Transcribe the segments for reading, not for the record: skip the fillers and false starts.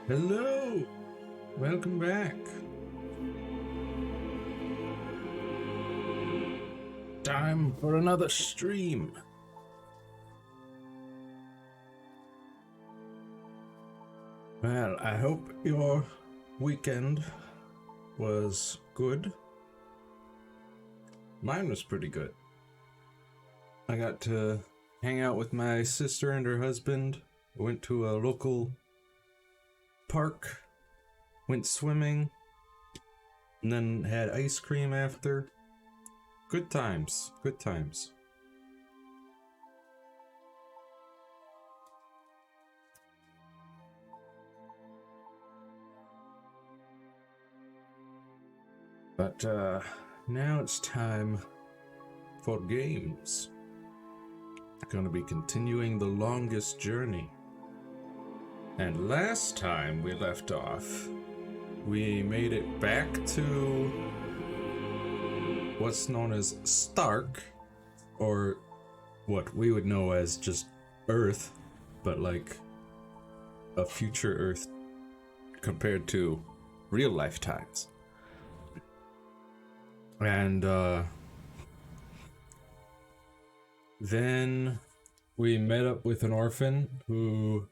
Hello! Welcome back. Time for another stream. Well, I hope your weekend was good. Mine was pretty good. I got to hang out with my sister and her husband. Went to a local park, went swimming, and then had ice cream after. Good times, good times. But now it's time for games. Gonna be continuing the longest journey. And last time we left off, we made it back to what's known as Stark, or what we would know as just Earth, but like a future Earth compared to real lifetimes. And then we met up with an orphan who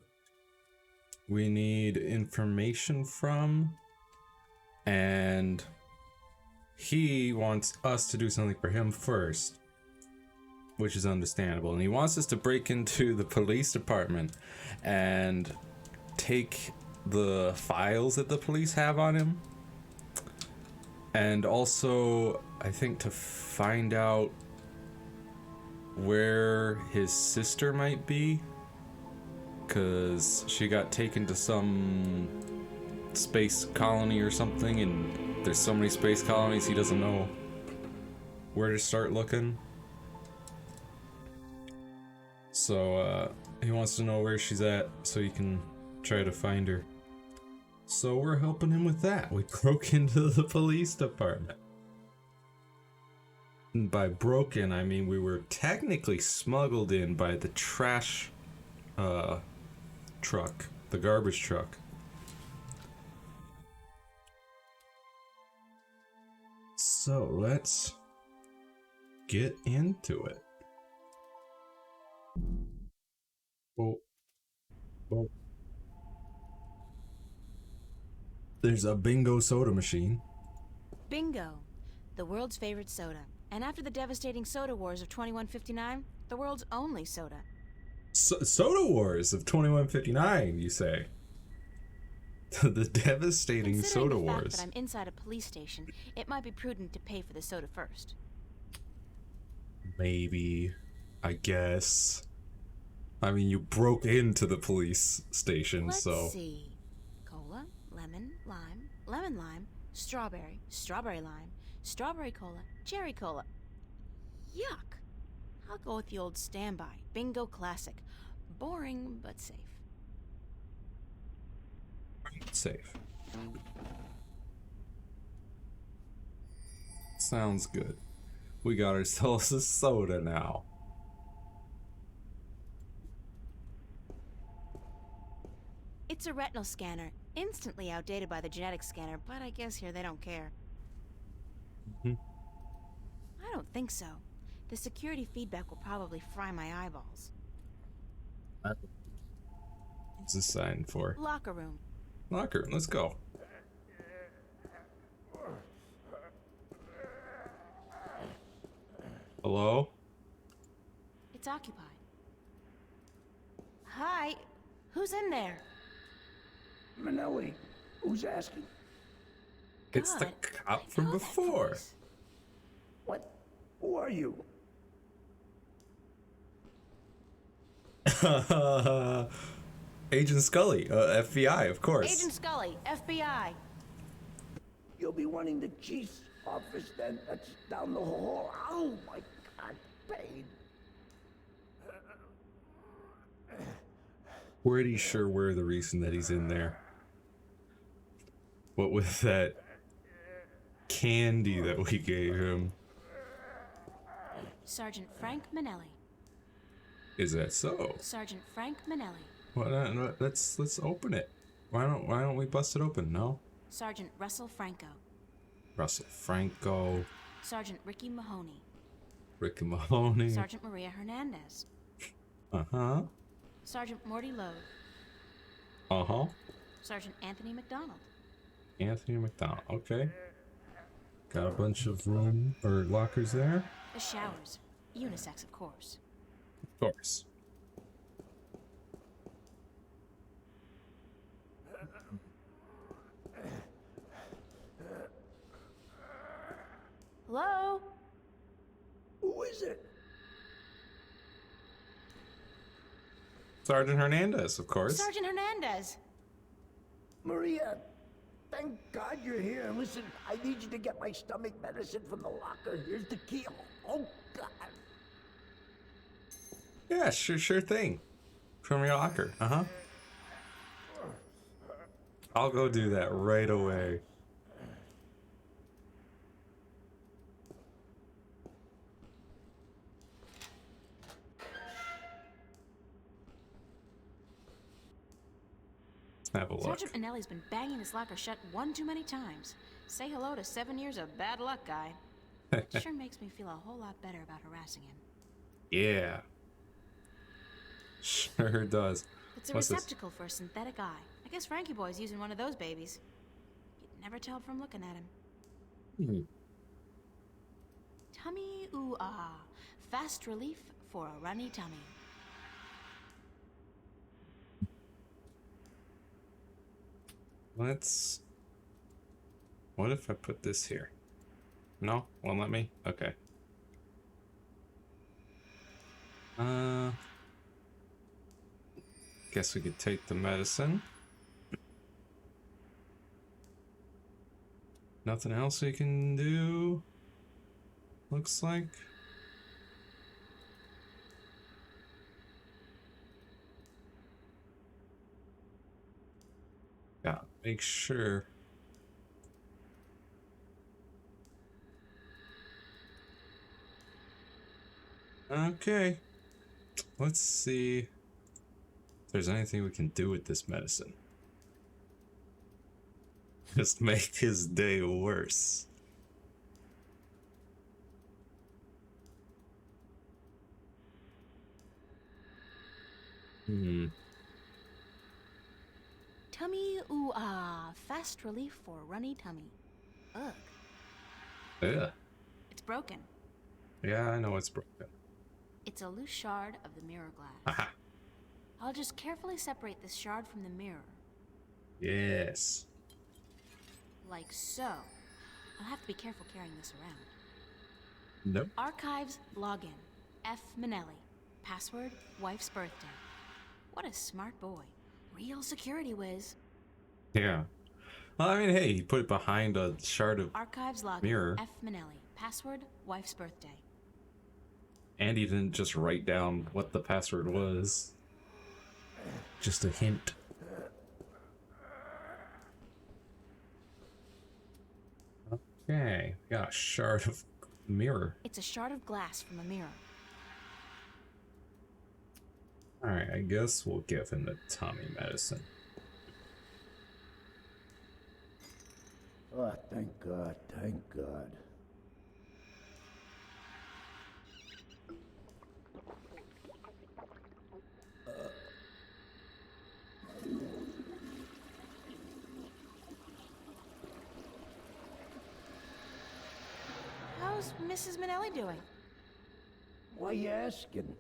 we need information from, and he wants us to do something for him first, which is understandable. And he wants us to break into the police department and take the files that the police have on him, and also I think to find out where his sister might be, because she got taken to some space colony or something, and there's so many space colonies he doesn't know where to start looking. So he wants to know where she's at so he can try to find her. So we're helping him with that. We broke into the police department. And by broken, I mean we were technically smuggled in by the trash truck, the garbage truck. So let's get into it. Oh. There's a bingo soda machine. Bingo, the world's favorite soda. And after the devastating soda wars of 2159, the world's only soda. Soda Wars of 2159, you say? The devastating Soda Considering the fact Wars. that I'm inside a police station, it might be prudent to pay for the soda first. Maybe. I guess. I mean, you broke into the police station, Let's so... see. Cola, lemon, lime, strawberry, strawberry lime, strawberry cola, cherry cola. Yuck. I'll go with the old standby, Bingo Classic. Boring, but safe. Safe. Sounds good. We got ourselves a soda now. It's a retinal scanner, instantly outdated by the genetic scanner, but I guess here they don't care. I don't think so. The security feedback will probably fry my eyeballs. What's this sign for? Locker room. Locker room, let's go. Hello? It's occupied. Hi. Who's in there? Manelli, who's asking? It's the God, cop I from know that before. voice. What? Who are you? Agent Scully, FBI, of course. Agent Scully, FBI. You'll be wanting the chief's office then. That's down the hall. Oh my God, pain. Pretty sure we're the reason that he's in there. What with that candy that we gave him. Sergeant Frank Manelli. Is that so? Sergeant Frank Manelli. Well, let's open it. Why don't we bust it open? No? Sergeant Russell Franco. Russell Franco, Sergeant Ricky Mahoney. Ricky Mahoney. Sergeant Maria Hernandez. Uh-huh. Sergeant Morty Lowe. Uh-huh. Sergeant Anthony McDonald. Anthony McDonald. Okay. Got a bunch of room or lockers there. The showers. Unisex, of course. Of course. Hello? Who is it? Sergeant Hernandez, of course. Sergeant Hernandez. Maria, thank God you're here. Listen, I need you to get my stomach medicine from the locker. Here's the key. Oh, God. Yeah, sure thing. From your locker. Uh-huh. I'll go do that right away. Have a look. Sergeant Manelli's been banging this locker shut one too many times. Say hello to 7 years of bad luck, guy. It sure makes me feel a whole lot better about harassing him. Yeah. Sure does. It's a What's this? receptacle for a synthetic eye. I guess Frankie Boy's using one of those babies. You'd never tell from looking at him. Tummy ooh ah. Fast relief for a runny tummy. Let's... What if I put this here? No? Won't let me? Okay. Guess we could take the medicine. Nothing else we can do? Looks like. Yeah, make sure. Okay. Let's see if there's anything we can do with this medicine. Just make his day worse. Tummy ooh ah. Fast relief for a runny tummy. Ugh. Yeah. It's broken. Yeah, I know it's broken. It's a loose shard of the mirror glass. Aha. I'll just carefully separate this shard from the mirror. Yes. Like so. I'll have to be careful carrying this around. Nope. Archives login. F. Manelli. Password, wife's birthday. What a smart boy. Real security whiz. Yeah. Well, I mean, hey, he put it behind a shard of Archives login. mirror. F. Manelli. Password, wife's birthday. And he didn't just write down what the password was. Just a hint. Okay, we got a shard of mirror. It's a shard of glass from a mirror. Alright, I guess we'll give him the tummy medicine. Oh, thank God, thank God. How's Mrs. Manelli doing? Why you asking?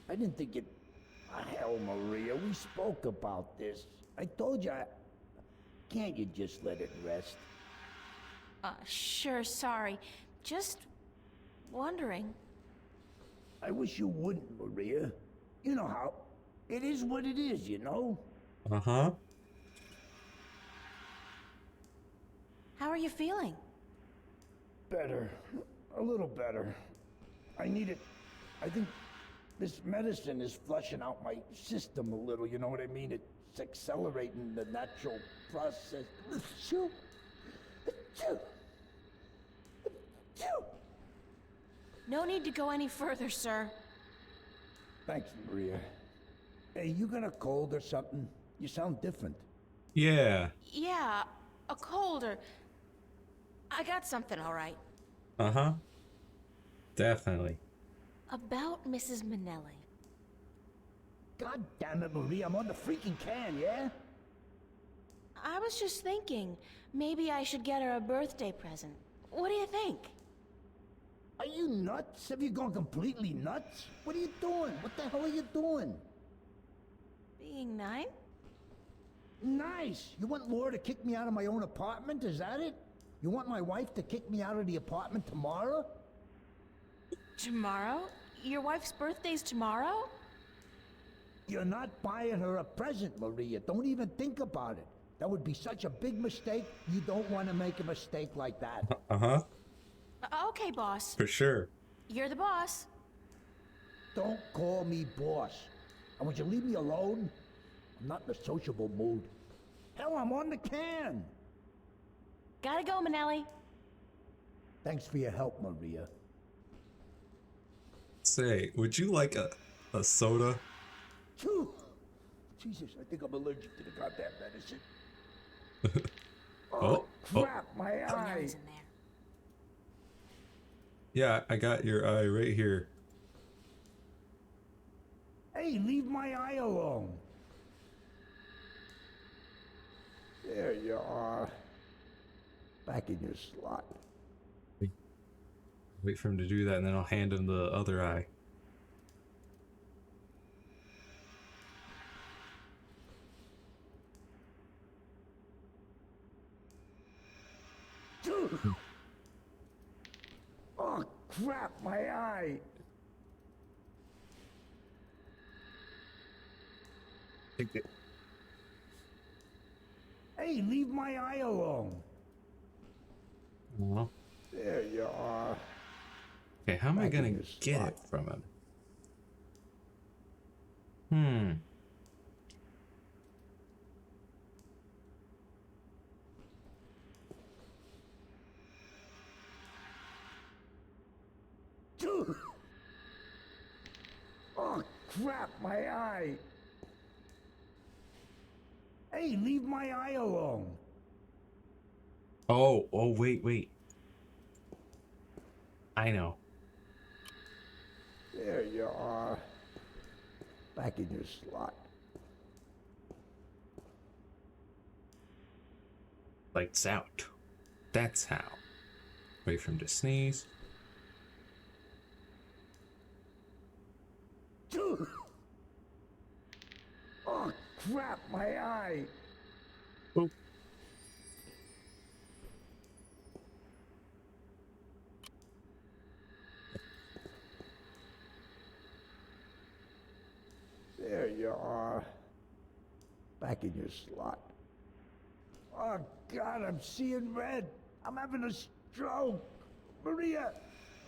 I didn't think you'd... Ah, hell, Maria, we spoke about this. I told you Can't you just let it rest? Sure, sorry. Just wondering. I wish you wouldn't, Maria. You know how... It is what it is, you know? Uh-huh. How are you feeling? Better. A little better. I need it. I think this medicine is flushing out my system a little, you know what I mean? It's accelerating the natural process. Achoo. Achoo. Achoo. No need to go any further, sir. Thanks, Maria. Hey, you got a cold or something? You sound different. Yeah. Yeah, a cold or. I got something, all right. Uh-huh. Definitely. About Mrs. Minnelli. God damn it, Marie, I'm on the freaking can, yeah? I was just thinking, maybe I should get her a birthday present. What do you think? Are you nuts? Have you gone completely nuts? What are you doing? What the hell are you doing? Being nice? Nice. You want Laura to kick me out of my own apartment? Is that it? You want my wife to kick me out of the apartment tomorrow? Tomorrow? Your wife's birthday's tomorrow? You're not buying her a present, Maria. Don't even think about it. That would be such a big mistake. You don't want to make a mistake like that. Uh-huh. Okay, boss. For sure. You're the boss. Don't call me boss. And would you leave me alone? I'm not in a sociable mood. Hell, I'm on the can. Gotta go, Minnelli. Thanks for your help, Maria. Say, would you like a soda? Phew. Jesus, I think I'm allergic to the goddamn medicine. Oh, Crap, my eye. Minnelli's in there. Yeah, I got your eye right here. Hey, leave my eye alone. There you are. Back in your slot. Wait for him to do that, and then I'll hand him the other eye. Oh, crap, my eye. Hey, leave my eye alone. Well, There you are. okay, how am I Back in gonna your get slot. it from him? Hmm. Oh, crap, my eye. Hey, leave my eye alone. Oh, wait. I know. There you are. Back in your slot. Lights out. That's how. Wait for him to sneeze. Oh, crap, my eye. Oh. There you are. Back in your slot. Oh, God, I'm seeing red. I'm having a stroke. Maria,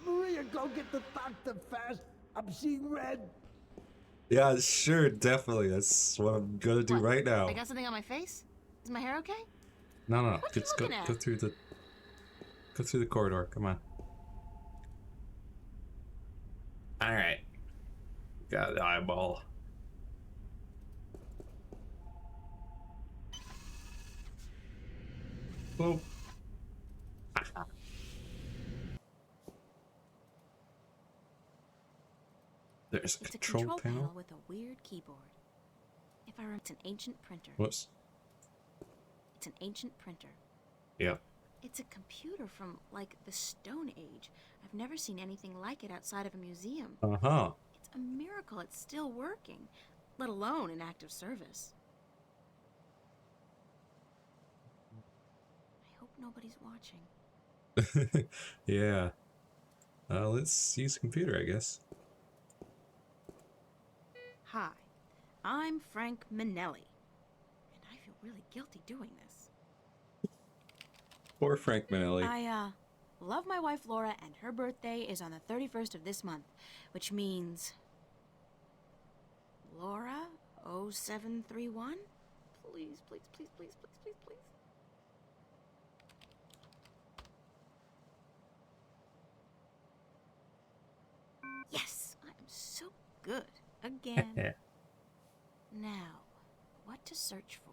go get the doctor fast. I'm seeing red. Yeah, sure, definitely. That's what I'm gonna do What? right now. I got something on my face? Is my hair okay? No. What you Just go looking at? go through the corridor. Come on. All right. Got the eyeball. Boom. There's a It's a control control panel. panel with a weird keyboard. If I remember, it's an ancient printer. Whoops. It's an ancient printer. Yeah. It's a computer from, like, the Stone Age. I've never seen anything like it outside of a museum. Uh-huh. It's a miracle it's still working, let alone in active service. I hope nobody's watching. Yeah. Let's use computer, I guess. Hi, I'm Frank Minnelli, and I feel really guilty doing this. Poor Frank Minnelli. I love my wife Laura, and her birthday is on the 31st of this month, which means Laura 0731? Please. Yes, I'm so good. Again. Now, what to search for?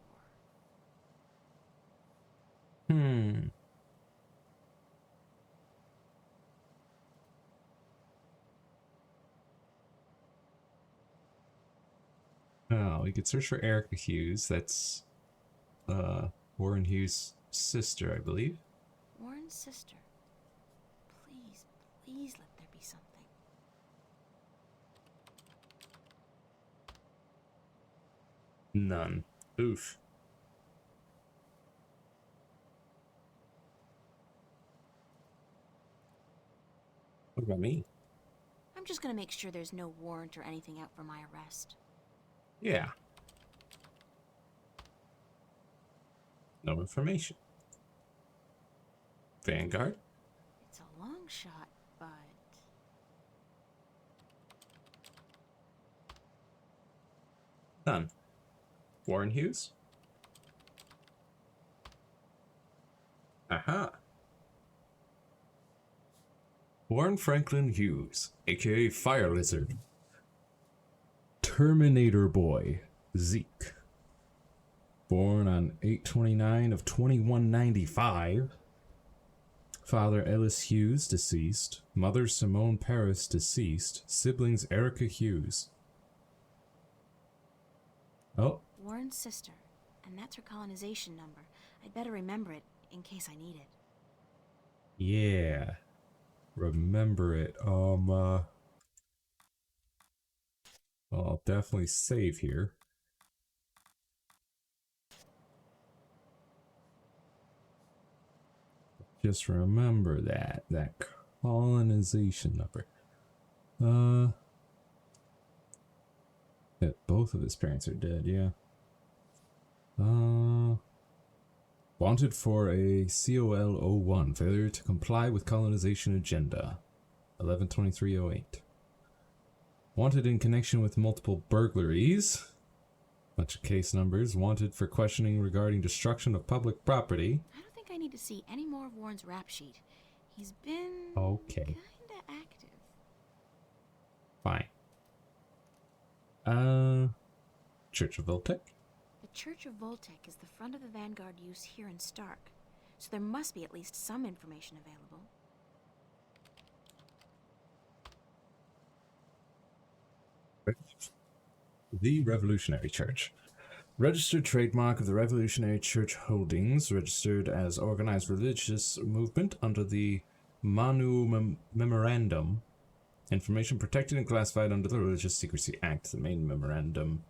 Hmm. Oh, we could search for Erica Hughes. That's Warren Hughes' sister, I believe. Warren's sister. Please, please let there be something. None. Oof. What about me? I'm just gonna make sure there's no warrant or anything out for my arrest. Yeah. No information. Vanguard? It's a long shot, but... None. Warren Hughes? Aha. Warren Franklin Hughes, aka Fire Lizard. Terminator Boy, Zeke. Born on 8/29 of 2195. Father Ellis Hughes, deceased. Mother Simone Paris, deceased. Siblings Erica Hughes. Oh. Warren's sister, and that's her colonization number. I'd better remember it in case I need it. Yeah. Remember it. I'll definitely save here. Just remember that colonization number. Yeah, both of his parents are dead, yeah. Wanted for a COL-01, failure to comply with colonization agenda. 11/23/08. Wanted in connection with multiple burglaries. Bunch of case numbers. Wanted for questioning regarding destruction of public property. I don't think I need to see any more of Warren's rap sheet. He's been... Okay. kinda active. Fine. Church of Voltec? The Church of Voltec is the front of the Vanguard use here in Stark, so there must be at least some information available. The Revolutionary Church. Registered trademark of the Revolutionary Church Holdings, registered as organized religious movement under the Manu Memorandum. Information protected and classified under the Religious Secrecy Act, the main memorandum.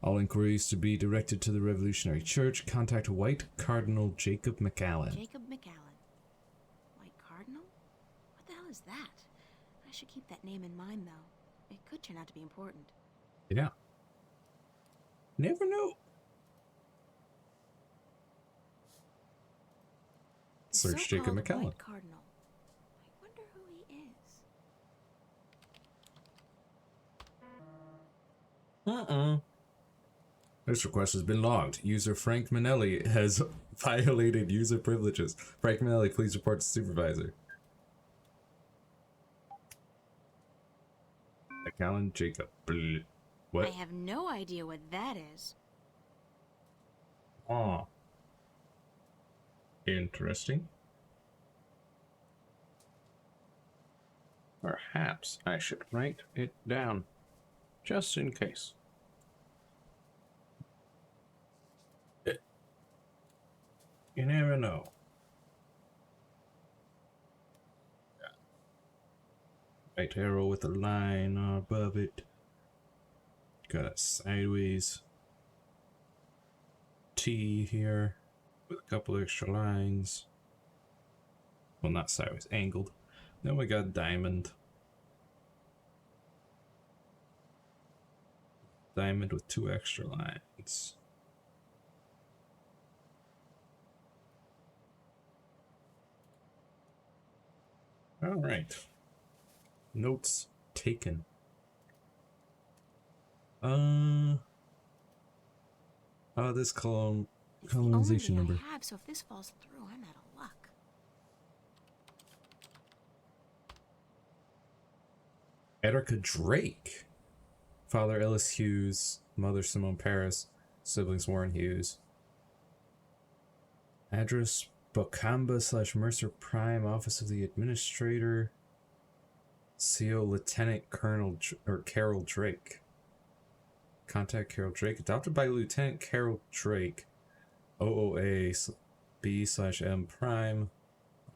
All inquiries to be directed to the Revolutionary Church. Contact White Cardinal Jacob McAllen. Jacob McAllen. White Cardinal? What the hell is that? I should keep that name in mind, though. It could turn out to be important. Yeah. Never know. The Search Jacob so-called McAllen. White Cardinal. I wonder who he is. This request has been logged. User Frank Manelli has violated user privileges. Frank Manelli, please report to supervisor. McAllen Jacob. Bleh. What? I have no idea what that is. Oh. Interesting. Perhaps I should write it down, just in case. You never know. Right arrow with a line above it. Got a sideways T here with a couple extra lines. Well, not sideways, angled. Then we got diamond. Diamond with 2 extra lines. All right. Notes taken. This colonization number. I have, so if this falls through, I'm out of luck. Erica Drake. Father Ellis Hughes, Mother Simone Paris, siblings Warren Hughes. Address Bocamba / Mercer Prime, Office of the Administrator. CO Lieutenant Colonel Carol Drake. Contact Carol Drake. Adopted by Lieutenant Carol Drake. OOA B/M Prime.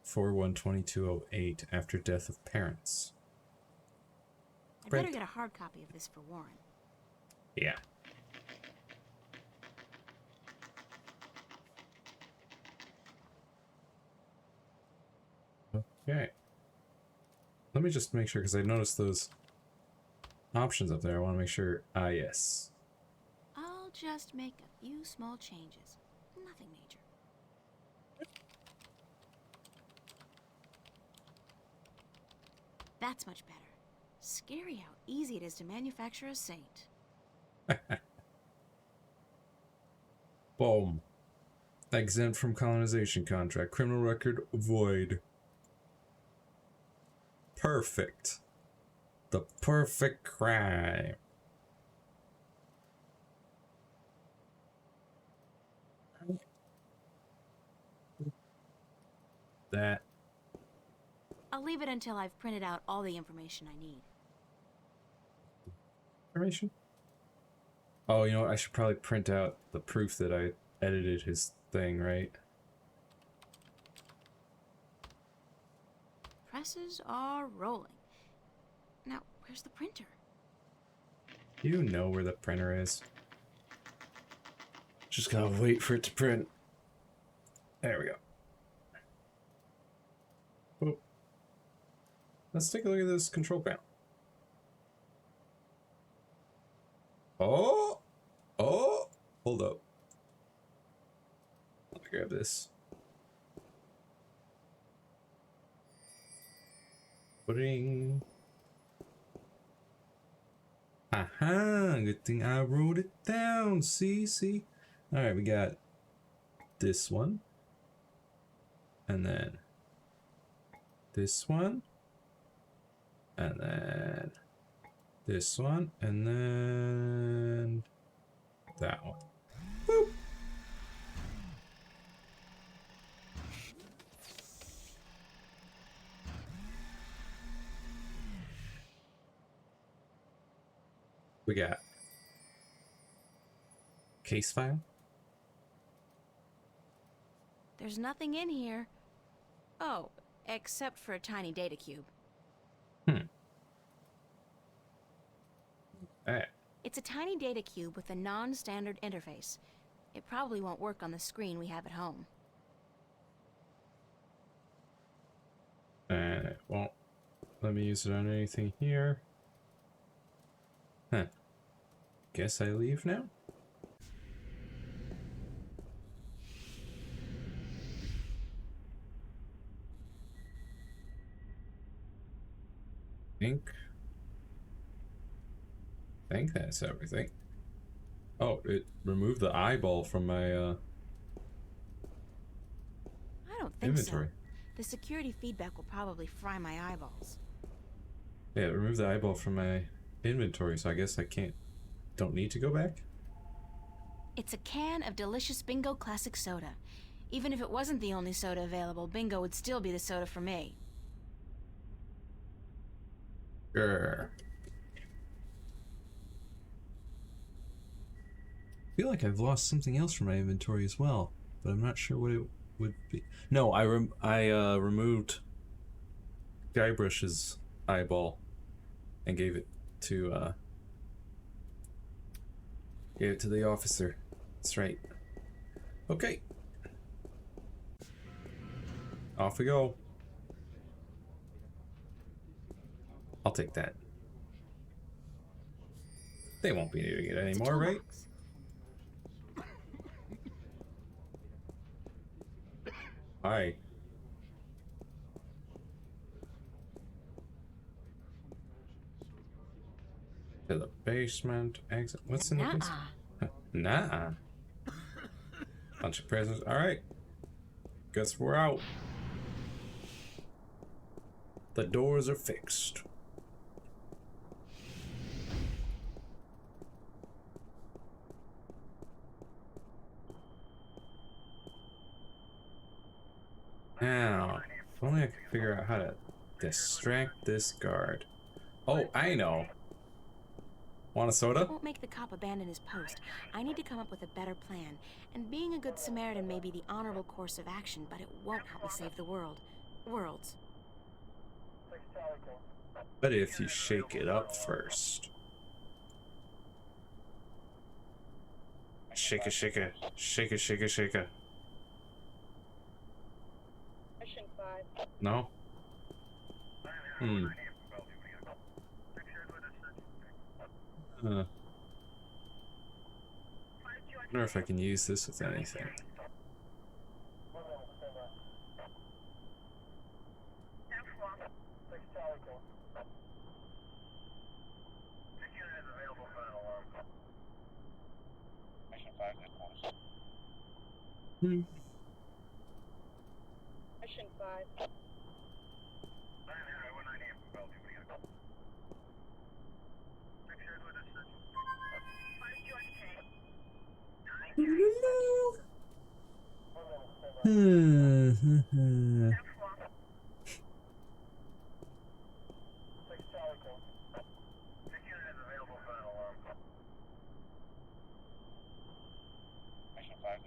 412208 after death of parents. I'd better get a hard copy of this for Warren. Yeah. Okay. Let me just make sure, because I noticed those options up there. I want to make sure. Ah, yes. I'll just make a few small changes. Nothing major. That's much better. Scary how easy it is to manufacture a saint. Boom. Exempt from colonization contract. Criminal record void. Perfect. The perfect crime. That. I'll leave it until I've printed out all the information I need. Information? Oh, you know what? I should probably print out the proof that I edited his thing, right? Presses are rolling. Now, where's the printer? You know where the printer is. Just gotta wait for it to print. There we go. Boop. Let's take a look at this control panel. Oh! Oh! Hold up. Let me grab this. Pudding. Aha! Good thing I wrote it down. See? Alright, we got this one. And then this one. And then this one. And then that one. Boop! We got case file. There's nothing in here. Oh, except for a tiny data cube. Alright. It's a tiny data cube with a non-standard interface. It probably won't work on the screen we have at home. And it won't let me use it on anything here. Huh. Guess I leave now? Think that's everything. Oh, it removed the eyeball from my I don't think inventory. so. The security feedback will probably fry my eyeballs. Yeah, it removed the eyeball from my inventory, so I guess I don't need to go back? It's a can of delicious Bingo Classic Soda. Even if it wasn't the only soda available, Bingo would still be the soda for me. Grr. I feel like I've lost something else from my inventory as well, but I'm not sure what it would be. No, I removed Guybrush's eyeball and gave it to the officer. That's right. Okay. Off we go. I'll take that. They won't be needing it It's a anymore, right? toolbox. Hi. To the basement exit. What's in the basement? Nah. Bunch of presents. Alright. Guess we're out. The doors are fixed. I can figure out how to distract this guard. Oh, I know. Want a soda? It won't make the cop abandon his post. I need to come up with a better plan. And being a good Samaritan may be the honorable course of action, but it won't help me save the world. Worlds. But if you shake it up first. Shake it, shake it, shake it, shake it, shake it. Mission 5. No? Wonder if I can use this with anything. Mission 5.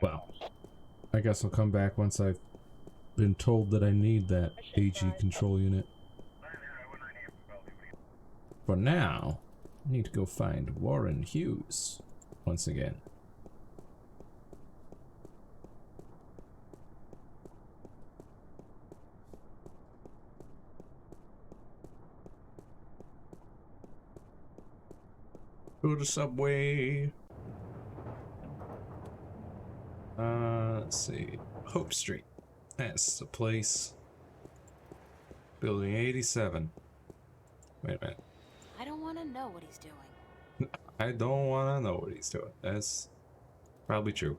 Well, I guess I'll come back once I've been told that I need that AG control unit. For now, I need to go find Warren Hughes once again. Go to Subway. Let's see. Hope Street. That's the place. Building 87. Wait a minute. I don't want to know what he's doing. I don't want to know what he's doing. That's probably true.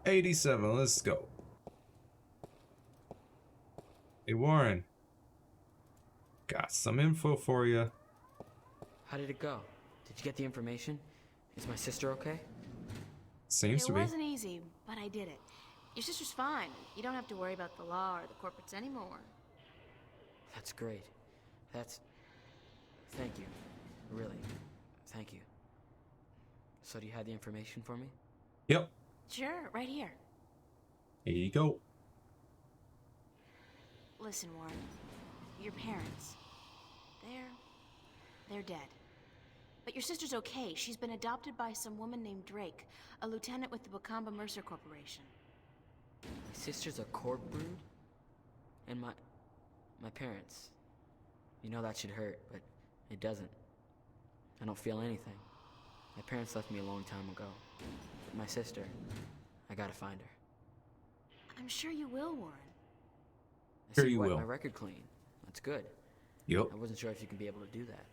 87, let's go. Hey, Warren. Got some info for you. How did it go? Did you get the information? Is my sister okay? Seems It to be. wasn't easy, but I did it. Your sister's fine. You don't have to worry about the law or the corporates anymore. That's great. Thank you. Really. Thank you. So do you have the information for me? Yep. Sure, right here. Here you go. Listen, Warren. Your parents. They're dead. But your sister's okay. She's been adopted by some woman named Drake, a lieutenant with the Wakamba Mercer Corporation. My sister's a corp brood? And my parents. You know that should hurt, but it doesn't. I don't feel anything. My parents left me a long time ago. But my sister, I gotta find her. I'm sure you will, Warren. I Sure see you wiped will. my record clean. That's good. Yep. I wasn't sure if you can be able to do that.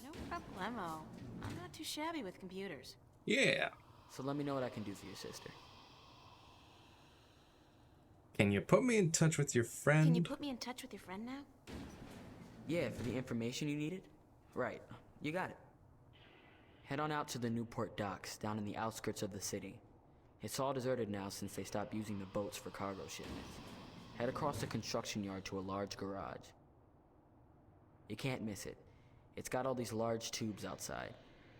No problemo. I'm not too shabby with computers. Yeah. So let me know what I can do for your sister. Can you put me in touch with your friend? Can you put me in touch with your friend now? Yeah, for the information you needed? Right, you got it. Head on out to the Newport docks, down in the outskirts of the city. It's all deserted now since they stopped using the boats for cargo shipments. Head across the construction yard to a large garage. You can't miss it. It's got all these large tubes outside.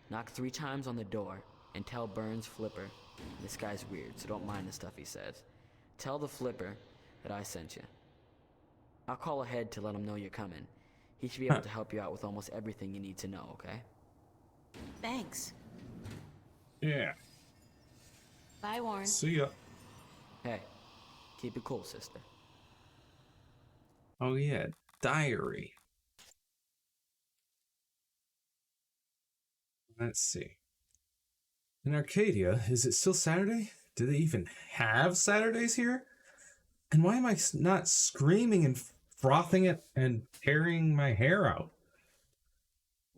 Knock 3 times on the door and tell Burns Flipper. This guy's weird, so don't mind the stuff he says. Tell the Flipper that I sent you. I'll call ahead to let him know you're coming. He should be able to help you out with almost everything you need to know, okay? Thanks. Yeah. Bye, Warren. See ya. Hey, keep it cool, sister. Oh yeah, diary. Let's see. In Arcadia, is it still Saturday? Do they even have Saturdays here? And why am I not screaming and frothing it and tearing my hair out?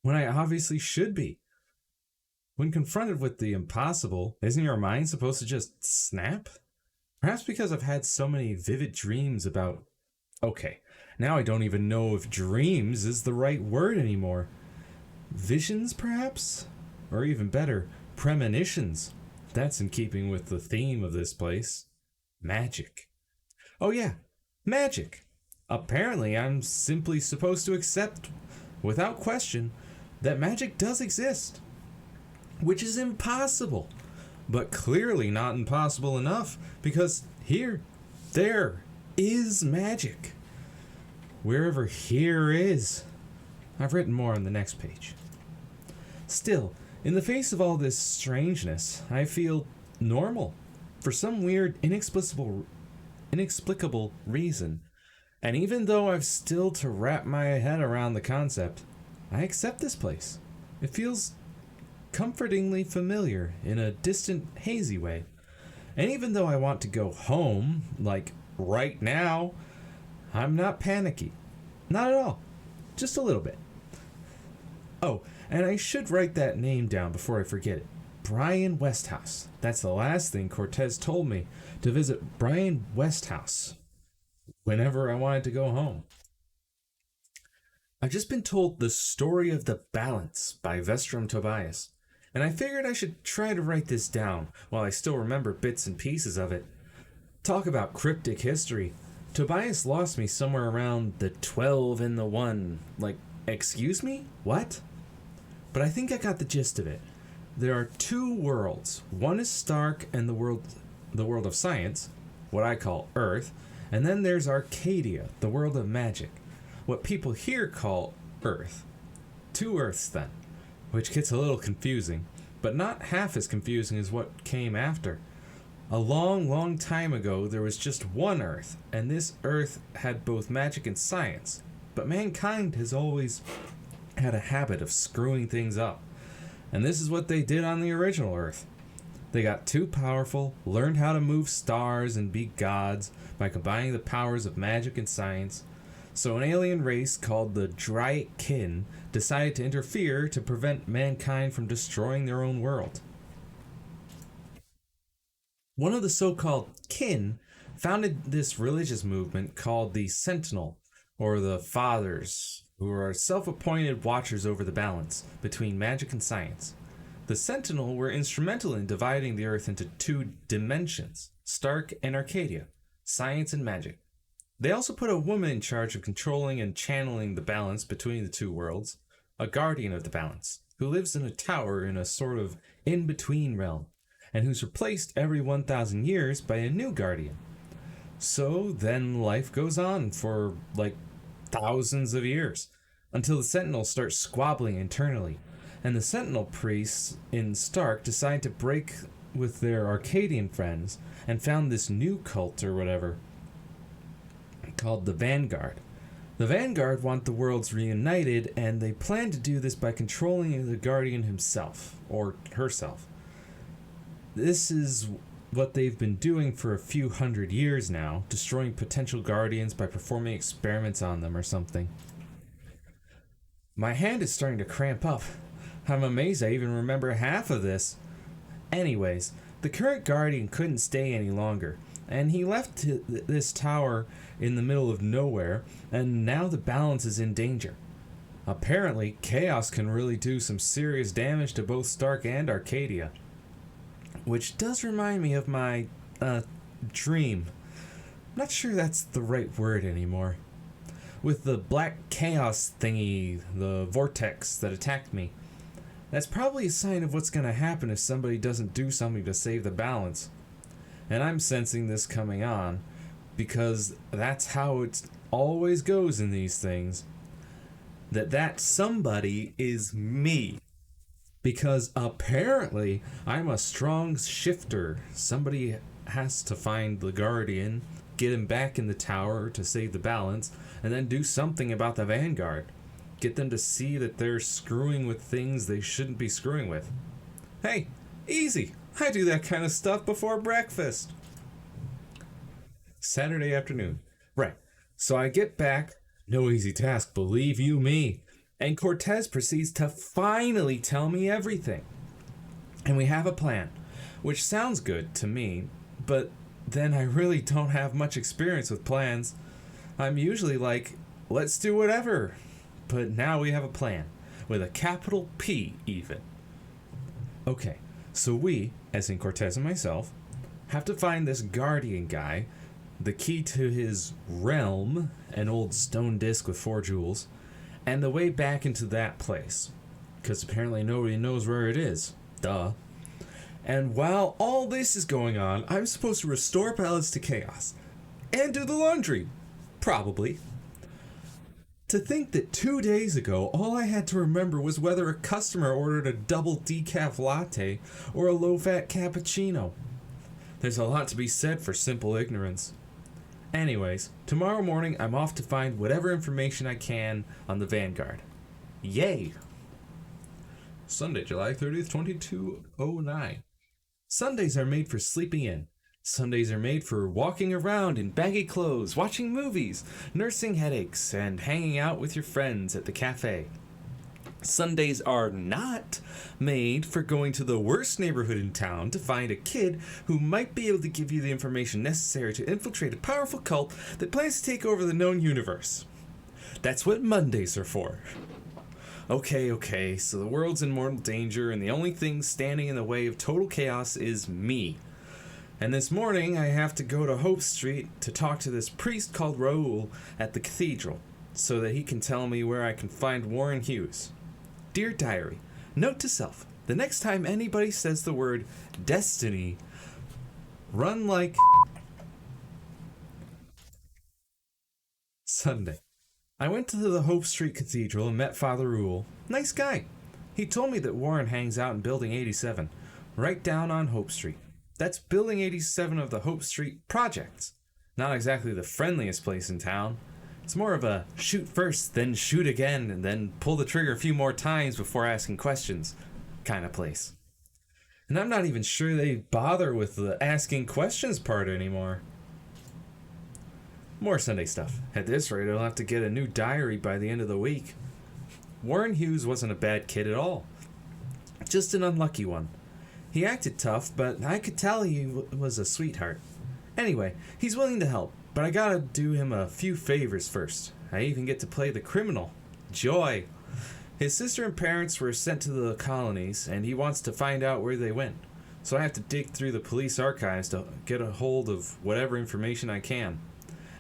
When I obviously should be. When confronted with the impossible, isn't your mind supposed to just snap? Perhaps because I've had so many vivid dreams about... Okay, now I don't even know if dreams is the right word anymore. Visions, perhaps? Or even better, premonitions. That's in keeping with the theme of this place. Magic. Oh yeah, magic. apparently I'm simply supposed to accept, without question, that magic does exist. Which is impossible, but clearly not impossible enough, because there is magic. Wherever here is. I've written more on the next page. Still, in the face of all this strangeness, I feel normal. For some weird, inexplicable reason. And even though I've still to wrap my head around the concept, I accept this place. It feels comfortingly familiar in a distant, hazy way. And even though I want to go home, like right now, I'm not panicky. Not at all. Just a little bit. Oh, and I should write that name down before I forget it. Brian Westhouse. That's the last thing Cortez told me, to visit Brian Westhouse whenever I wanted to go home. I've just been told The Story of the Balance by Vestrum Tobias, and I figured I should try to write this down while I still remember bits and pieces of it. Talk about cryptic history. Tobias lost me somewhere around the 12 and the 1. Like, excuse me? What? But I think I got the gist of it. There are two worlds. One is Stark and the world of science, what I call Earth, and then there's Arcadia, the world of magic, what people here call Earth. Two Earths then, which gets a little confusing, but not half as confusing as what came after. A long, long time ago, there was just one Earth, and this Earth had both magic and science, but mankind has always had a habit of screwing things up. And this is what they did on the original Earth. They got too powerful, learned how to move stars and be gods by combining the powers of magic and science. So an alien race called the Dryad Kin decided to interfere to prevent mankind from destroying their own world. One of the so-called kin founded this religious movement called the Sentinel, or the Fathers, who are self-appointed watchers over the balance between magic and science. The Sentinel were instrumental in dividing the Earth into two dimensions, Stark and Arcadia, science and magic. They also put a woman in charge of controlling and channeling the balance between the two worlds, a guardian of the balance, who lives in a tower in a sort of in-between realm, and who's replaced every 1,000 years by a new guardian. So then life goes on for, like, thousands of years, until the Sentinels start squabbling internally, and the Sentinel priests in Stark decide to break with their Arcadian friends and found this new cult or whatever called the Vanguard. The Vanguard want the worlds reunited, and they plan to do this by controlling the Guardian himself, or herself. This is what they've been doing for a few hundred years now, destroying potential Guardians by performing experiments on them or something. My hand is starting to cramp up. I'm amazed I even remember half of this. Anyways, the current Guardian couldn't stay any longer, and he left this tower in the middle of nowhere, and now the balance is in danger. Apparently, Chaos can really do some serious damage to both Stark and Arcadia. Which does remind me of my, dream. Not sure that's the right word anymore. With the black chaos thingy, the vortex that attacked me. That's probably a sign of what's gonna happen if somebody doesn't do something to save the balance. And I'm sensing this coming on, because that's how it always goes in these things. That somebody is me. Because apparently I'm a strong shifter. Somebody has to find the Guardian, get him back in the tower to save the balance, and then do something about the Vanguard. Get them to see that they're screwing with things they shouldn't be screwing with. Hey, easy. I do that kind of stuff before breakfast. Saturday afternoon. Right. So I get back. No easy task, believe you me. And Cortez proceeds to finally tell me everything. And we have a plan, which sounds good to me, but then I really don't have much experience with plans. I'm usually like, let's do whatever. But now we have a plan, with a capital P even. Okay, so we, as in Cortez and myself, have to find this Guardian guy, the key to his realm, an old stone disc with 4 jewels, and the way back into that place. Because apparently nobody knows where it is. Duh. And while all this is going on, I'm supposed to restore pallets to chaos. And do the laundry. Probably. To think that 2 days ago, all I had to remember was whether a customer ordered a double decaf latte or a low-fat cappuccino. There's a lot to be said for simple ignorance. Anyways, tomorrow morning I'm off to find whatever information I can on the Vanguard. Yay! Sunday, July 30th, 2209. Sundays are made for sleeping in. Sundays are made for walking around in baggy clothes, watching movies, nursing headaches, and hanging out with your friends at the cafe. Sundays are not made for going to the worst neighborhood in town to find a kid who might be able to give you the information necessary to infiltrate a powerful cult that plans to take over the known universe. That's what Mondays are for. Okay, so the world's in mortal danger and the only thing standing in the way of total chaos is me. And this morning I have to go to Hope Street to talk to this priest called Raoul at the cathedral so that he can tell me where I can find Warren Hughes. Dear Diary, note to self, the next time anybody says the word destiny, run like Sunday. I went to the Hope Street Cathedral and met Father Raoul. Nice guy. He told me that Warren hangs out in Building 87, right down on Hope Street. That's Building 87 of the Hope Street Projects. Not exactly the friendliest place in town. It's more of a shoot first, then shoot again, and then pull the trigger a few more times before asking questions kind of place. And I'm not even sure they bother with the asking questions part anymore. More Sunday stuff. At this rate, I'll have to get a new diary by the end of the week. Warren Hughes wasn't a bad kid at all. Just an unlucky one. He acted tough, but I could tell he was a sweetheart. Anyway, he's willing to help, but I gotta do him a few favors first. I even get to play the criminal. Joy! His sister and parents were sent to the colonies, and he wants to find out where they went. So I have to dig through the police archives to get a hold of whatever information I can.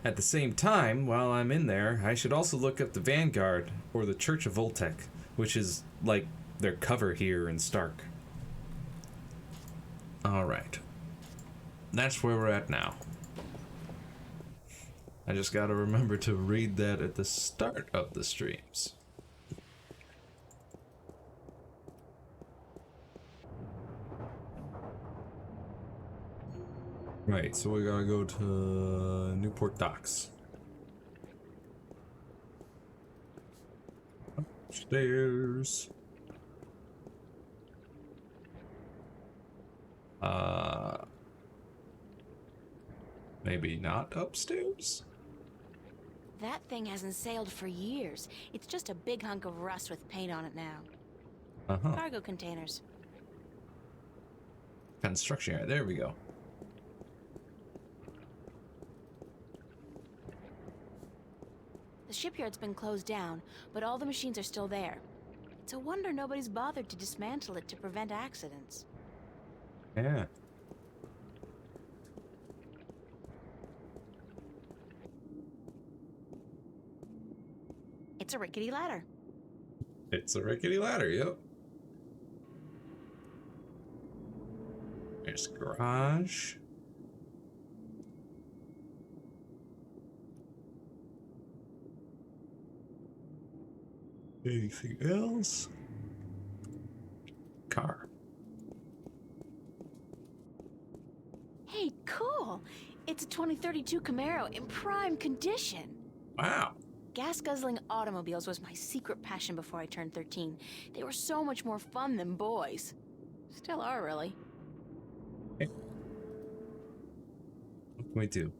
At the same time, while I'm in there, I should also look up the Vanguard, or the Church of Voltec, which is like their cover here in Stark. Alright. That's where we're at now. I just gotta remember to read that at the start of the streams. Right, so we gotta go to Newport Docks. Upstairs. Maybe not upstairs? That thing hasn't sailed for years. It's just a big hunk of rust with paint on it now. Uh-huh. Cargo containers. Construction yard, there we go. The shipyard's been closed down, but all the machines are still there. It's a wonder nobody's bothered to dismantle it to prevent accidents. Yeah. It's a rickety ladder. It's a rickety ladder, yep. There's garage. Anything else? Car. Hey, cool! It's a 2032 Camaro in prime condition. Wow. Gas-guzzling automobiles was my secret passion before I turned 13. They were so much more fun than boys. Still are, really. Okay. What can we do?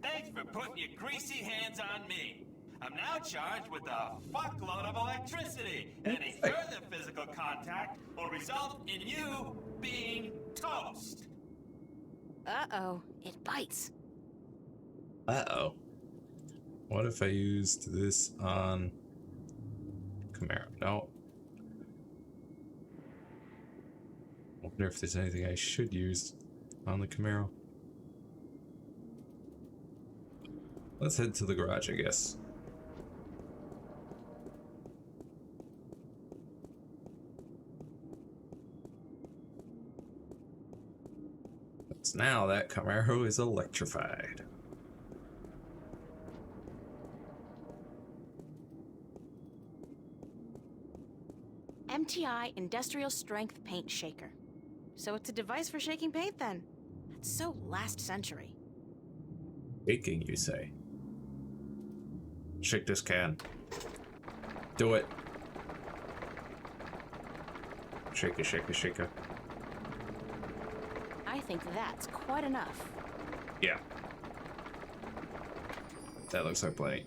Thanks for putting your greasy hands on me. I'm now charged with a fuckload of electricity. Any further physical contact will result in you being toast. Uh-oh, it bites. Uh-oh. What if I used this on Camaro? No. Wonder if there's anything I should use on the Camaro. Let's head to the garage, I guess. So now that Camaro is electrified. MTI Industrial Strength Paint Shaker. So it's a device for shaking paint then? That's so last century. Baking, you say? Shake this can. Do it. Shake it, shake it, shake it. I think that's quite enough. Yeah. That looks like plenty.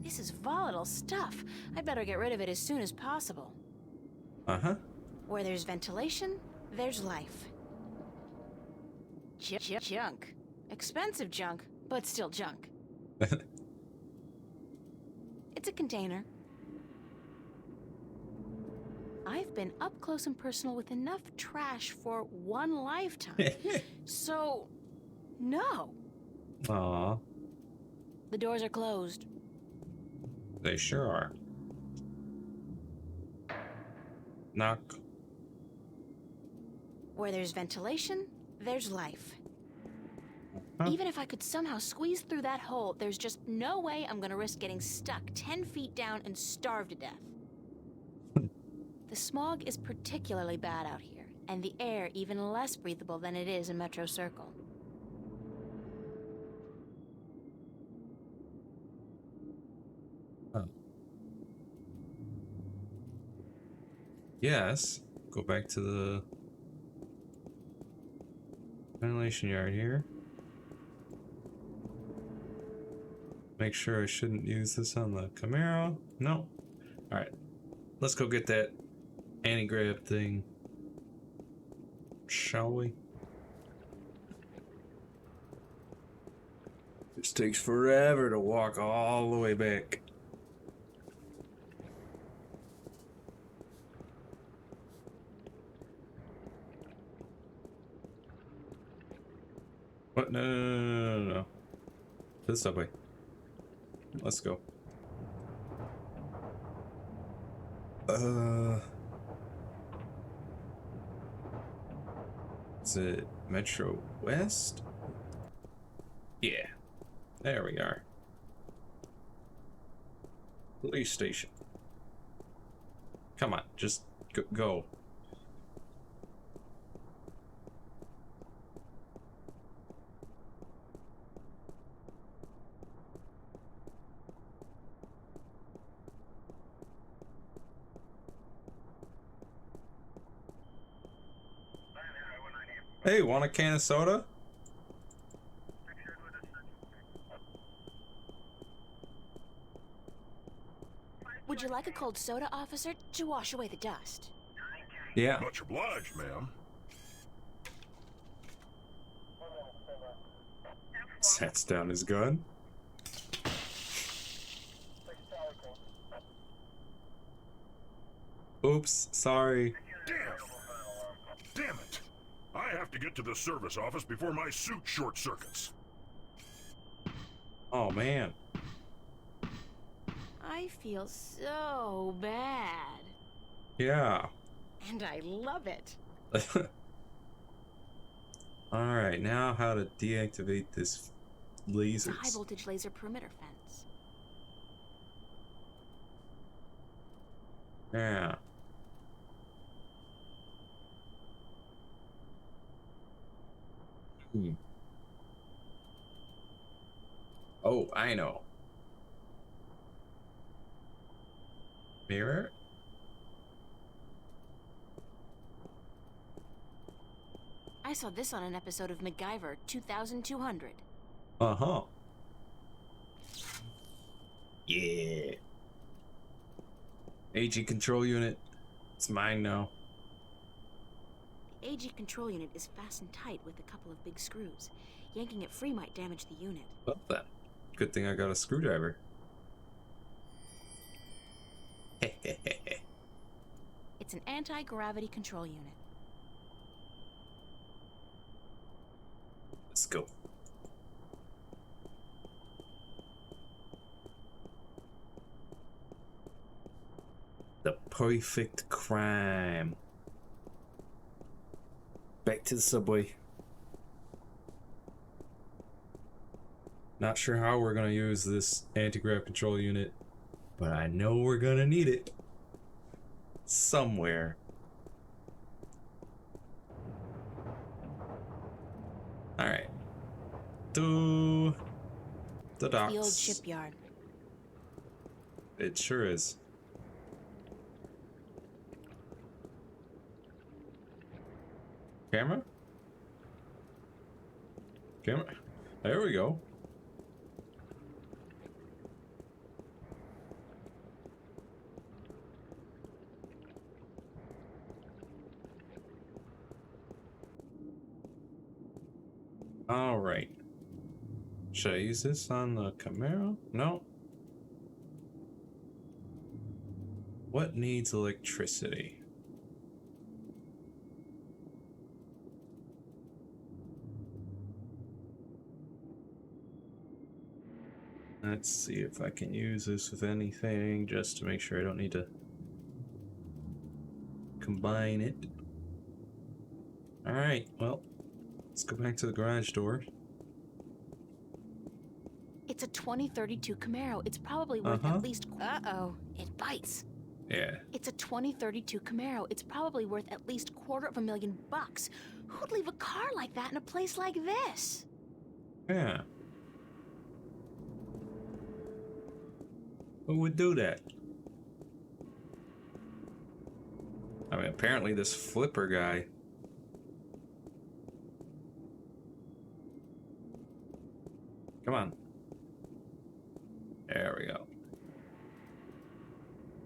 This is volatile stuff. I better get rid of it as soon as possible. Uh-huh. Where there's ventilation, there's life. Junk. Expensive junk, but still junk. It's a container. I've been up close and personal with enough trash for one lifetime. So, no. Aw. The doors are closed. They sure are. Knock. Where there's ventilation, there's life. Huh? Even if I could somehow squeeze through that hole, there's just no way I'm gonna risk getting stuck 10 feet down and starve to death. The smog is particularly bad out here, and the air even less breathable than it is in Metro Circle. Oh. Yes. Go back to the ventilation yard here. Make sure I shouldn't use this on the Camaro. No. Alright. Let's go get that anti-grab thing. Shall we? This takes forever to walk all the way back. What? No. To the subway. Let's go. Is it Metro West? Yeah. There we are. Police station. Come on, just go. Hey, want a can of soda? Would you like a cold soda, officer, to wash away the dust? Yeah. Much obliged, ma'am. Sets down his gun. Oops, sorry. Damn it! I have to get to the service office before my suit short circuits. Oh man. I feel so bad. Yeah. And I love it. Alright, now how to deactivate this It's a lasers. high voltage laser perimeter fence. Yeah. Oh, I know. Mirror? I saw this on an episode of MacGyver 2200. Uh-huh. Yeah. AG control unit. It's mine now. The AG control unit is fastened tight with a couple of big screws. Yanking it free might damage the unit. Well then. Good thing I got a screwdriver. It's an anti-gravity control unit. Let's go. The perfect crime. Back to the subway. Not sure how we're gonna use this anti-grav control unit, but I know we're gonna need it somewhere. Alright. To the docks. The old shipyard. It sure is. Camera? Camera? There we go. All right. Should I use this on the Camaro? No. What needs electricity? Let's see if I can use this with anything just to make sure I don't need to combine it. All right, well, let's go back to the garage door. It's a 2032 Camaro. It's probably worth at least... Uh-oh, it bites. Yeah. It's a 2032 Camaro. It's probably worth at least $250,000. Who'd leave a car like that in a place like this? Yeah. Who would do that? I mean, apparently this flipper guy. Come on. There we go.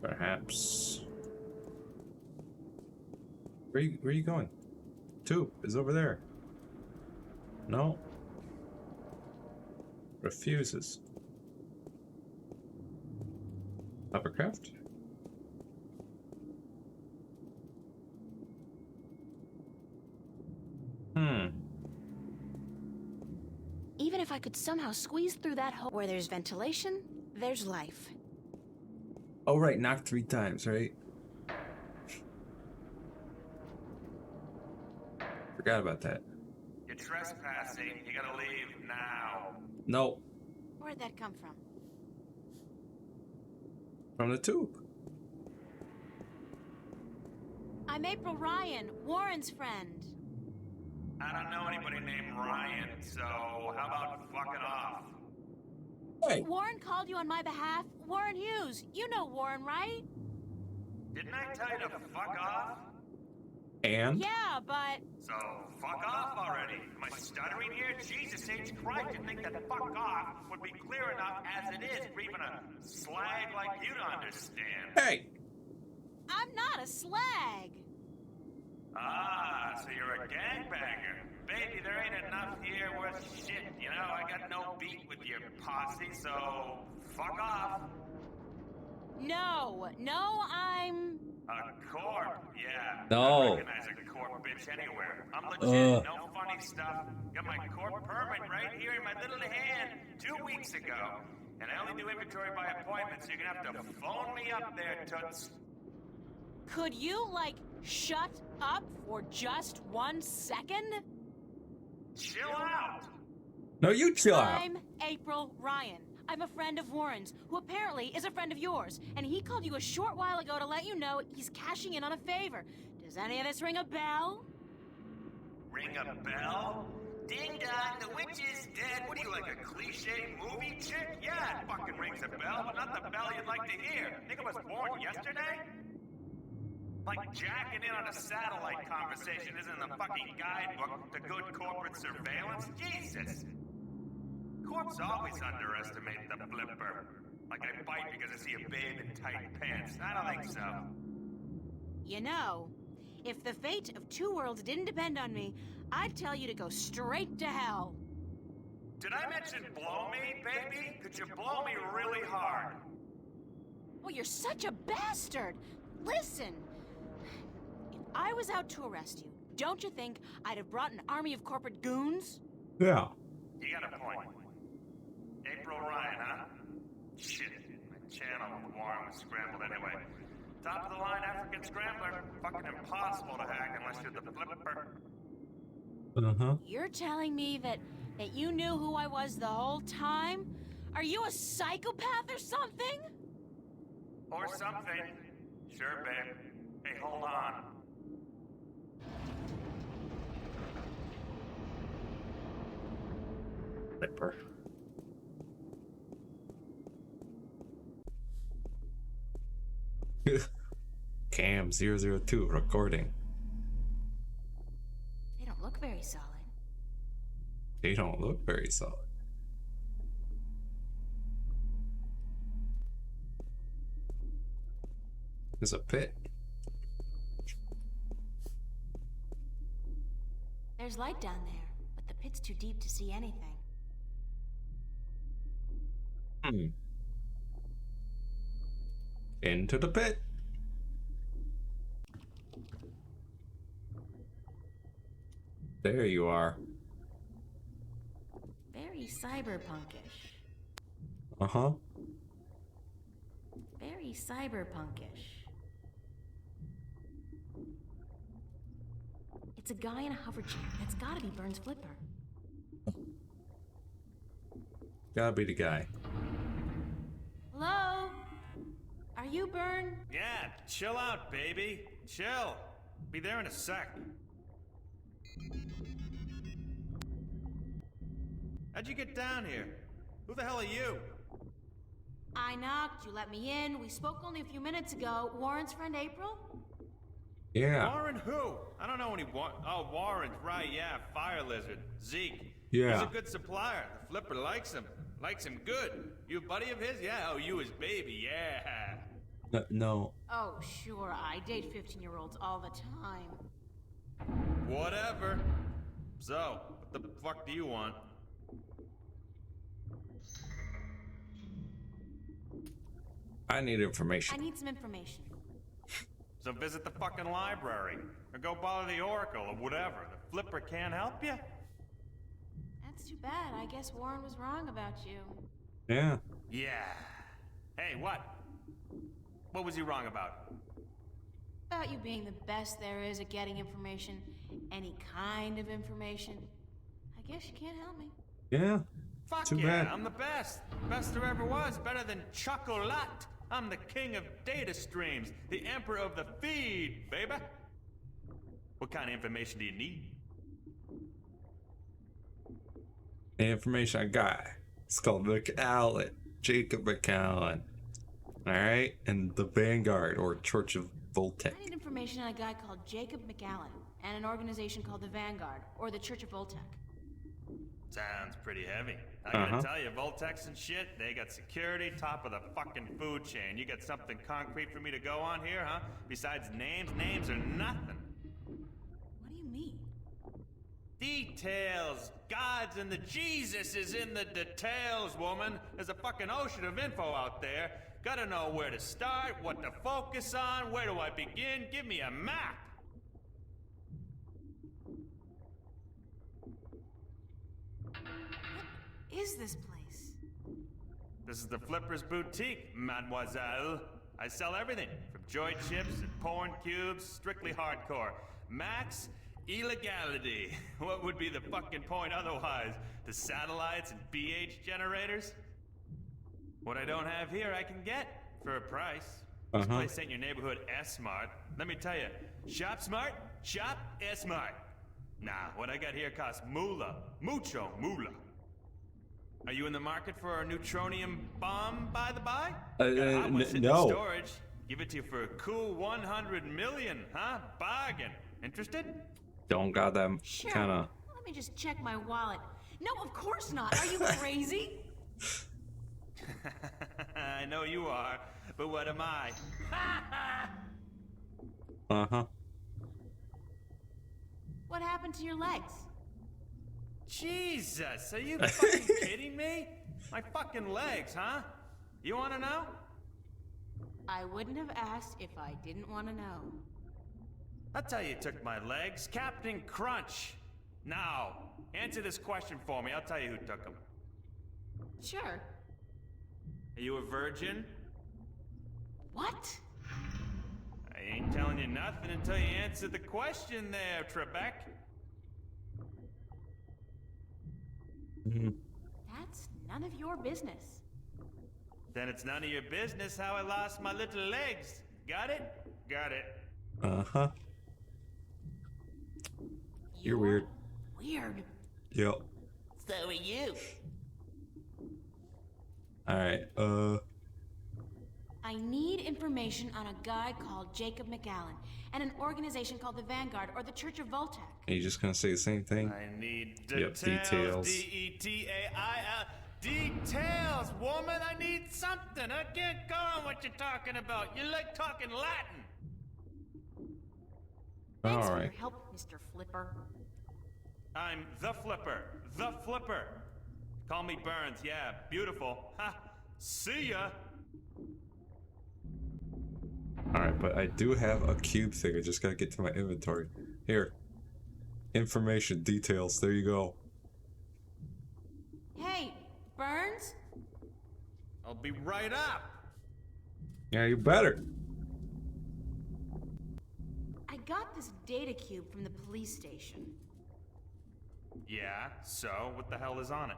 Perhaps. Where are you going? Tube is over there. No. Refuses. Hovercraft? Even if I could somehow squeeze through that hole where there's ventilation, there's life. Oh, right, knock 3 times, right? Forgot about that. You're trespassing. You gotta leave now. No, Where'd that come from? from the tube. I'm April Ryan, Warren's friend. I don't know anybody named Ryan, so how about fucking off? Hey. Warren called you on my behalf. Warren Hughes. You know Warren, right? Didn't I tell you to fuck off? And? Yeah, but... So, fuck off already. Am I stuttering here? Jesus H. Christ, you'd think that fuck off would be clear enough as it is for even a slag like you to understand. Hey! I'm not a slag. Ah, so you're a gangbanger. Baby, there ain't enough here worth shit. You know, I got no beat with your posse, so fuck off. No, I'm... A corp, yeah. No. I recognize a corp bitch anywhere. I'm legit, no funny stuff. Got my corp permit right here in my little hand 2 weeks ago. And I only do inventory by appointment, so you're gonna have to phone me up there, toots. Could you, like, shut up for just 1 second? Chill out. No, you chill out. I'm April Ryan. I'm a friend of Warren's, who apparently is a friend of yours. And he called you a short while ago to let you know he's cashing in on a favor. Does any of this ring a bell? Ring a bell? Ding dong, the witch is dead. What are you, like a cliche movie chick? Yeah, it fucking rings a bell, but not the bell you'd like to hear. Think I was born yesterday? Like jacking in on a satellite conversation isn't in the fucking guidebook to good corporate surveillance? Jesus! Corps always underestimate the flipper. Like I bite because I see a babe in tight pants. I don't think so. You know, if the fate of 2 worlds didn't depend on me, I'd tell you to go straight to hell. Did I mention blow me, baby? Could you blow me really hard? Oh, you're such a bastard! Listen, if I was out to arrest you, don't you think I'd have brought an army of corporate goons? Yeah. You got a point. April Ryan, huh? Shit, my channel with Warren was scrambled anyway. Top of the line African scrambler. Fucking impossible to hack unless you're the flipper. You're telling me that you knew who I was the whole time? Are you a psychopath or something? Or something. Sure, babe. Hey, hold on. Flipper. Cam 002 recording. They don't look very solid. They don't look very solid. There's a pit. There's light down there, but the pit's too deep to see anything. Into the pit. There you are. Very cyberpunkish. Uh-huh. Very cyberpunkish. It's a guy in a hover chair. That's gotta be Burns' flipper. Gotta be the guy. Hello? Are you Burn? Yeah, chill out, baby. Chill. Be there in a sec. How'd you get down here? Who the hell are you? I knocked, you let me in. We spoke only a few minutes ago. Warren's friend April? Yeah. Warren who? I don't know any Oh, Warren, right, yeah, Fire Lizard. Zeke. Yeah. He's a good supplier. The flipper likes him. Likes him good. You a buddy of his? Yeah, oh, you his baby, yeah. No. Oh, sure. I date 15-year-olds all the time. Whatever. So, what the fuck do you want? I need I information. need some information. So visit the fucking library. Or go bother the Oracle or whatever. The flipper can't help you? That's too bad. I guess Warren was wrong about you. Yeah. Yeah. Hey, what? What was he wrong about? About you being the best there is at getting information. Any kind of information. I guess you can't help me. Yeah. Fuck Too yeah, bad. I'm the best. Best there ever was. Better than Chocolat. I'm the king of data streams. The emperor of the feed, baby. What kind of information do you need? The information I got. It's called McAllen. Jacob McAllen. Alright? And the Vanguard, or Church of Voltec. I need information on a guy called Jacob McAllen and an organization called the Vanguard, or the Church of Voltec. Sounds pretty heavy. I gotta tell you, Voltex and shit, they got security, top of the fucking food chain. You got something concrete for me to go on here, huh? Besides names? Names are nothing. What do you mean? Details! Gods and the Jesus is in the details, woman. There's a fucking ocean of info out there. Gotta know where to start, what to focus on, where do I begin? Give me a map! What is this place? This is the Flipper's Boutique, mademoiselle. I sell everything, from joy chips and porn cubes, strictly hardcore. Max illegality. What would be the fucking point otherwise? The satellites and BH generators? What I don't have here, I can get for a price. This place ain't your neighborhood S-Mart. Let me tell you, shop smart, shop S-Mart. Nah, what I got here costs moolah. Mucho moolah. Are you in the market for a neutronium bomb, by the by? Got a hot one sitting in no. storage. Give it to you for a cool 100 million, huh? Bargain. Interested? Don't got that Sure. kind of. Let me just check my wallet. No, of course not. Are you crazy? I know you are, but what am I? What happened to your legs? Jesus, are you fucking kidding me? My fucking legs, huh? You wanna know? I wouldn't have asked if I didn't want to know. I'll tell you who took my legs. Captain Crunch. Now, answer this question for me. I'll tell you who took them. Sure. Are you a virgin? What? I ain't telling you nothing until you answer the question there, Trebek. That's none of your business. Then it's none of your business how I lost my little legs. Got it? Got it. Uh-huh. You're weird. Weird. Yep. So are you. Alright, I need information on a guy called Jacob McAllen and an organization called the Vanguard or the Church of Voltac. are you just gonna say the same thing? I need Yep, details. details. D-E-T-A-I-L. Details, woman. I need something. I can't call on what you're talking about. You're like talking Latin. Thanks for Alright. your help, Mr. Flipper. I'm the Flipper. The Flipper. Call me Burns. Yeah, beautiful. Ha. See ya. Alright, but I do have a cube thing. I just gotta get to my inventory. Here. Information, details. There you go. Hey, Burns? I'll be right up. Yeah, you better. I got this data cube from the police station. Yeah, so what the hell is on it?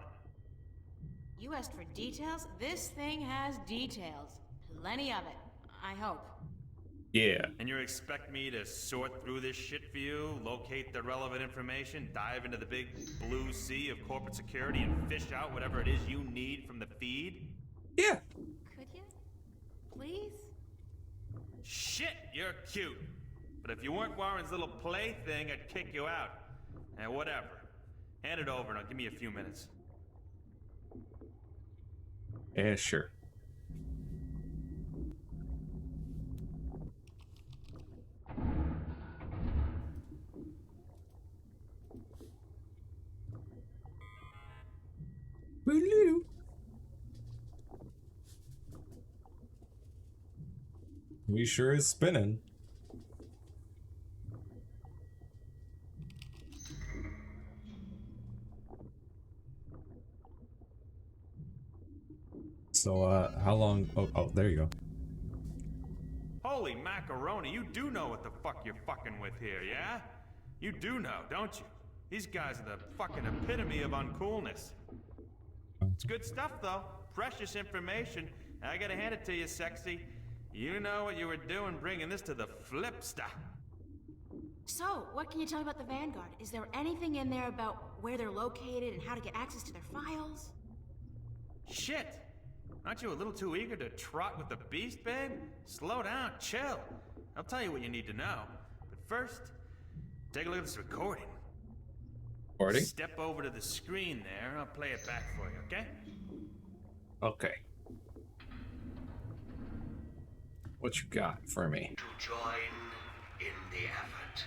You asked for details? This thing has details. Plenty of it. I hope. Yeah. And you expect me to sort through this shit for you, locate the relevant information, dive into the big blue sea of corporate security, and fish out whatever it is you need from the feed? Yeah. Could you? Please? Shit, you're cute. But if you weren't Warren's little plaything, I'd kick you out. And whatever. Hand it over and I'll give me a few minutes. Yeah, sure. We sure is spinning. So, how long? Oh, there you go. Holy macaroni, you do know what the fuck you're fucking with here, yeah? You do know, don't you? These guys are the fucking epitome of uncoolness. It's good stuff, though. Precious information. I gotta hand it to you, sexy. You know what you were doing bringing this to the Flipster. So, what can you tell me about the Vanguard? Is there anything in there about where they're located and how to get access to their files? Shit! Aren't you a little too eager to trot with the beast, babe? Slow down, chill. I'll tell you what you need to know. But first, take a look at this recording. Recording? Step over to the screen there, I'll play it back for you, okay? Okay. What you got for me? To join in the effort,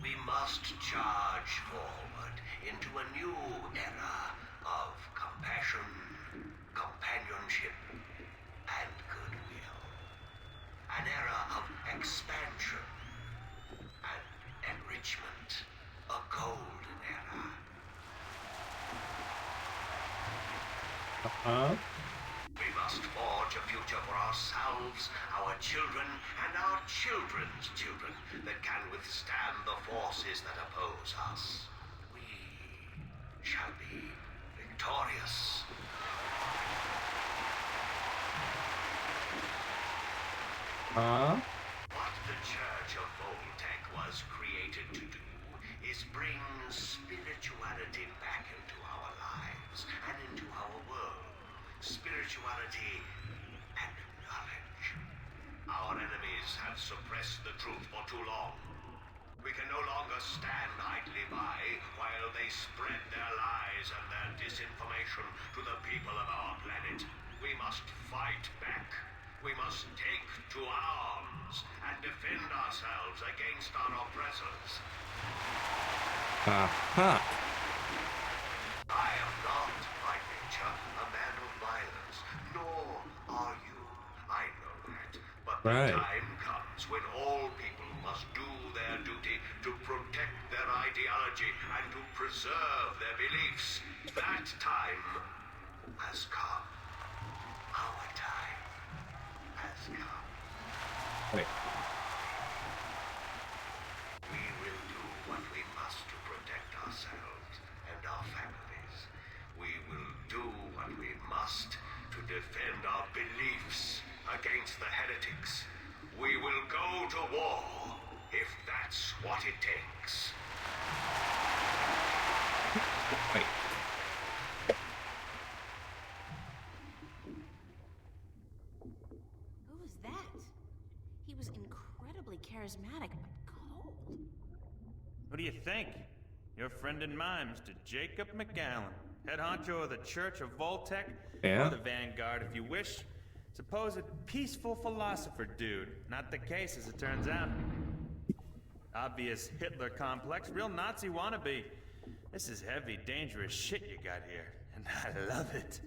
we must charge forward into a new era of compassion, companionship, and goodwill. An era of expansion and enrichment. A golden era. We must forge a future for ourselves, our children, and our children's children that can withstand the forces that oppose us. We shall be victorious. What the Church of Voltac was created to do is bring spirituality back into our lives and into our world. Spirituality and knowledge. Our enemies have suppressed the truth for too long. We can no longer stand idly by while they spread their lies and their disinformation to the people of our planet. We must fight back. We must take to arms and defend ourselves against our oppressors. Aha. I am not, by nature, a man of violence, nor are you. I know that. But Right. the time comes when all people must do their duty to protect their ideology and to preserve their beliefs. That time has come. Our time has come. Wait. against the heretics. We will go to war, if that's what it takes. Wait. Who was that? He was incredibly charismatic, but cold. Who do you think? Your friend and mine, Mr. Jacob McGowan, head honcho of the Church of Voltec, Yeah. or the Vanguard if you wish. Supposed peaceful philosopher dude. Not the case, as it turns out. Obvious Hitler complex, real Nazi wannabe. This is heavy, dangerous shit you got here, and I love it.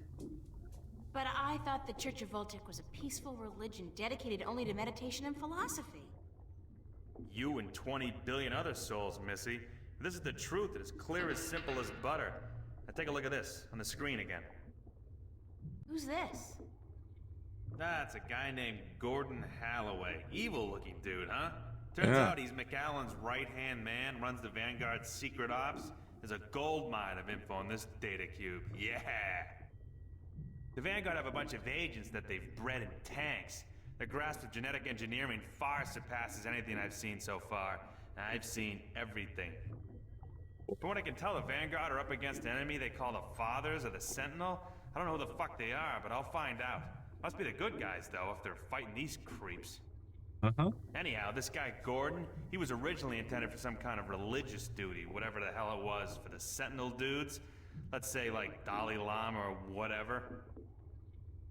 But I thought the Church of Voltec was a peaceful religion dedicated only to meditation and philosophy. You and 20 billion other souls, Missy. This is the truth. It is clear as simple as butter. Now take a look at this on the screen again. Who's this? That's a guy named Gordon Halloway. Evil-looking dude, huh? Turns Yeah. out he's McAllen's right-hand man, runs the Vanguard's secret ops. There's a gold mine of info in this data cube. Yeah! The Vanguard have a bunch of agents that they've bred in tanks. Their grasp of genetic engineering far surpasses anything I've seen so far. I've seen everything. From what I can tell, the Vanguard are up against an enemy they call the Fathers or the Sentinel. I don't know who the fuck they are, but I'll find out. Must be the good guys, though, if they're fighting these creeps. Uh-huh. Anyhow, this guy Gordon, he was originally intended for some kind of religious duty, whatever the hell it was, for the Sentinel dudes. Let's say, like, Dalai Lama or whatever.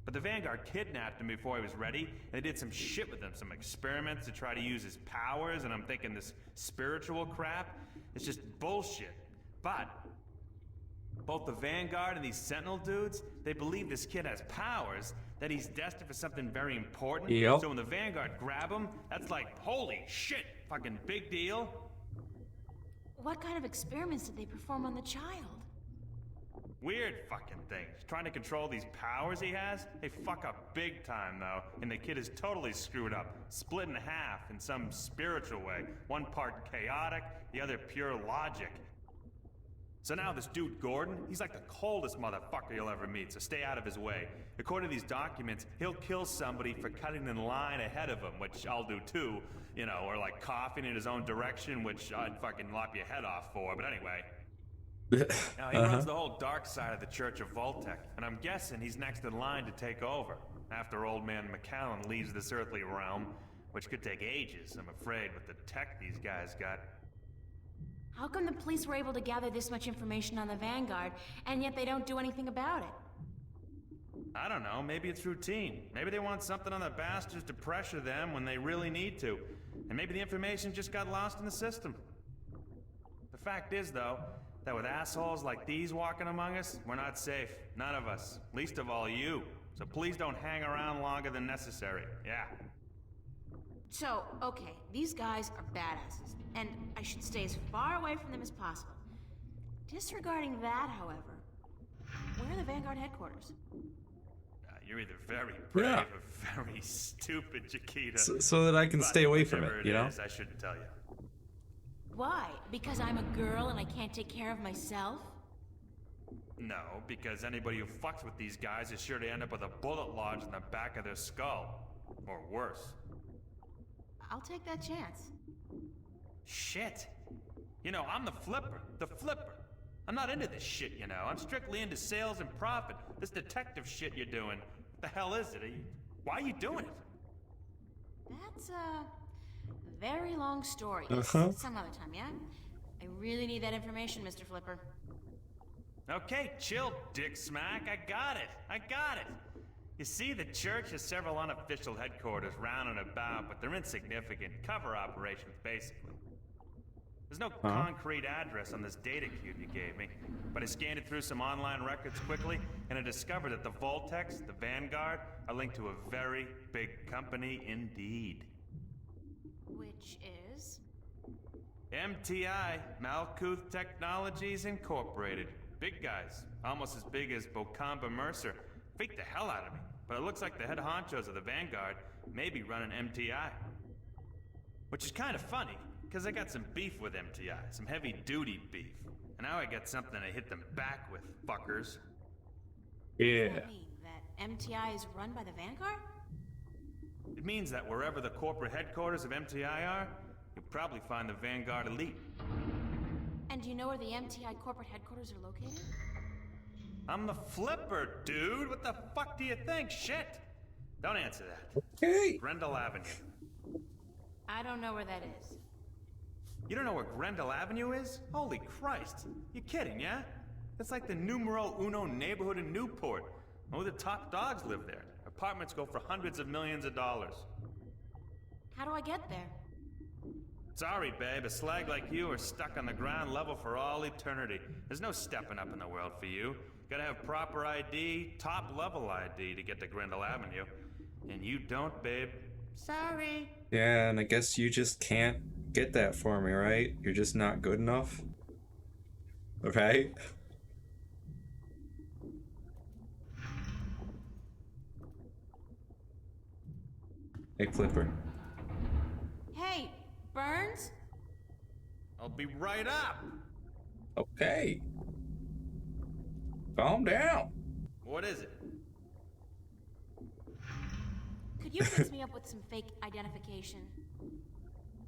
But the Vanguard kidnapped him before he was ready, and they did some shit with him, some experiments to try to use his powers, and I'm thinking this spiritual crap, it's just bullshit. But both the Vanguard and these Sentinel dudes, they believe this kid has powers, that he's destined for something very important. Yep. So when the Vanguard grab him, that's like, holy shit, fucking big deal. What kind of experiments did they perform on the child? Weird fucking things. Trying to control these powers he has? They fuck up big time, though, and the kid is totally screwed up, split in half in some spiritual way. One part chaotic, the other pure logic. So now this dude Gordon, he's like the coldest motherfucker you'll ever meet, so stay out of his way. According to these documents, he'll kill somebody for cutting in line ahead of him, which I'll do too, you know, or like coughing in his own direction, which I'd fucking lop your head off for, but anyway. Now, he runs the whole dark side of the Church of Voltec, and I'm guessing he's next in line to take over, after old man McAllen leaves this earthly realm, which could take ages, I'm afraid, with the tech these guys got. How come the police were able to gather this much information on the Vanguard, and yet they don't do anything about it? I don't know, maybe it's routine. Maybe they want something on the bastards to pressure them when they really need to. And maybe the information just got lost in the system. The fact is, though, that with assholes like these walking among us, we're not safe. None of us. Least of all you. So please don't hang around longer than necessary. Yeah. So, okay, these guys are badasses, and I should stay as far away from them as possible. Disregarding that, however, where are the Vanguard headquarters? You're either very brave Yeah. or very stupid, Chiquita. So that I can But stay away from whichever it, you know? is, I shouldn't tell you. Why? Because I'm a girl and I can't take care of myself? No, because anybody who fucks with these guys is sure to end up with a bullet lodged in the back of their skull. Or worse. I'll take that chance. Shit. You know, I'm the flipper. The flipper. I'm not into this shit, you know. I'm strictly into sales and profit. This detective shit you're doing. What the hell is it? Why are you doing it? That's a very long story. Uh-huh. Some other time, yeah? I really need that information, Mr. Flipper. Okay, chill, Dick Smack. I got it. You see, the church has several unofficial headquarters round and about, but they're insignificant. Cover operations, basically. There's no concrete address on this data cube you gave me, but I scanned it through some online records quickly, and I discovered that the Voltex, the Vanguard, are linked to a very big company indeed. Which is? MTI, Malkuth Technologies Incorporated. Big guys, almost as big as Bocamba Mercer. Freaked the hell out of me, but it looks like the head honchos of the Vanguard may be running MTI. Which is kind of funny, because I got some beef with MTI, some heavy-duty beef. And now I got something to hit them back with, fuckers. Yeah. What does that mean? That MTI is run by the Vanguard? means that wherever the corporate headquarters of MTI are, you'll probably find the Vanguard elite. And do you know where the MTI corporate headquarters are located? I'm the Flipper, dude. What the fuck do you think? Shit. Don't answer that. Hey! Grendel Avenue. I don't know where that is. You don't know where Grendel Avenue is? Holy Christ. You kidding, yeah? It's like the numero uno neighborhood in Newport. Only the top dogs live there. Apartments go for hundreds of millions of dollars. How do I get there? Sorry, babe. A slag like you are stuck on the ground level for all eternity. There's no stepping up in the world for you. Gotta have proper ID, top level ID to get to Grendel Avenue. And you don't, babe. Sorry. Yeah, and I guess you just can't get that for me, right? You're just not good enough? Okay? Hey, Flipper. Hey, Burns? I'll be right up. Okay. Calm down. What is it? Could you fix me up with some fake identification?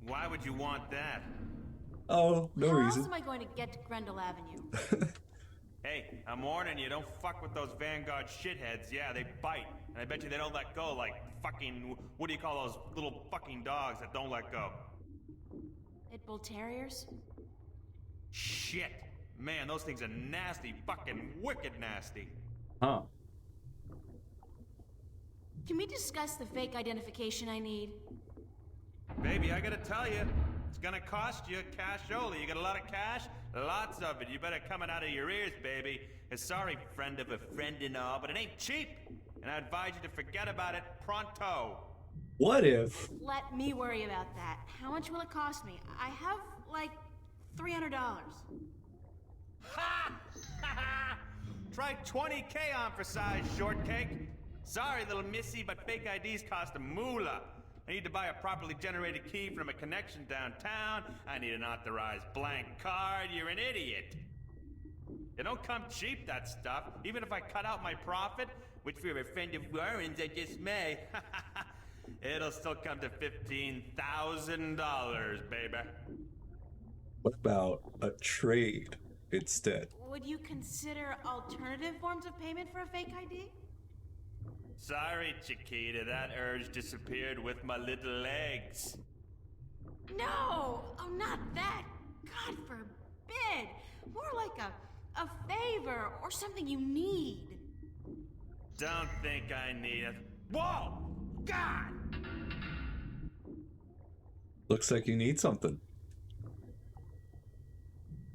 Why would you want that? Oh, no How else reason. am I going to get to Grendel Avenue? Hey, I'm warning you, don't fuck with those Vanguard shitheads. Yeah, they bite. And I bet you they don't let go like fucking, what do you call those little fucking dogs that don't let go? Pit Bull Terriers? Shit. Man, those things are nasty, fucking wicked nasty. Huh. Can we discuss the fake identification I need? Baby, I gotta tell you, it's gonna cost you cash only. You got a lot of cash? Lots of it. You better come it out of your ears, baby. Sorry, friend of a friend and all, but it ain't cheap. And I advise you to forget about it pronto. What if? Let me worry about that. How much will it cost me? I have, like, $300. Ha! Try 20K on for size, shortcake. Sorry, little missy, but fake IDs cost a moolah. I need to buy a properly generated key from a connection downtown. I need an authorized blank card. You're an idiot. It don't come cheap, that stuff. Even if I cut out my profit, which for a friend of Warren's I just may, it'll still come to $15,000, baby. What about a trade instead? Would you consider alternative forms of payment for a fake ID? Sorry, Chiquita, that urge disappeared with my little legs. No! Oh, not that! God forbid! More like a favor or something you need. Don't think I need it. Whoa! God! Looks like you need something.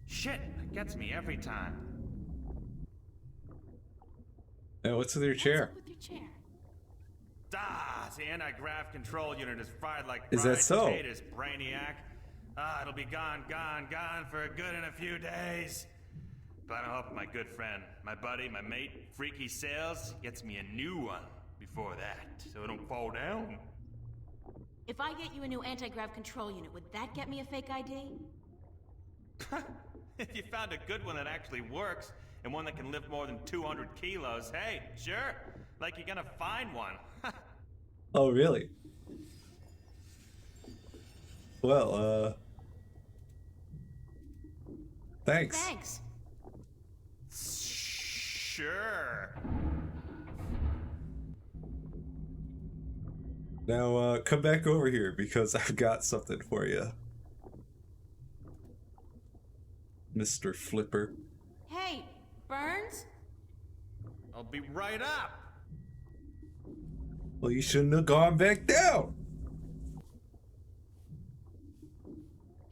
Shit, that gets me every time. And what's with your chair? What's up with your chair? Ah, the anti-grav control unit is fried like Is fried that so? potatoes, brainiac. Ah, it'll be gone for good in a few days. But I hope my good friend, my buddy, my mate, Freaky Sales, gets me a new one before that, so it don't fall down. If I get you a new anti-grav control unit, would that get me a fake ID? If you found a good one that actually works, and one that can lift more than 200 kilos, hey, sure. Like you're gonna find one. Oh, really? Well, thanks. Thanks. Sure. Now, come back over here because I've got something for you. Mr. Flipper. Hey, Burns? I'll be right up. Well, you shouldn't have gone back down.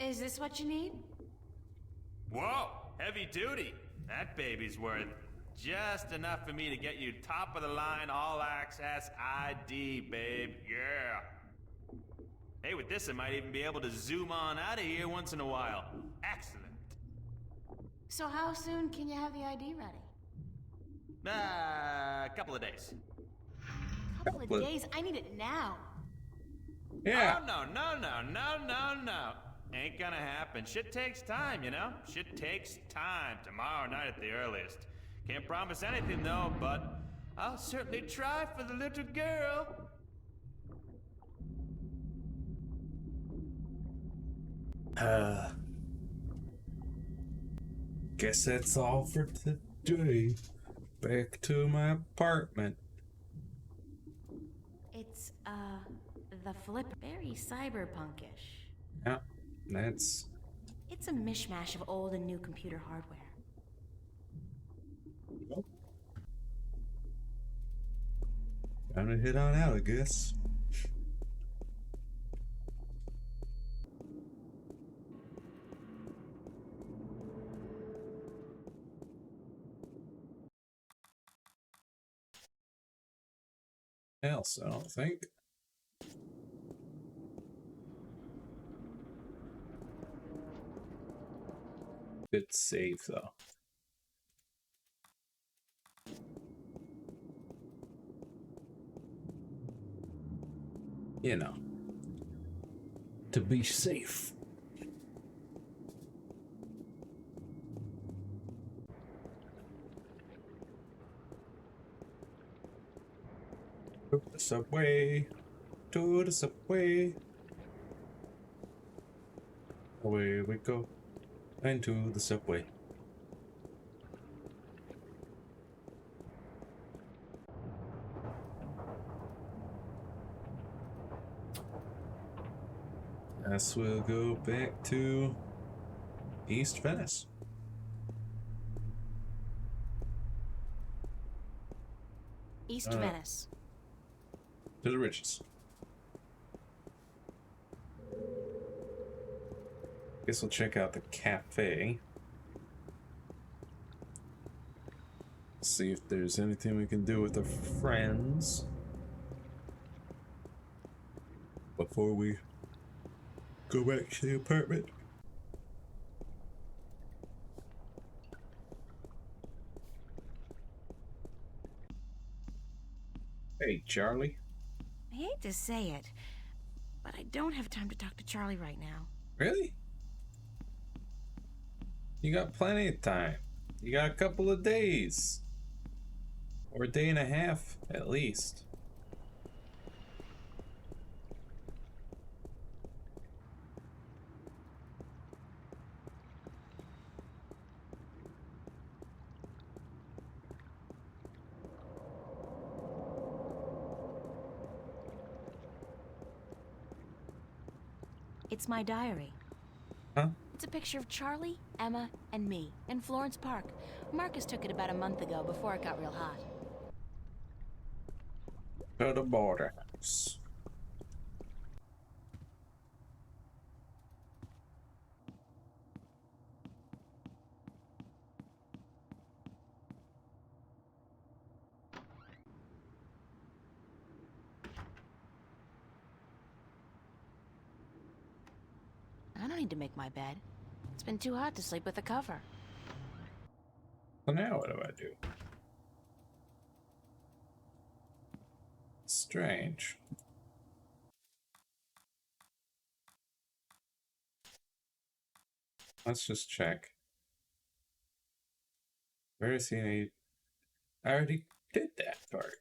Is this what you need? Whoa, heavy duty. That baby's worth just enough for me to get you top of the line all access ID, babe. Yeah. Hey, with this, I might even be able to zoom on out of here once in a while. Excellent. So how soon can you have the ID ready? A couple of days. Couple of days? I need it now. Yeah. Oh, no. Ain't gonna happen. Shit takes time, you know? Shit takes time. Tomorrow night at the earliest. Can't promise anything, though, but I'll certainly try for the little girl. Guess that's all for today. Back to my apartment. It's, the flip. Very cyberpunkish. Yeah, that's It's a mishmash of old and new computer hardware. time to head on out, I guess. Else, I don't think. Good save, though. You know, to be safe. To the subway, to the subway. Away we go, into the subway. Guess we'll go back to East Venice. East Venice. To the riches. Guess we'll check out the cafe. See if there's anything we can do with our friends before we go back to the apartment. Hey, Charlie. I hate to say it, but I don't have time to talk to Charlie right now. Really? You got plenty of time. You got a couple of days. Or a day and a half, at least. It's my diary. Huh? It's a picture of Charlie, Emma, and me in Florence Park. Marcus took it about a month ago before it got real hot. To the border house. I don't need to make my bed. It's been too hot to sleep with a cover. So now what do I do? Strange. Let's just check. Where is he? I already did that part.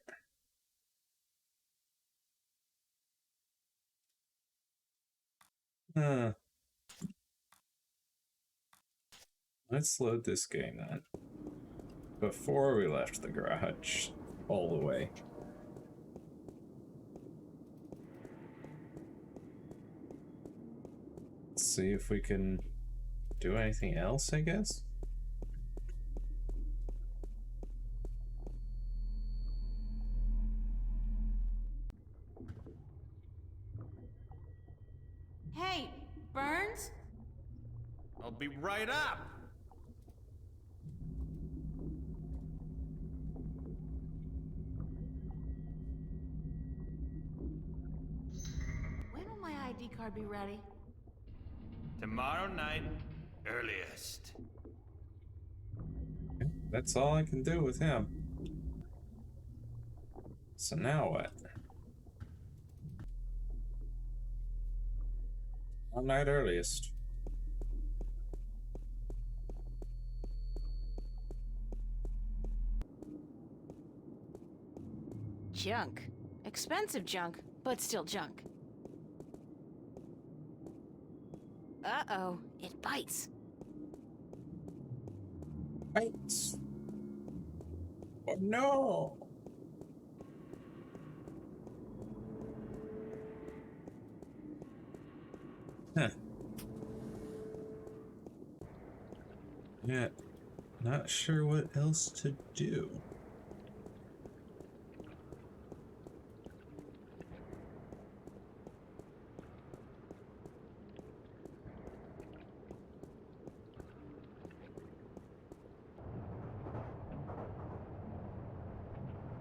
Let's load this game then. Before we left the garage all the way. Let's see if we can do anything else, I guess. Hey, Burns? I'll be right up. When will my ID card be ready? Tomorrow night, earliest. That's all I can do with him. So now what? All night earliest. Junk. Expensive junk, but still junk. Uh-oh, it bites. Bites. Oh no! Huh. Yeah, not sure what else to do.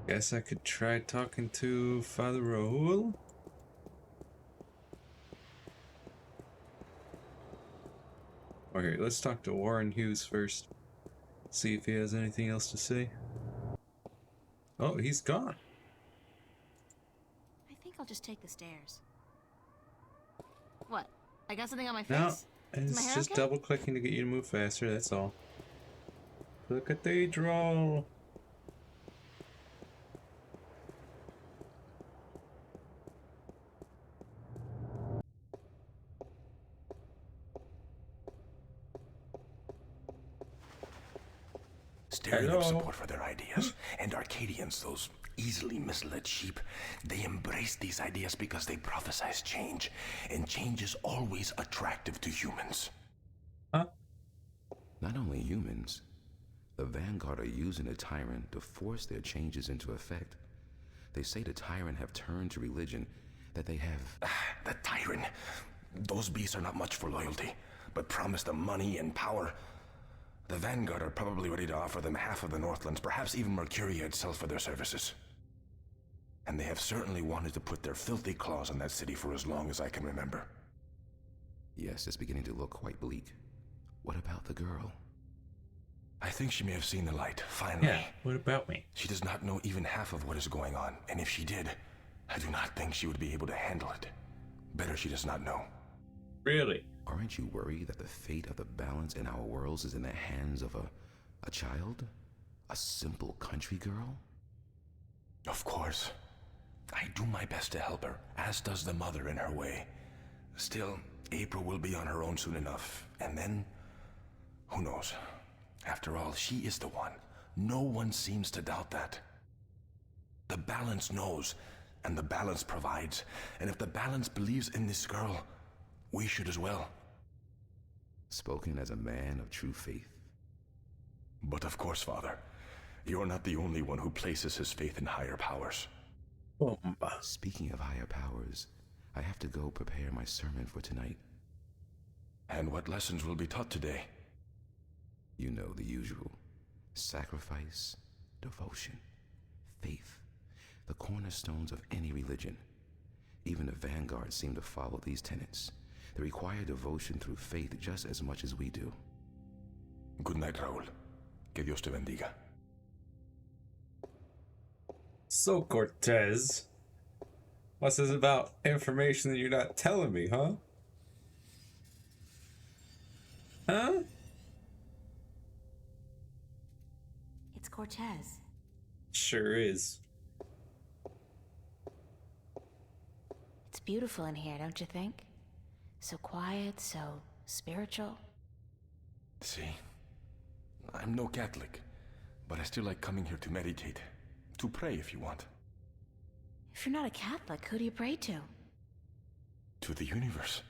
Guess I could try talking to Father Rahul. Okay, let's talk to Warren Hughes first. See if he has anything else to say. Oh, he's gone. I think I'll just take the stairs. What? I got something on my No, face? Is my it's hair just okay? double clicking to get you to move faster, that's all. The cathedral. Stirring Hello. up support for their ideas. And Arcadians, those easily misled sheep, they embrace these ideas because they prophesize change. And change is always attractive to humans. Huh? Not only humans, the Vanguard are using the Tyrant to force their changes into effect. They say the Tyrant have turned to religion, that they have... The Tyrant. Those beasts are not much for loyalty, but promise them money and power. The Vanguard are probably ready to offer them half of the Northlands, perhaps even Mercuria itself for their services. And they have certainly wanted to put their filthy claws on that city for as long as I can remember. Yes, it's beginning to look quite bleak. What about the girl? I think she may have seen the light, finally. Yeah, what about me? She does not know even half of what is going on, and if she did, I do not think she would be able to handle it. Better she does not know. Really? Aren't you worried that the fate of the balance in our worlds is in the hands of a child? A simple country girl? Of course. I do my best to help her, as does the mother in her way. Still, April will be on her own soon enough, and then... who knows? After all, she is the one. No one seems to doubt that. The balance knows, and the balance provides. And if the balance believes in this girl, we should as well. Spoken as a man of true faith. But of course, Father, you're not the only one who places his faith in higher powers. Speaking of higher powers, I have to go prepare my sermon for tonight. And what lessons will be taught today? You know the usual. Sacrifice, devotion, faith, the cornerstones of any religion. Even the Vanguard seem to follow these tenets. They require devotion through faith just as much as we do. Good night, Raúl. Que Dios te bendiga. So, Cortez, what's this about information that you're not telling me, huh? Huh? It's Cortez. Sure is. It's beautiful in here, don't you think? So quiet, so spiritual. See, I'm no Catholic, but I still like coming here to meditate. To pray if you want. If you're not a Catholic, who do you pray to? To the universe.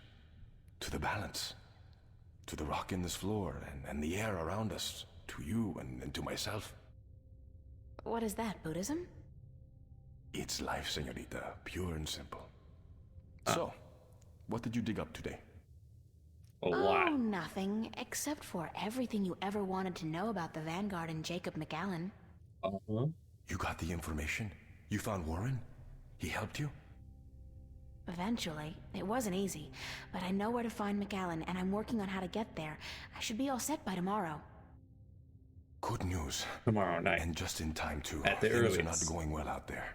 To the balance. To the rock in this floor and the air around us. To you and to myself. What is that, Buddhism? It's life, señorita. Pure and simple. So, what did you dig up today? A lot. Oh, nothing, except for everything you ever wanted to know about the Vanguard and Jacob McAllen. Uh-huh. You got the information? You found Warren? He helped you? Eventually. It wasn't easy, but I know where to find McAllen, and I'm working on how to get there. I should be all set by tomorrow. Good news. Tomorrow night. And just in time, too. At the Things are earliest. not going well out there.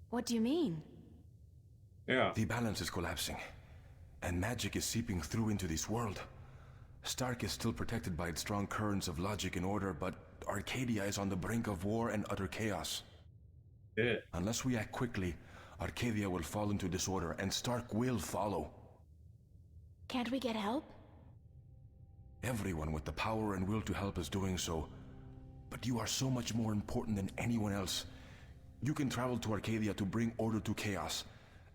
What do you mean? Yeah. The balance is collapsing, and magic is seeping through into this world. Stark is still protected by its strong currents of logic and order, but Arcadia is on the brink of war and utter chaos. Yeah. Unless we act quickly, Arcadia will fall into disorder, and Stark will follow. Can't we get help? Everyone with the power and will to help is doing so. But you are so much more important than anyone else. You can travel to Arcadia to bring order to chaos,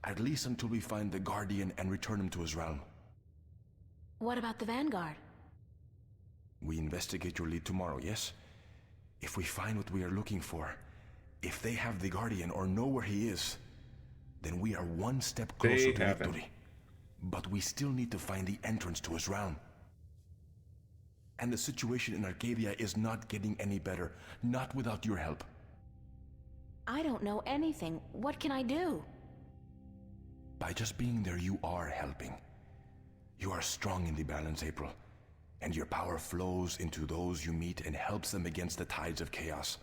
at least until we find the Guardian and return him to his realm. What about the Vanguard? We investigate your lead tomorrow, yes? If we find what we are looking for, if they have the Guardian or know where he is, then we are one step closer to victory. But we still need to find the entrance to his realm. And the situation in Arcadia is not getting any better, not without your help. I don't know anything. What can I do? By just being there, you are helping. You are strong in the balance, April, and your power flows into those you meet and helps them against the tides of chaos.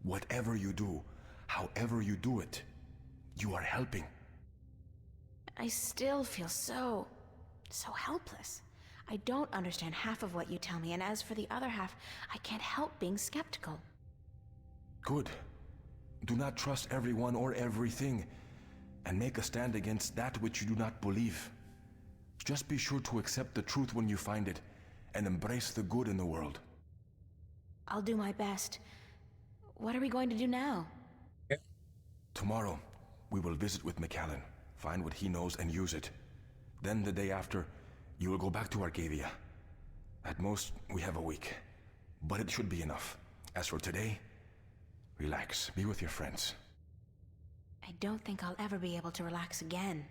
Whatever you do, however you do it, you are helping. I still feel so helpless. I don't understand half of what you tell me, and as for the other half, I can't help being skeptical. Good. Do not trust everyone or everything, and make a stand against that which you do not believe. Just be sure to accept the truth when you find it, and embrace the good in the world. I'll do my best. What are we going to do now? Tomorrow, we will visit with McAllen, find what he knows and use it. Then the day after, you will go back to Arcadia. At most, we have a week, but it should be enough. As for today, relax, be with your friends. I don't think I'll ever be able to relax again.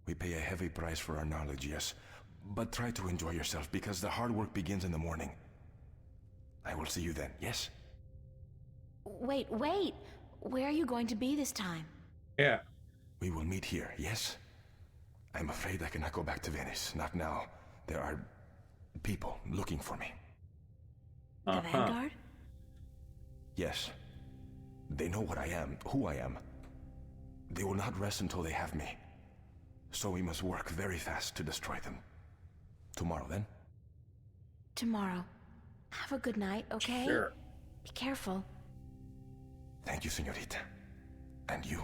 We pay a heavy price for our knowledge, yes, but try to enjoy yourself because the hard work begins in the morning. I will see you then, yes? Wait! Where are you going to be this time? Yeah. We will meet here, yes? I'm afraid I cannot go back to Venice, not now. There are people looking for me. The Vanguard? Yes. They know what I am, who I am. They will not rest until they have me. So we must work very fast to destroy them. Tomorrow, then? Tomorrow. Have a good night, okay? Sure. Be careful. Thank you, señorita. And you.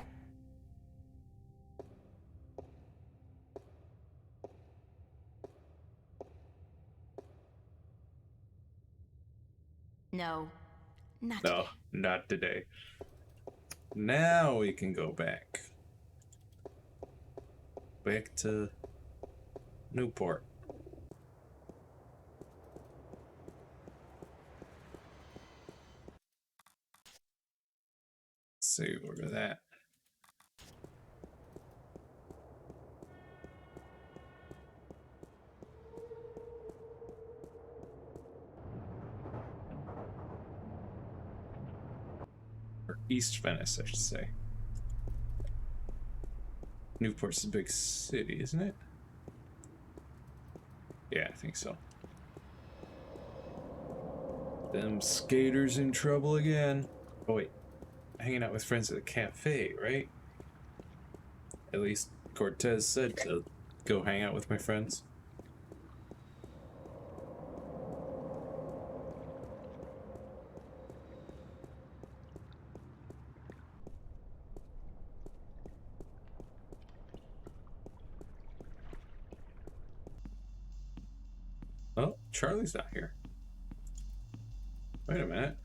No. Not today. Not today. Now we can go back. Back to Newport. Let's see where we're at. Or East Venice, I should say. Newport's a big city, isn't it? Yeah, I think so. Them skaters in trouble again. Oh wait, hanging out with friends at a cafe, right? At least Cortez said to go hang out with my friends. Oh, Charlie's not here. Wait a minute.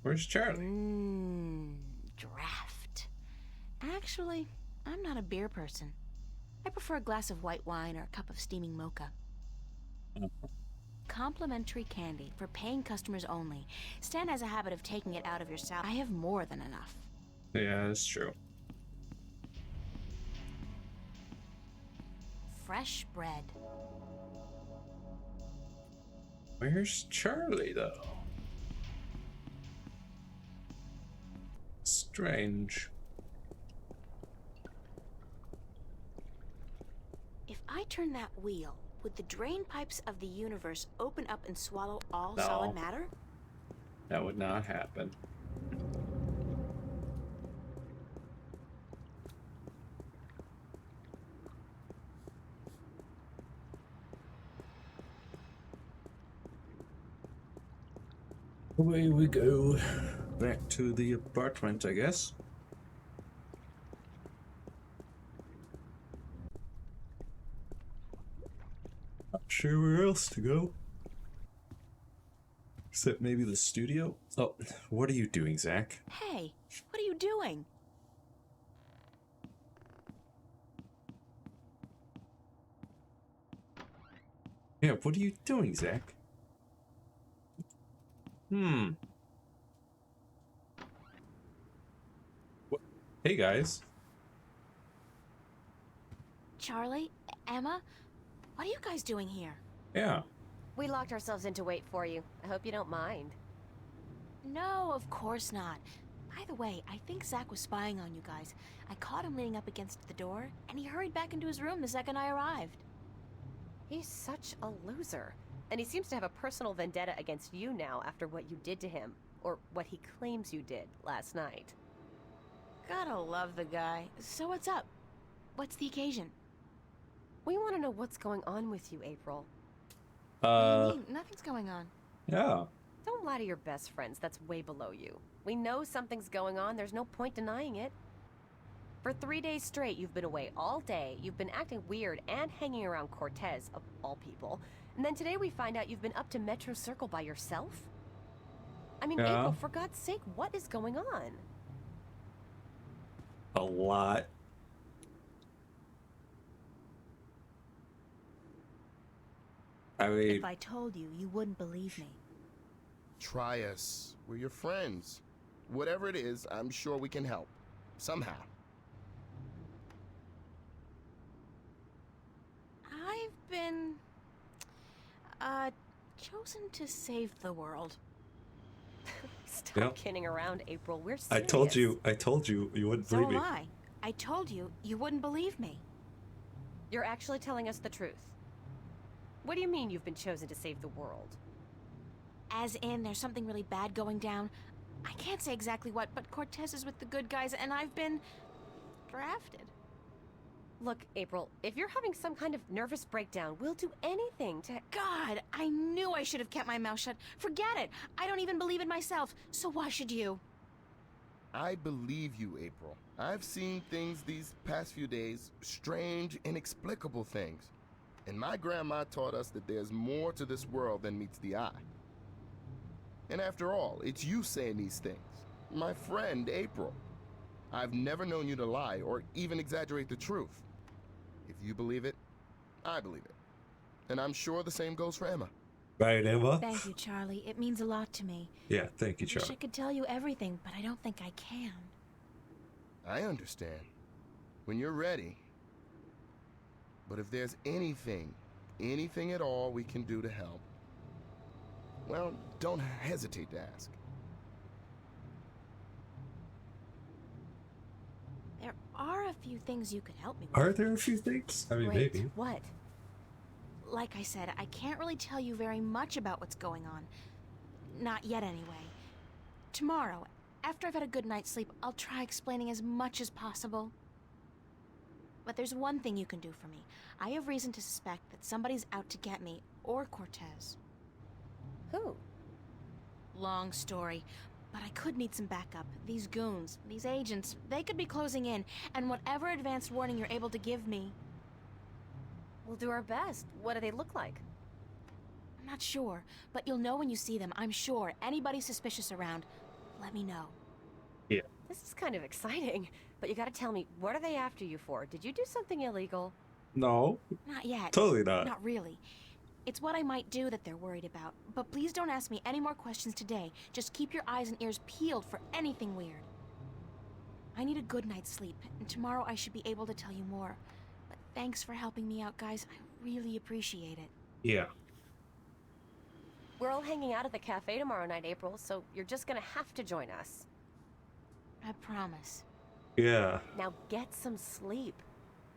Where's Charlie? Draft. Actually, I'm not a beer person. I prefer a glass of white wine or a cup of steaming mocha. Complimentary candy for paying customers only. Stan has a habit of taking it out of your salad. I have more than enough. Yeah, that's true. Fresh bread. Where's Charlie, though? Strange. If I turn that wheel, would the drain pipes of the universe open up and swallow all No. solid matter? That would not happen. Away we go. Back to the apartment, I guess. sure where else to go. Except maybe the studio? Oh, what are you doing, Zach? Hey, what are you doing? Yeah, what are you doing, Zach? What? Hey, guys. Charlie? Emma? What are you guys doing here? Yeah. We locked ourselves in to wait for you. I hope you don't mind. No, of course not. By the way, I think Zach was spying on you guys. I caught him leaning up against the door, and he hurried back into his room the second I arrived. He's such a loser. And he seems to have a personal vendetta against you now after what you did to him. Or what he claims you did last night. Gotta love the guy. So what's up? What's the occasion? We want to know what's going on with you, April. What do you mean? Nothing's going on. Yeah. Don't lie to your best friends. That's way below you. We know something's going on. There's no point denying it. For 3 days straight, you've been away all day. You've been acting weird and hanging around Cortez, of all people. And then today we find out you've been up to Metro Circle by yourself? I mean, Yeah. April, for God's sake, what is going on? A lot. I mean, If I told you, you wouldn't believe me. Try us. We're your friends. Whatever it is, I'm sure we can help. Somehow. I've been... chosen to save the world. Stop Yep. kidding around, April. We're serious. I told you, you wouldn't So believe am me. I. I told you, you wouldn't believe me. You're actually telling us the truth. What do you mean you've been chosen to save the world? As in, there's something really bad going down. I can't say exactly what, but Cortez is with the good guys, and I've been... drafted. Look, April, if you're having some kind of nervous breakdown, we'll do anything to... God, I knew I should have kept my mouth shut. Forget it. I don't even believe it myself, so why should you? I believe you, April. I've seen things these past few days, strange, inexplicable things. And my grandma taught us that there's more to this world than meets the eye. And after all, it's you saying these things. My friend, April. I've never known you to lie or even exaggerate the truth. If you believe it, I believe it. And I'm sure the same goes for Emma. Right, Emma? Thank you, Charlie. It means a lot to me. Yeah, thank you, I wish I Charlie. could tell you everything, but I don't think I can. I understand. When you're ready. But if there's anything at all we can do to help, well, don't hesitate to ask. There are a few things you could help me with. Are there a few things? I mean, Wait, maybe. what? Like I said, I can't really tell you very much about what's going on. Not yet, anyway. Tomorrow, after I've had a good night's sleep, I'll try explaining as much as possible. But there's one thing you can do for me. I have reason to suspect that somebody's out to get me, or Cortez. Who? Long story, but I could need some backup. These goons, these agents, they could be closing in, and whatever advanced warning you're able to give me... We'll do our best. What do they look like? I'm not sure, but you'll know when you see them, I'm sure. Anybody suspicious around, let me know. Yeah. This is kind of exciting, but you gotta tell me, what are they after you for? Did you do something illegal? No. Not yet. Totally not. Not really. It's what I might do that they're worried about. But please don't ask me any more questions today. Just keep your eyes and ears peeled for anything weird. I need a good night's sleep, and tomorrow I should be able to tell you more. But thanks for helping me out, guys. I really appreciate it. Yeah. We're all hanging out at the cafe tomorrow night, April, so you're just gonna have to join us. I promise. Yeah. Now get some sleep.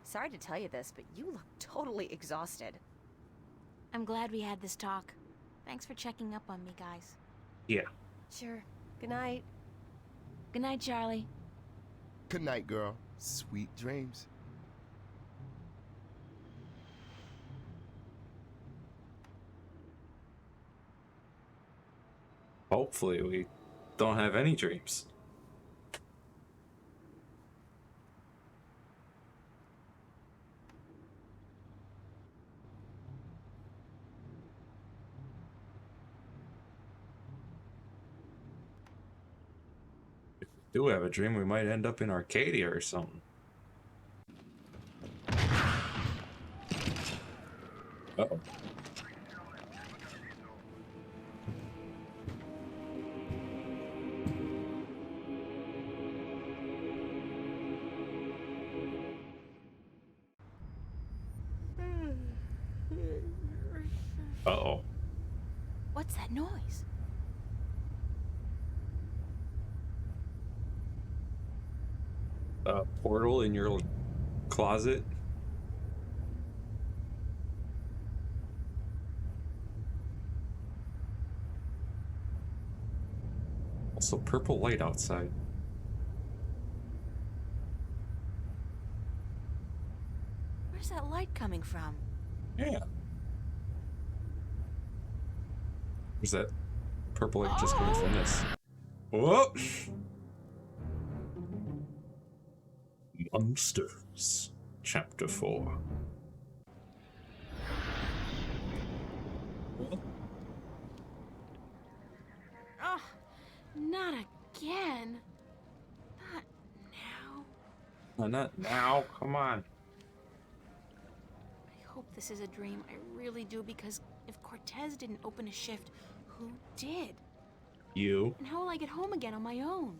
Sorry to tell you this, but you look totally exhausted. I'm glad we had this talk. Thanks for checking up on me, guys. Yeah. Sure. Good night. Good night, Charlie. Good night, girl. Sweet dreams. Hopefully we don't have any dreams. Do have a dream we might end up in Arcadia or something. Uh-oh. Uh-oh. What's that noise? A portal in your closet? Also, purple light outside. Where's that light coming from? Yeah. Where's that purple light just coming from this? Whoa! Monsters, Chapter 4. Oh, not again. Not now. Not now, come on. I hope this is a dream. I really do, because if Cortez didn't open a shift, who did? You. And how will I get home again on my own?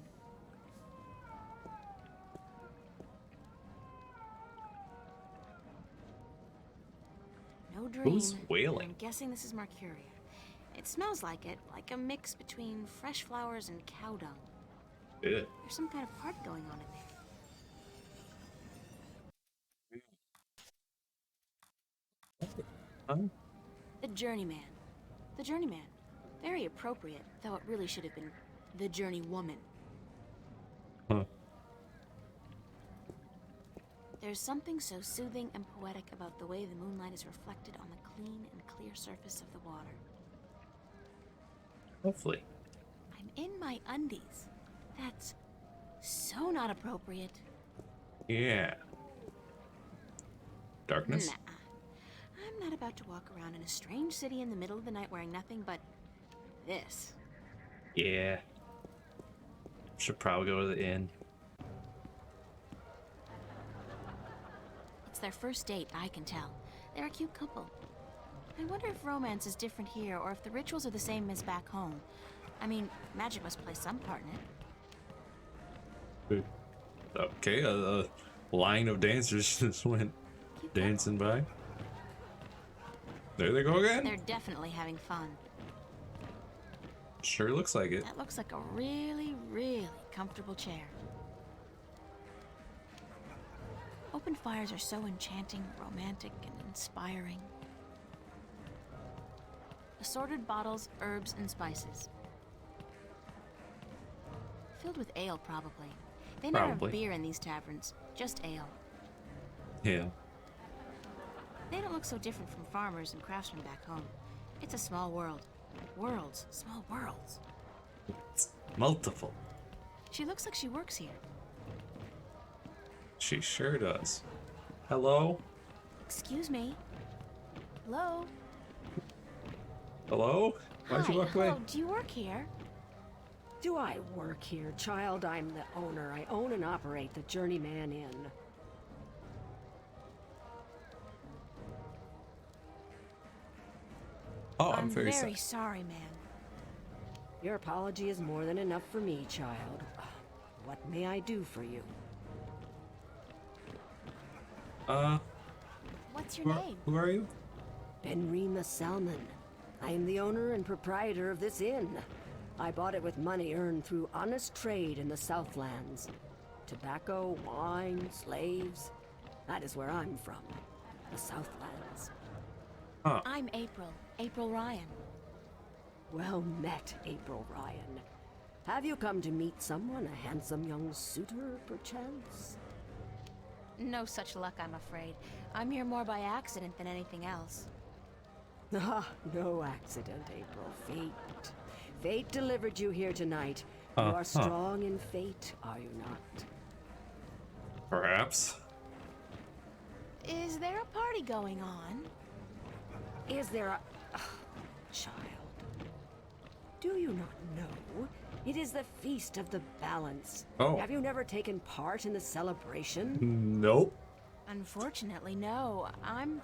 No dream. Who's wailing? I'm guessing this is Mercuria. It smells like it, like a mix between fresh flowers and cow dung. Yeah. There's some kind of party going on in there. Huh? The Journeyman. The Journeyman. Very appropriate, though it really should have been the Journeywoman. Huh. There's something so soothing and poetic about the way the moonlight is reflected on the clean and clear surface of the water. Hopefully. I'm in my undies. That's so not appropriate. Yeah. Darkness? Nah. I'm not about to walk around in a strange city in the middle of the night wearing nothing but this. Yeah. Should probably go to the inn. It's their first date, I can tell. They're a cute couple. I wonder if romance is different here or if the rituals are the same as back home. I mean, magic must play some part in it. Okay, a line of dancers just went dancing by. There they go again. They're definitely having fun. Sure looks like it. That looks like a really, really comfortable chair. Open fires are so enchanting, romantic, and inspiring. Assorted bottles, herbs, and spices. Filled with ale, probably. They never have beer in these taverns, just ale. Yeah. They don't look so different from farmers and craftsmen back home. It's a small world. Worlds, small worlds. It's multiple. She looks like she works here. She sure does. Hello? Excuse me. Hello? Hello? Why'd you walk away? Hello, do you work here? Do I work here, child? I'm the owner. I own and operate the Journeyman Inn. Oh, I'm very sorry. sorry, ma'am. Your apology is more than enough for me, child. What may I do for you? What's your name? Who are you? Benrima Salmon. I am the owner and proprietor of this inn. I bought it with money earned through honest trade in the Southlands. Tobacco, wine, slaves. That is where I'm from. The Southlands. Huh. I'm April. April Ryan. Well met, April Ryan. Have you come to meet someone, a handsome young suitor, perchance? No such luck, I'm afraid. I'm here more by accident than anything else. Ah, no accident, April. Fate. Fate delivered you here tonight. You are strong in fate, are you not? Perhaps. Is there a party going on? Is there a... child. Do you not know? It is the Feast of the Balance. Oh. Have you never taken part in the celebration? Nope. Unfortunately, no. I'm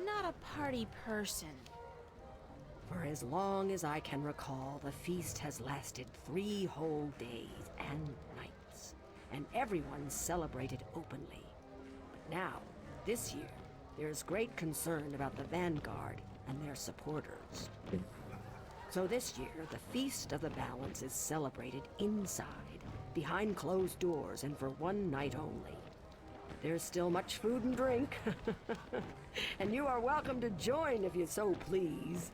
not a party person. For as long as I can recall, the feast has lasted 3 whole days and nights, and everyone celebrated openly. But now, this year, there is great concern about the Vanguard and their supporters. So this year, the Feast of the Balance is celebrated inside, behind closed doors, and for 1 night only. There's still much food and drink, and you are welcome to join if you so please.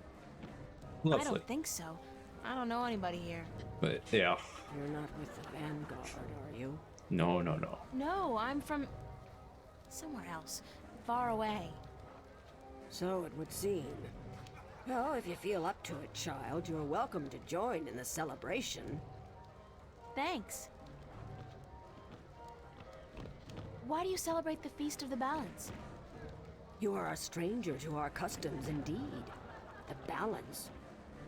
I don't think so. I don't know anybody here. But yeah. You're not with the Vanguard, are you? No. No, I'm from somewhere else, far away. So it would seem. Well, if you feel up to it, child, you're welcome to join in the celebration. Thanks. Why do you celebrate the Feast of the Balance? You are a stranger to our customs indeed. The balance.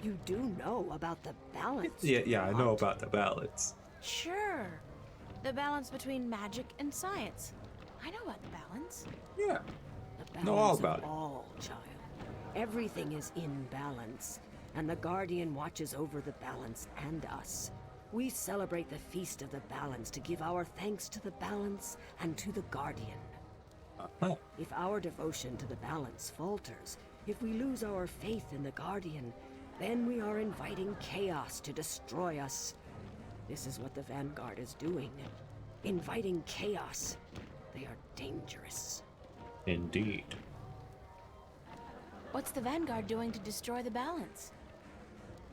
You do know about the balance. Yeah, I know about the balance. Sure. The balance between magic and science. I know about the balance. Yeah. The balance Know all about of it. all, child. Everything is in balance, and the Guardian watches over the balance and us. We celebrate the Feast of the Balance to give our thanks to the balance and to the Guardian. If our devotion to the balance falters, if we lose our faith in the Guardian, then we are inviting chaos to destroy us. This is what the Vanguard is doing. Inviting chaos. They are dangerous. Indeed. What's the Vanguard doing to destroy the balance?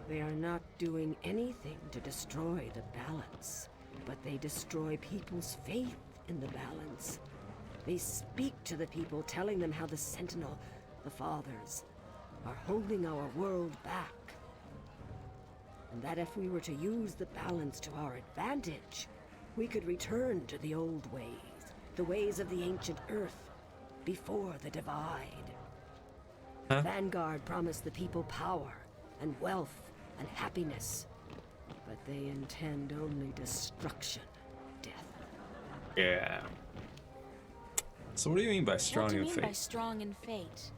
They are not doing anything to destroy the balance, but they destroy people's faith in the balance. They speak to the people, telling them how the Sentinel, the Fathers, are holding our world back. And that if we were to use the balance to our advantage, we could return to the old ways, the ways of the ancient Earth, before the divide. Vanguard promised the people power and wealth and happiness, but they intend only destruction, death. Yeah. So what do you mean by strong What do you in mean by faith? strong in fate?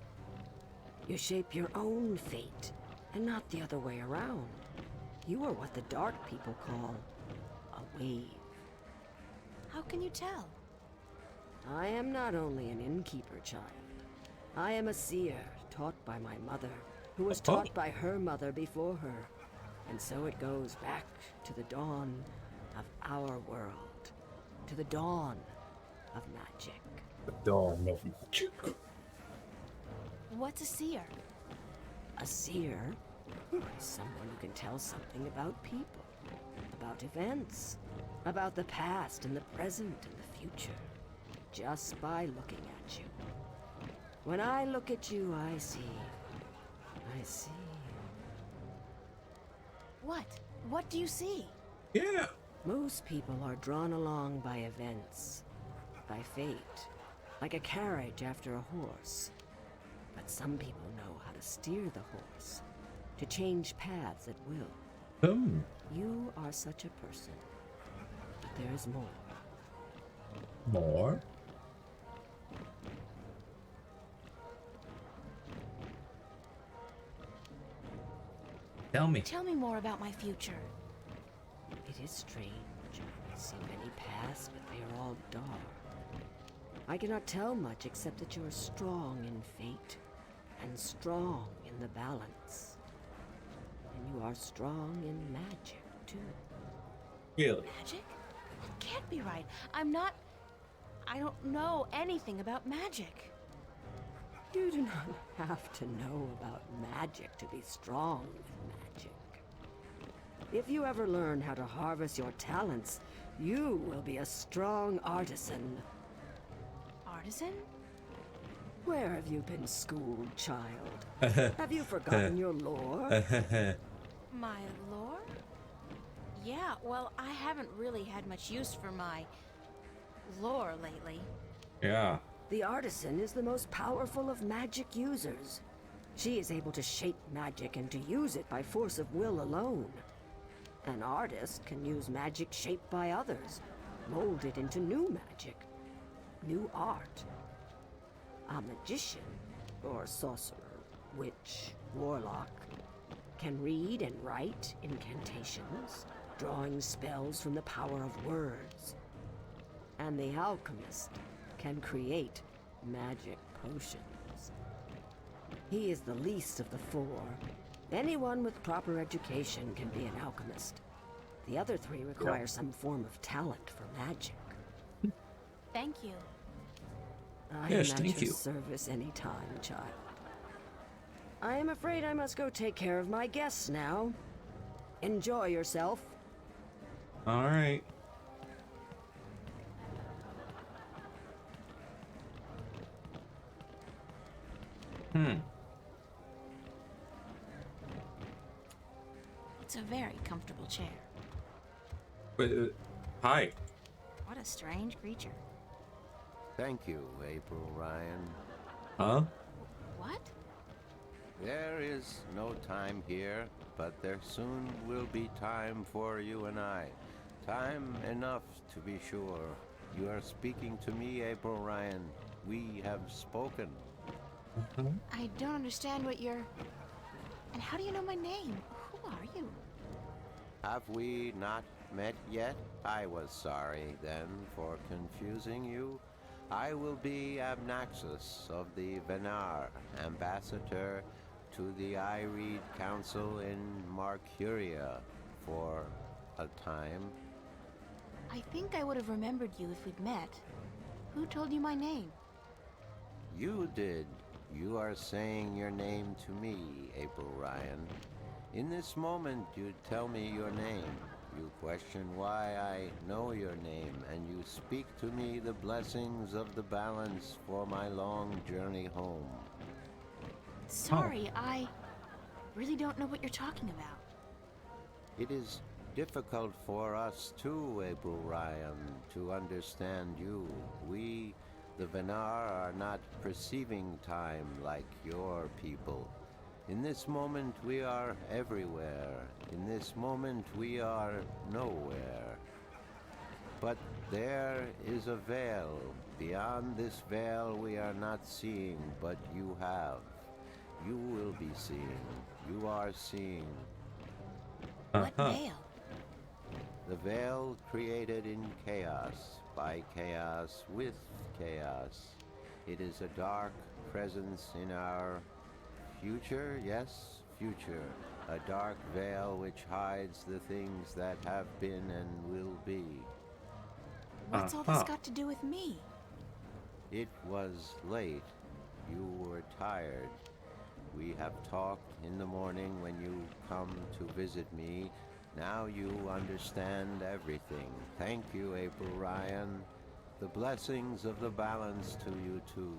You shape your own fate, and not the other way around. You are what the dark people call a wave. How can you tell? I am not only an innkeeper, child. I am a seer, taught by my mother, who was taught by her mother before her. And so it goes back to the dawn of our world, to the dawn of magic. The dawn of magic. What's a seer? A seer is someone who can tell something about people, about events, about the past and the present and the future, just by looking at you. When I look at you, I see. What? What do you see? Yeah. Most people are drawn along by events, by fate, like a carriage after a horse. But some people know how to steer the horse, to change paths at will. You are such a person, but there is more. More? Tell me. Tell me more about my future. It is strange. I see many paths, but they are all dark. I cannot tell much except that you are strong in fate, and strong in the balance. And you are strong in magic, too. Really? Magic? That can't be right. I don't know anything about magic. You do not have to know about magic to be strong with magic. If you ever learn how to harvest your talents, you will be a strong artisan. Artisan? Where have you been schooled, child? Have you forgotten your lore? My lore? Yeah, well, I haven't really had much use for my lore lately. Yeah. The artisan is the most powerful of magic users. She is able to shape magic and to use it by force of will alone. An artist can use magic shaped by others, molded into new magic, new art. A magician, or sorcerer, witch, warlock, can read and write incantations, drawing spells from the power of words. And the alchemist can create magic potions. He is the least of the four. Anyone with proper education can be an alchemist. The other three require some form of talent for magic. Thank you. I Yes, am at thank your you. service anytime, child. I am afraid I must go take care of my guests now. Enjoy yourself. All right. It's a very comfortable chair. But, hi. What a strange creature. Thank you, April Ryan. Huh? What? There is no time here, but there soon will be time for you and I. Time enough to be sure. You are speaking to me, April Ryan. We have spoken. I don't understand what you're... And how do you know my name? Who are you? Have we not met yet? I was sorry then for confusing you. I will be Abnaxus of the Venar, ambassador to the Ireed Council in Marcuria for a time. I think I would have remembered you if we'd met. Who told you my name? You did. You are saying your name to me, April Ryan. In this moment, you tell me your name. You question why I know your name, and you speak to me the blessings of the balance for my long journey home. Sorry, I really don't know what you're talking about. It is difficult for us too, April Ryan, to understand you. We, the Venar, are not perceiving time like your people. In this moment we are everywhere. In this moment we are nowhere. But there is a veil. Beyond this veil we are not seeing, but you have. You will be seeing. You are seeing. What veil? The veil created in chaos, by chaos, with chaos. It is a dark presence in our future, yes, future. A dark veil which hides the things that have been and will be. What's all this got to do with me? It was late. You were tired. We have talked in the morning when you come to visit me. Now you understand everything. Thank you, April Ryan. The blessings of the balance to you too.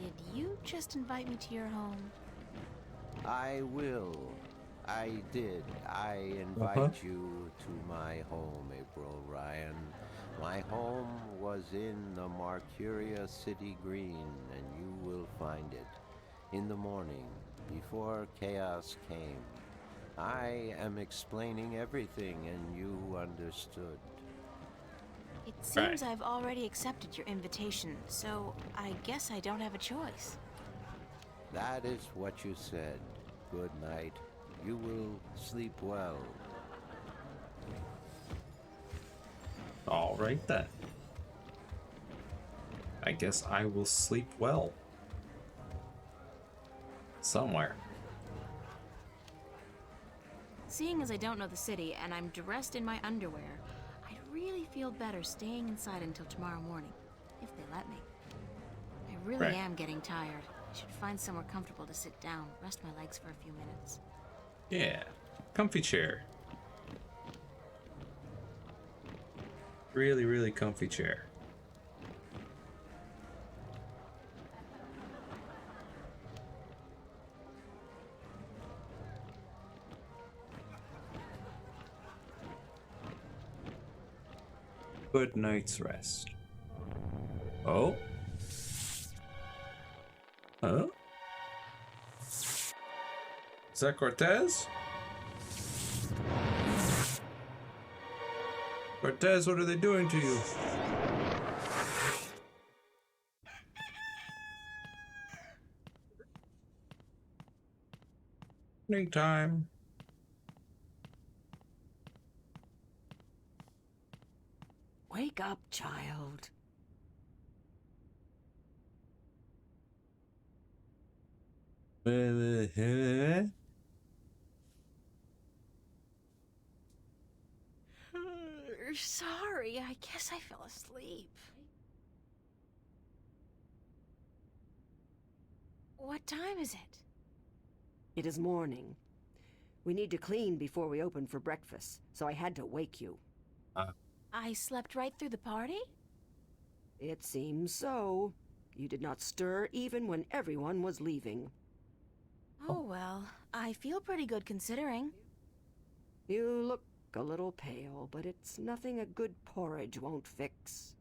Did you just invite me to your home? I will. I did. I invite you to my home, April Ryan. My home was in the Marcuria City Green, and you will find it. In the morning, before chaos came. I am explaining everything, and you understood. It seems I've already accepted your invitation, so I guess I don't have a choice. That is what you said. Good night. You will sleep well. All right then. I guess I will sleep well. Somewhere. Seeing as I don't know the city and I'm dressed in my underwear, I'd really feel better staying inside until tomorrow morning, if they let me. I really am getting tired. I should find somewhere comfortable to sit down, rest my legs for a few minutes. Yeah. Comfy chair. Really, really comfy chair. Good night's rest. Oh? Huh? Is that Cortez? Cortez, what are they doing to you? Evening time. Wake up, child. Sorry, I guess I fell asleep. What time is it? It is morning. We need to clean before we open for breakfast, so I had to wake you. I slept right through the party? It seems so. You did not stir even when everyone was leaving. Oh well, I feel pretty good considering. You look a little pale, but it's nothing a good porridge won't fix.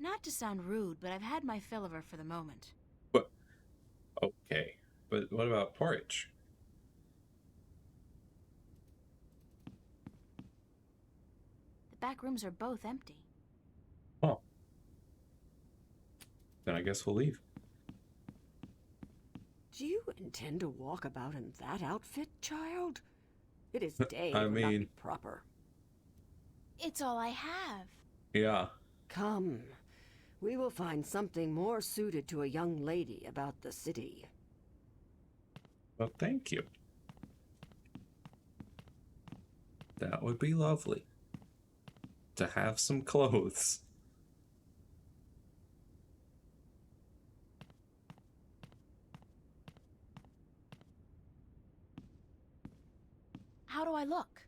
Not to sound rude, but I've had my fill of her for the moment. What? Okay, but what about porridge? The back rooms are both empty. Oh. Then I guess we'll leave. Do you intend to walk about in that outfit, child? It is day. I would not mean- be proper. It's all I have. Yeah. Come. We will find something more suited to a young lady about the city. Well, thank you. That would be lovely. To have some clothes. How do I look?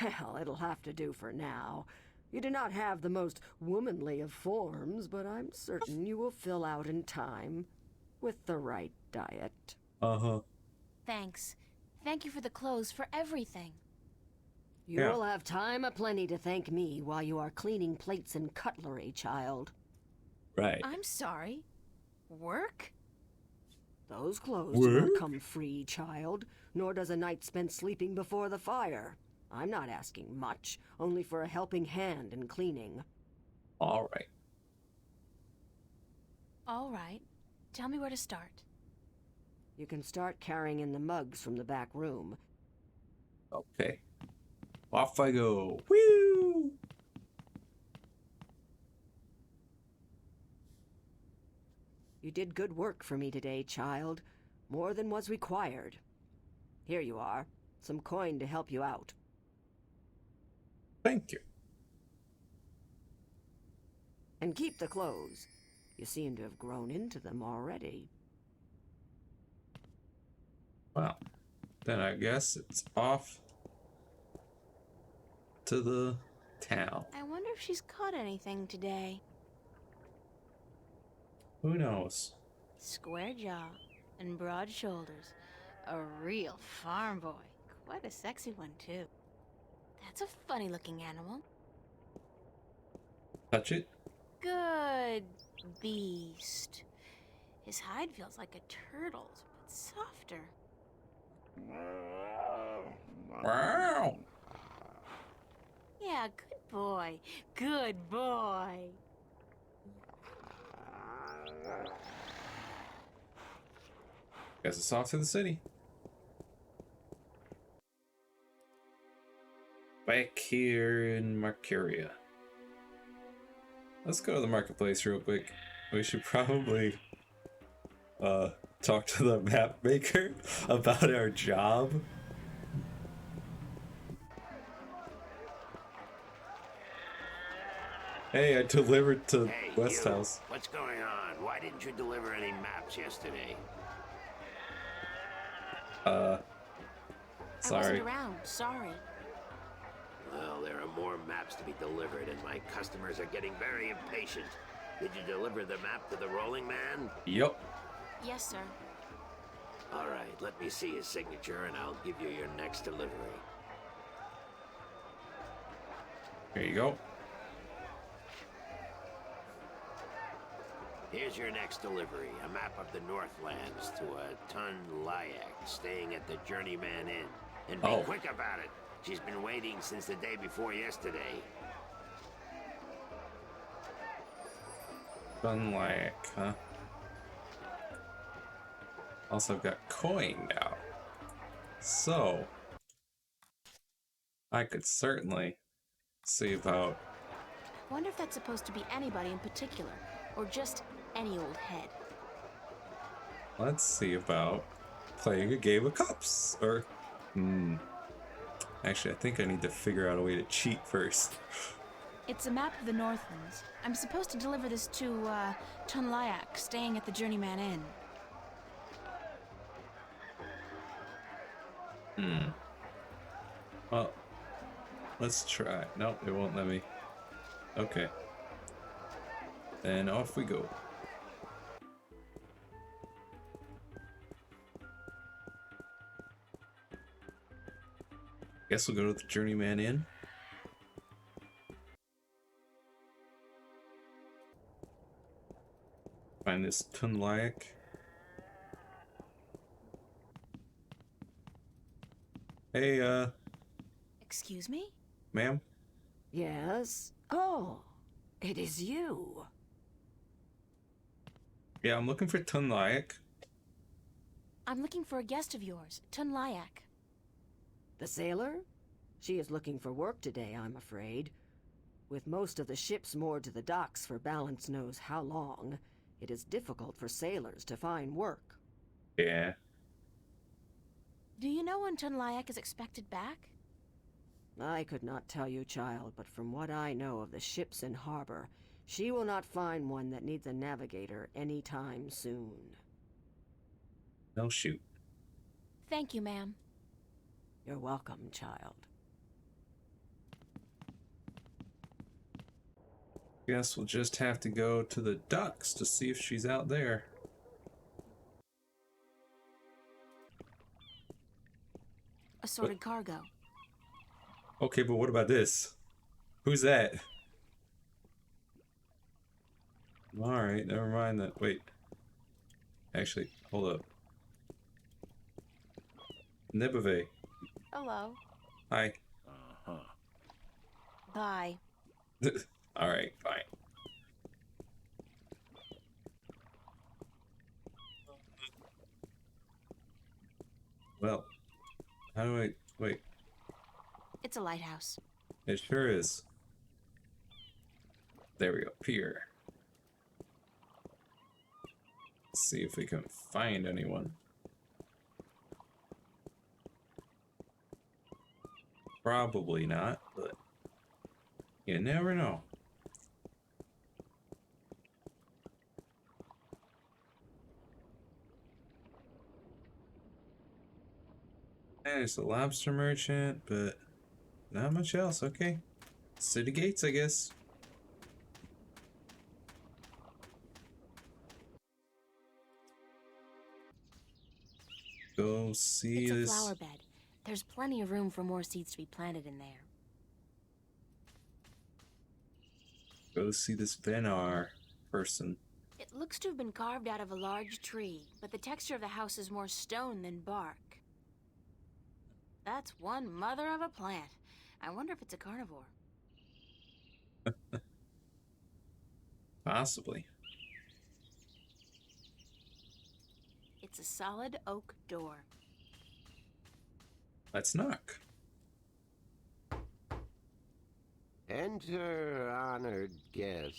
Well, it'll have to do for now. You do not have the most womanly of forms, but I'm certain you will fill out in time with the right diet. Uh-huh. Thanks. Thank you for the clothes, for everything. You will have time aplenty to thank me while you are cleaning plates and cutlery, child. Right. I'm sorry. Work? Those clothes do not come free, child, nor does a night spent sleeping before the fire. I'm not asking much, only for a helping hand in cleaning. All right. All right. Tell me where to start. You can start carrying in the mugs from the back room. Okay. Off I go. Woo! You did good work for me today, child. More than was required. Here you are. Some coin to help you out. Thank you. And keep the clothes. You seem to have grown into them already. Well, then I guess it's off to the town. I wonder if she's caught anything today. Who knows? Square jaw and broad shoulders. A real farm boy. Quite a sexy one, too. That's a funny-looking animal. Touch it? Good beast. His hide feels like a turtle's, but softer. Wow. Yeah, good boy. Good boy. Guess it's off to the city. Back here in Marcuria. Let's go to the marketplace real quick. We should probably talk to the map maker about our job. Hey, I delivered to West House. What's going on? Why didn't you deliver any maps yesterday? I Sorry. wasn't around. Sorry. Well, there are more maps to be delivered, and my customers are getting very impatient. Did you deliver the map to the rolling man? Yup. Yes, sir. All right, let me see his signature, and I'll give you your next delivery. There you go. Here's your next delivery, a map of the Northlands to a Tun Layak staying at the Journeyman Inn. And be quick about it. She's been waiting since the day before yesterday. Tun Layak, huh? Also got coin now. So, I could certainly see about... I wonder if that's supposed to be anybody in particular, or just any old head. Let's see about playing a game of cups. Or, actually, I think I need to figure out a way to cheat first. It's a map of the Northlands. I'm supposed to deliver this to, Tun Layak, staying at the Journeyman Inn. Well, let's try. Nope, it won't let me. Okay. Then off we go. Guess we'll go to the Journeyman Inn. Find this Tun Layak. Hey, Excuse me? ma'am? Yes? Oh, it is you. Yeah, I'm looking for Tun Layak. I'm looking for a guest of yours, Tun Layak. The sailor? She is looking for work today, I'm afraid. With most of the ships moored to the docks for balance knows how long, it is difficult for sailors to find work. Yeah. Do you know when Tun Layak is expected back? I could not tell you, child, but from what I know of the ships in harbor, she will not find one that needs a navigator anytime soon. No shoot. Thank you, ma'am. You're welcome, child. Guess we'll just have to go to the docks to see if she's out there. Assorted cargo. Okay, but what about this? Who's that? Alright, never mind that. Wait. Actually, hold up. Nebave. Hello. Hi. Bye. Alright, fine. Well, how do I... Wait. It's a lighthouse. It sure is. There we go. Pier. Let's see if we can find anyone. Probably not, but you never know. There's a lobster merchant, but not much else. Okay. City gates, I guess. Go see It's a this. flower bed. There's plenty of room for more seeds to be planted in there. Go see this Venar person. It looks to have been carved out of a large tree, but the texture of the house is more stone than bark. That's one mother of a plant. I wonder if it's a carnivore. Possibly. It's a solid oak door. Let's knock. Enter, honored guest,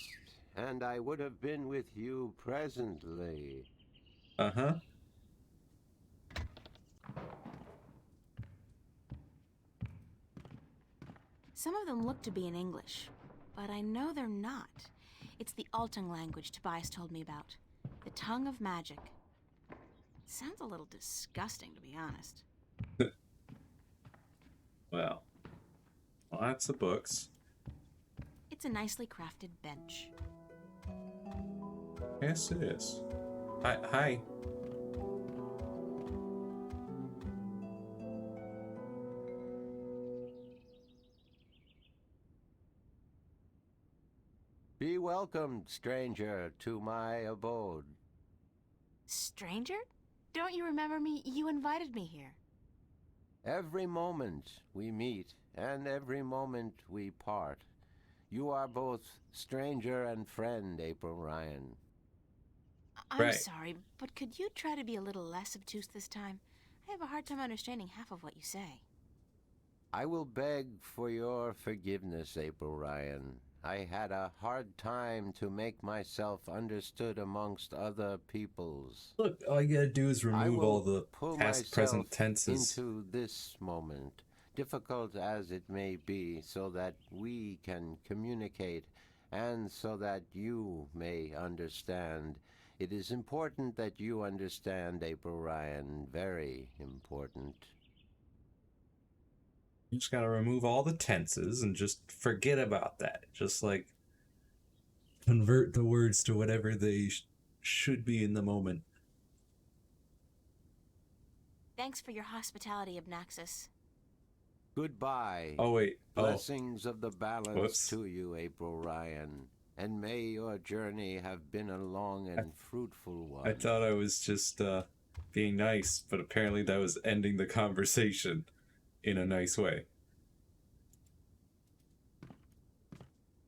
and I would have been with you presently. Uh-huh. Some of them look to be in English, but I know they're not. It's the Altung language Tobias told me about. The tongue of magic. Sounds a little disgusting, to be honest. Well, lots of books. It's a nicely crafted bench. Yes, it is. Hi. welcomed, stranger, to my abode. Stranger? Don't you remember me? You invited me here. Every moment we meet, and every moment we part. You are both stranger and friend, April Ryan. I'm sorry, but could you try to be a little less obtuse this time? I have a hard time understanding half of what you say. I will beg for your forgiveness, April Ryan. I had a hard time to make myself understood amongst other peoples. Look, all you gotta do is remove all the past, present tenses. Into this moment, difficult as it may be, so that we can communicate and so that you may understand. It is important that you understand, April Ryan. Very important. You just gotta remove all the tenses and just forget about that. Just like convert the words to whatever they should be in the moment. Thanks for your hospitality, Obnaxus. Goodbye. Oh, wait. Blessings of the balance Whoops. to you, April Ryan. And may your journey have been a long and fruitful one. I thought I was just being nice, but apparently that was ending the conversation in a nice way.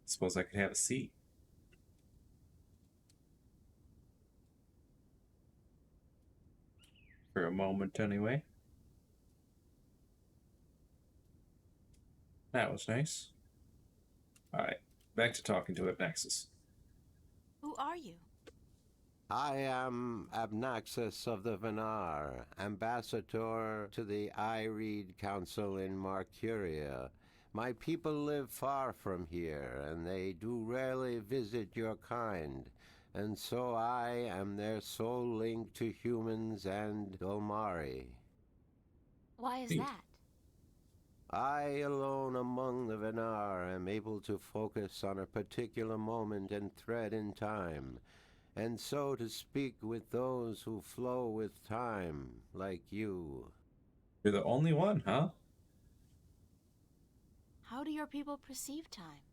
Suppose I could have a seat. For a moment, anyway. That was nice. Alright, back to talking to Obnaxus. Who are you? I am Obnaxus of the Venar, ambassador to the Ireed Council in Marcuria. My people live far from here, and they do rarely visit your kind, and so I am their sole link to humans and Dolmari. Why is that? I alone among the Venar am able to focus on a particular moment and thread in time, and so to speak with those who flow with time, like you. You're the only one, huh? How do your people perceive time?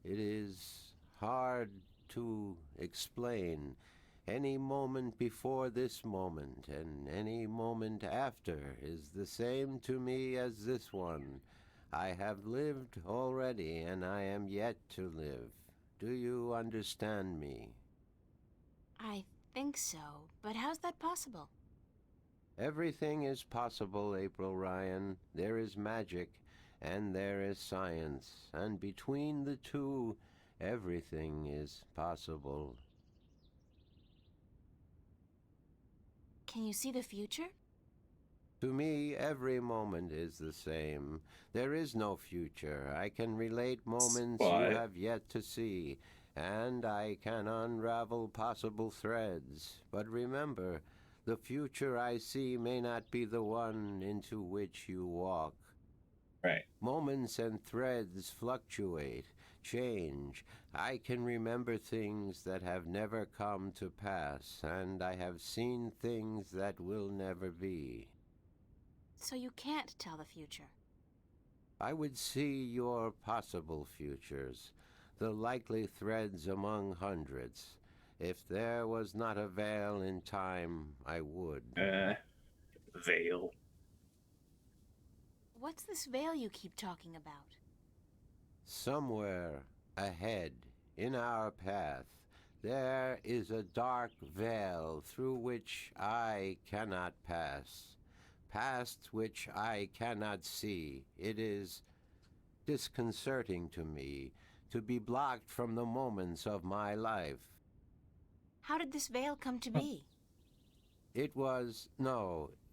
It is hard to explain. Any moment before this moment and any moment after is the same to me as this one. I have lived already, and I am yet to live. Do you understand me? I think so, but how's that possible? Everything is possible, April Ryan. There is magic, and there is science, and between the two, everything is possible. Can you see the future? To me, every moment is the same. There is no future. I can relate moments you have yet to see, and I can unravel possible threads. But remember, the future I see may not be the one into which you walk. Right. Moments and threads fluctuate, change. I can remember things that have never come to pass, and I have seen things that will never be. So you can't tell the future. I would see your possible futures, the likely threads among hundreds. If there was not a veil in time, I would. Veil. What's this veil you keep talking about? Somewhere ahead, in our path, there is a dark veil through which I cannot pass, past which I cannot see. It is disconcerting to me to be blocked from the moments of my life. How did this veil come to be?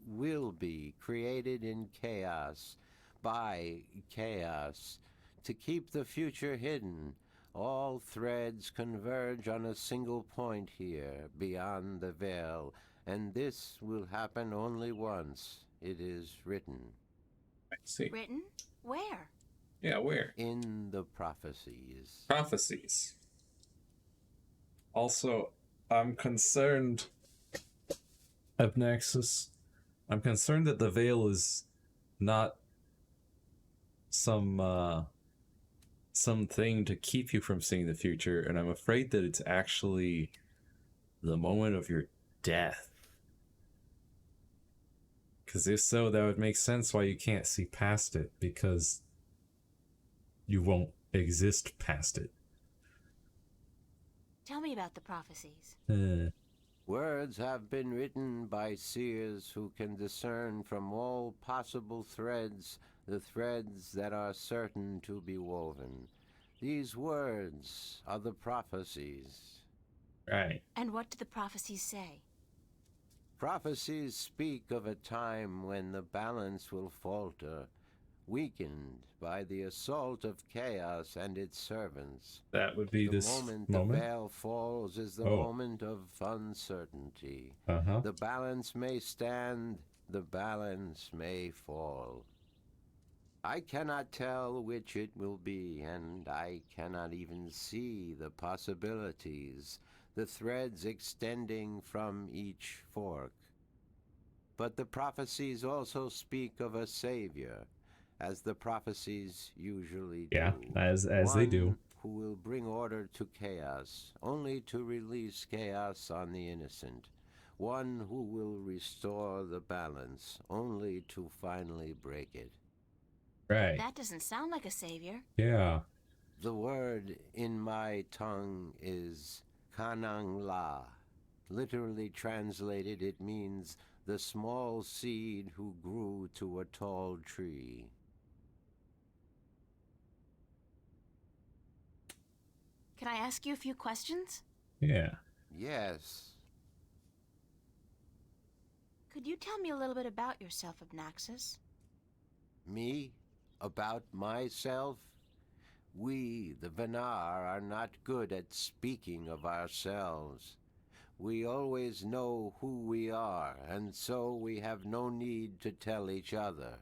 Will be created in chaos, by chaos, to keep the future hidden. All threads converge on a single point here, beyond the veil, and this will happen only once. It is written. I see. Written? Where? Yeah, where? In the prophecies. Prophecies. Also, I'm concerned, Obnaxus. I'm concerned that the veil is not some something to keep you from seeing the future, and I'm afraid that it's actually the moment of your death. Because if so, that would make sense why you can't see past it, because you won't exist past it. Tell me about the prophecies. Words have been written by seers who can discern from all possible threads the threads that are certain to be woven. These words are the prophecies. Right. And what do the prophecies say? Prophecies speak of a time when the balance will falter, weakened by the assault of chaos and its servants. That would be this moment. moment? The veil falls is the moment of uncertainty. The balance may stand, the balance may fall. I cannot tell which it will be, and I cannot even see the possibilities, the threads extending from each fork. But the prophecies also speak of a savior, as the prophecies usually do. Yeah, as they do. Who will bring order to chaos, only to release chaos on the innocent. One who will restore the balance, only to finally break it. Right. That doesn't sound like a savior. Yeah. The word in my tongue is Kanang La. Literally translated, it means the small seed who grew to a tall tree. Can I ask you a few questions? Yeah. Yes. Could you tell me a little bit about yourself, Abnaxis? Me? About myself? We, the Venar, are not good at speaking of ourselves. We always know who we are, and so we have no need to tell each other.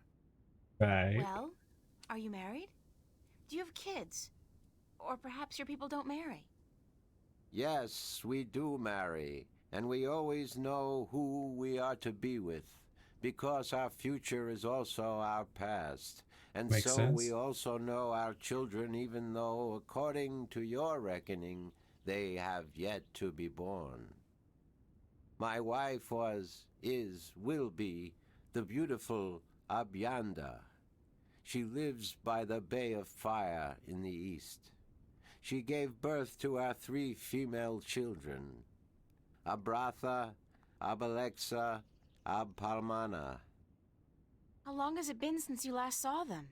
Right. Well, are you married? Do you have kids? Or perhaps your people don't marry? Yes, we do marry, and we always know who we are to be with, because our future is also our past. And Makes so sense. we also know our children, even though, according to your reckoning, they have yet to be born. My wife will be, the beautiful Abyanda. She lives by the Bay of Fire in the east. She gave birth to our 3 female children, Abratha, Abalexa, Abpalmana. How long has it been since you last saw them?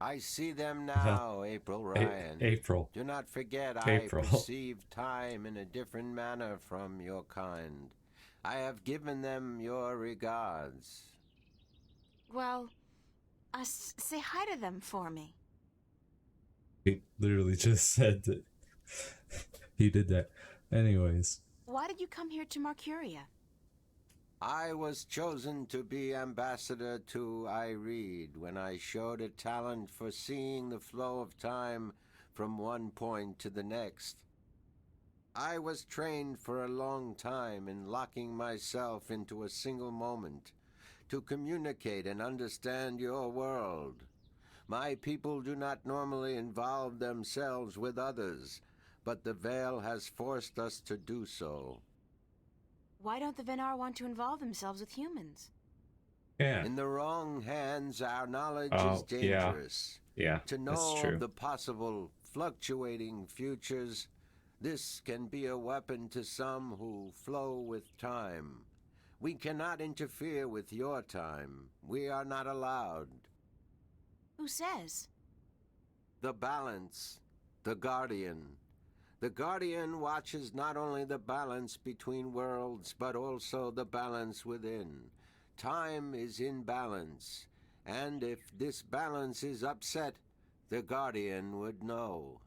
I see them now, April Ryan. April. Do not forget, April. I perceive time in a different manner from your kind. I have given them your regards. Well, say hi to them for me. He literally just said that he did that. Anyways. Why did you come here to Marcuria? I was chosen to be ambassador to Ireed when I showed a talent for seeing the flow of time from one point to the next. I was trained for a long time in locking myself into a single moment to communicate and understand your world. My people do not normally involve themselves with others, but the veil has forced us to do so. Why don't the Venar want to involve themselves with humans? Yeah. In the wrong hands, our knowledge is dangerous. Yeah, to know that's true. of the possible fluctuating futures, this can be a weapon to some who flow with time. We cannot interfere with your time. We are not allowed. Who says? The balance, the Guardian. The Guardian watches not only the balance between worlds, but also the balance within. Time is in balance, and if this balance is upset, the Guardian would know.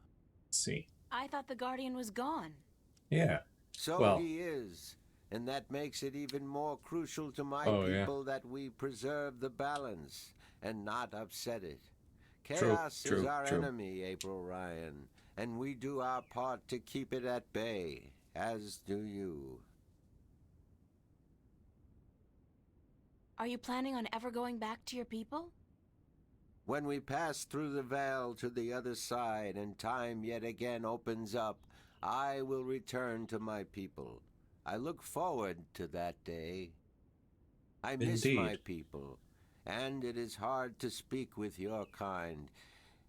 See. I thought the Guardian was gone. Yeah. So he is, and that makes it even more crucial to my people that we preserve the balance and not upset it. Chaos is our enemy, April Ryan, and we do our part to keep it at bay, as do you. Are you planning on ever going back to your people? When we pass through the veil to the other side and time yet again opens up, I will return to my people. I look forward to that day. I miss my people, and it is hard to speak with your kind.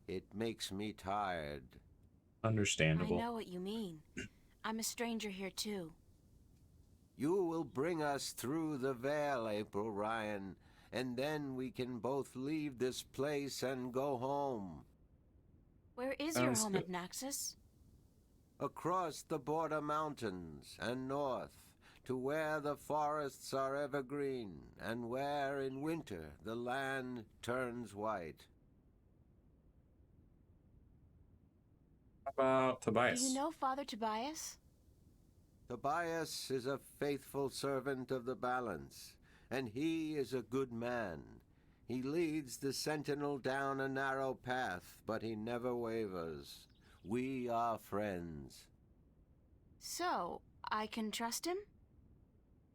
It makes me tired. Understandable. I know what you mean. I'm a stranger here too. You will bring us through the veil, April Ryan, and then we can both leave this place and go home. Where is your home, Abnaxus? Across the border mountains and north, to where the forests are evergreen, and where in winter the land turns white. How about Tobias? Do you know Father Tobias? Tobias is a faithful servant of the balance, and he is a good man. He leads the sentinel down a narrow path, but he never wavers. We are friends. So, I can trust him?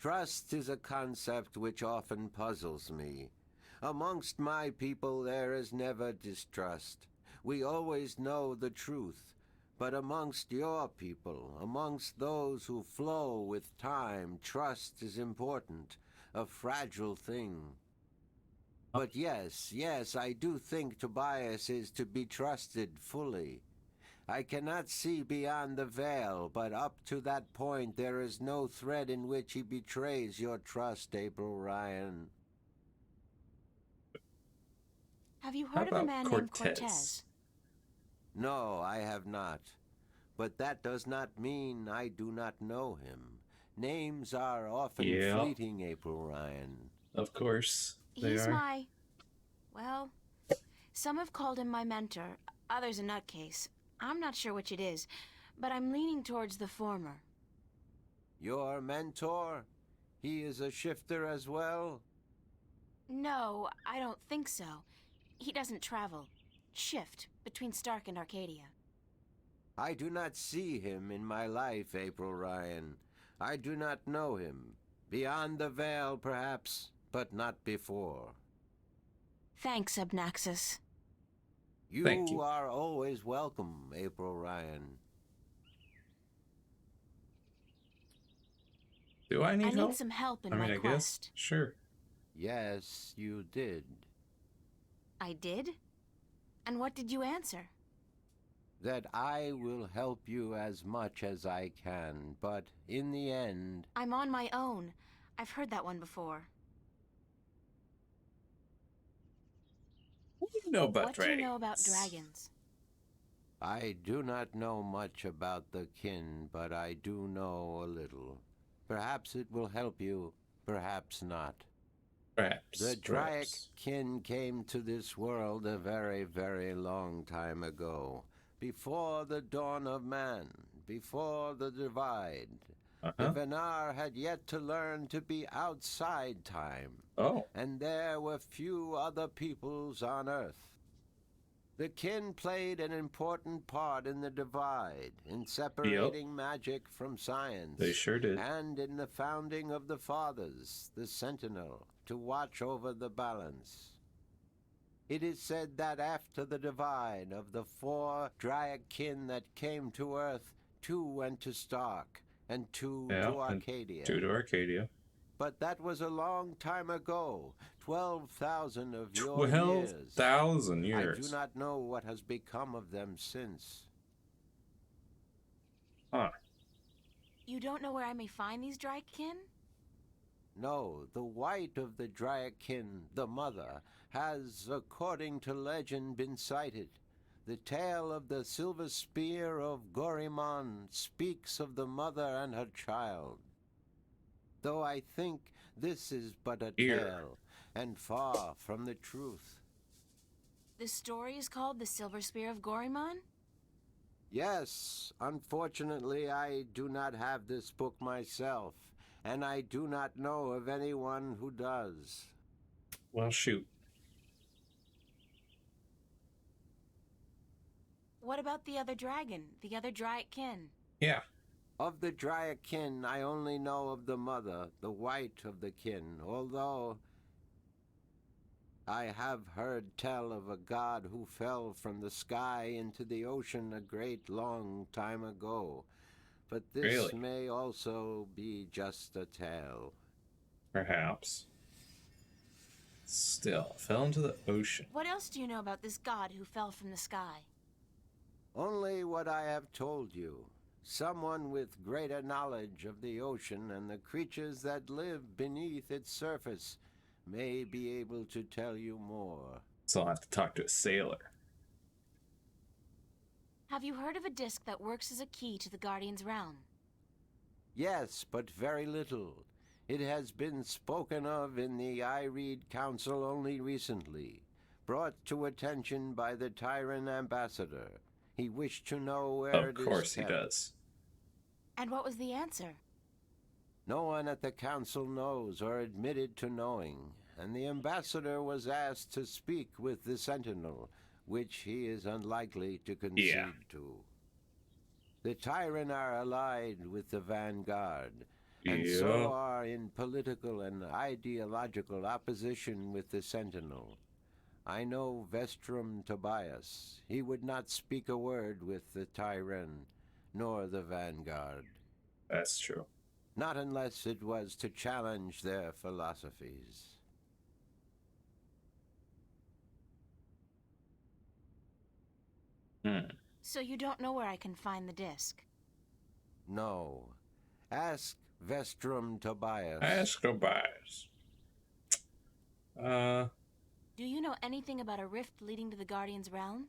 Trust is a concept which often puzzles me. Amongst my people there is never distrust. We always know the truth. But amongst your people, amongst those who flow with time, trust is important, a fragile thing. But yes, I do think Tobias is to be trusted fully. I cannot see beyond the veil, but up to that point there is no thread in which he betrays your trust, April Ryan. Have you heard of a man named Cortez? No, I have not. But that does not mean I do not know him. Names are often fleeting, April Ryan. Of course, He's my... Well, some have called him my mentor, others a nutcase. I'm not sure which it is, but I'm leaning towards the former. Your mentor? He is a shifter as well? No, I don't think so. He doesn't travel. Shift between Stark and Arcadia. I do not see him in my life, April Ryan. I do not know him. Beyond the veil, perhaps, but not before. Thanks, Abnaxus. Thank you are always welcome, April Ryan. Do I need help? I need some help in my quest. Guess. Sure. Yes, you did. I did? And what did you answer? That I will help you as much as I can, but in the end... I'm on my own. I've heard that one before. What do you know about dragons? What do you know about dragons? I do not know much about the kin, but I do know a little. Perhaps it will help you, perhaps not. Perhaps. The Draic kin came to this world a very, very long time ago. Before the dawn of man, before the divide. The Venar had yet to learn to be outside time. Oh. And there were few other peoples on Earth. The kin played an important part in the divide, in separating magic from science. They sure did. And in the founding of the Fathers, the Sentinel, to watch over the balance. It is said that after the divide of the 4 Draic kin that came to Earth, 2 went to Stark, and 2 to Arcadia. 2 to Arcadia. But that was a long time ago, 12,000 of your 12,000 years. I do not know what has become of them since. Huh. You don't know where I may find these Draic kin? No, the white of the Draic kin, the mother, has, according to legend, been sighted. The tale of the silver spear of Gorimon speaks of the mother and her child. Though I think this is but a tale, and far from the truth. The story is called The Silver Spear of Gorimon? Yes, unfortunately I do not have this book myself, and I do not know of anyone who does. Well, shoot. What about the other dragon, the other Draic kin? Yeah. Of the Draic kin, I only know of the mother, the white of the kin, although... I have heard tell of a god who fell from the sky into the ocean a great long time ago. But this Really? may also be just a tale. Perhaps. Still, fell into the ocean. What else do you know about this god who fell from the sky? Only what I have told you. Someone with greater knowledge of the ocean and the creatures that live beneath its surface may be able to tell you more. So I'll have to talk to a sailor. Have you heard of a disc that works as a key to the Guardian's realm? Yes, but very little. It has been spoken of in the Ireed Council only recently, brought to attention by the Tyrant Ambassador. He wished to know where it is kept. Of course he does. And what was the answer? No one at the council knows or admitted to knowing, and the ambassador was asked to speak with the Sentinel, which he is unlikely to concede to. The Tyrant are allied with the Vanguard, and so are in political and ideological opposition with the Sentinel. I know Vestrum Tobias. He would not speak a word with the Tyrant, nor the Vanguard. That's true. Not unless it was to challenge their philosophies. So you don't know where I can find the disc? No. Ask Vestrum Tobias. Ask Tobias. Do you know anything about a rift leading to the Guardian's realm?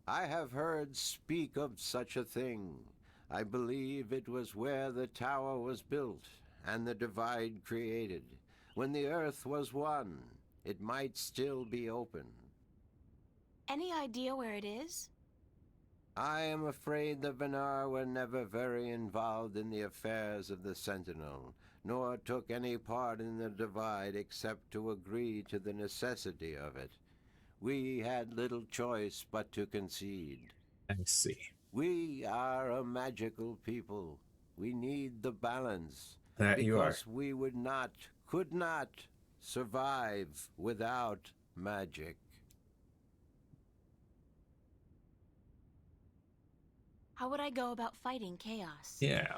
I have heard speak of such a thing. I believe it was where the tower was built and the divide created. When the earth was one, it might still be open. Any idea where it is? I am afraid the Venar were never very involved in the affairs of the Sentinel, nor took any part in the divide except to agree to the necessity of it. We had little choice but to concede. I see. We are a magical people. We need the balance. That you are. Because we could not survive without magic. How would I go about fighting chaos? Yeah.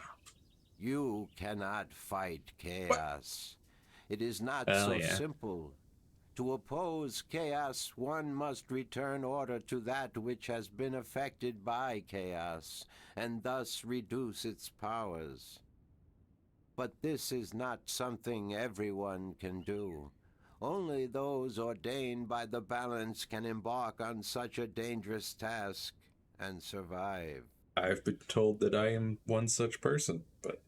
You cannot fight chaos. It is not so simple. To oppose chaos, one must return order to that which has been affected by chaos, and thus reduce its powers. But this is not something everyone can do. Only those ordained by the balance can embark on such a dangerous task and survive. I've been told that I am one such person, but...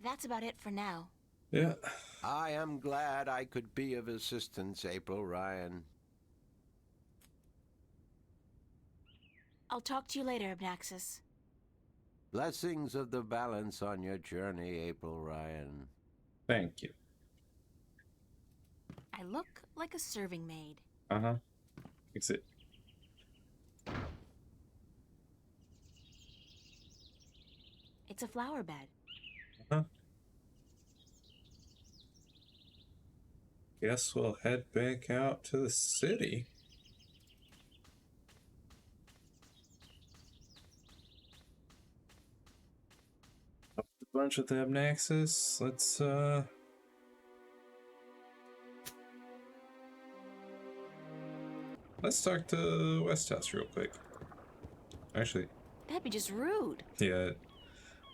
That's about it for now. Yeah. I am glad I could be of assistance, April Ryan. I'll talk to you later, Abnaxis. Blessings of the balance on your journey, April Ryan. Thank you. I look like a serving maid. Uh-huh. Fix it. It's a flower bed. Uh-huh. Guess we'll head back out to the city. Up a bunch with the Abnaxis. Let's talk to Westhouse real quick. Actually, That'd be just rude. yeah,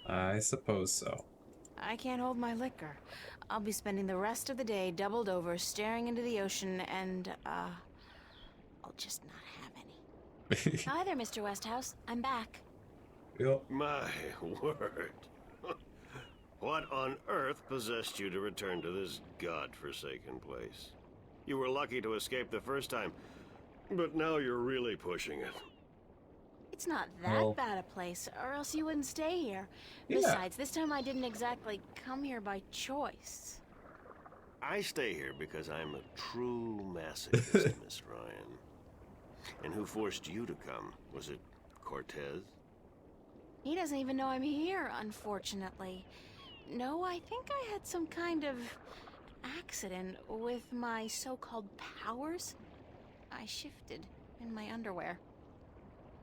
I suppose so. I can't hold my liquor. I'll be spending the rest of the day doubled over, staring into the ocean, and, I'll just not have any. Hi there, Mr. Westhouse. I'm back. Yep. My word. What on earth possessed you to return to this godforsaken place? You were lucky to escape the first time, but now you're really pushing it. It's not that bad a place, or else you wouldn't stay here. Besides, this time I didn't exactly come here by choice. I stay here because I'm a true masochist, Miss Ryan. And who forced you to come? Was it Cortez? He doesn't even know I'm here, unfortunately. No, I think I had some kind of accident with my so-called powers. I shifted in my underwear.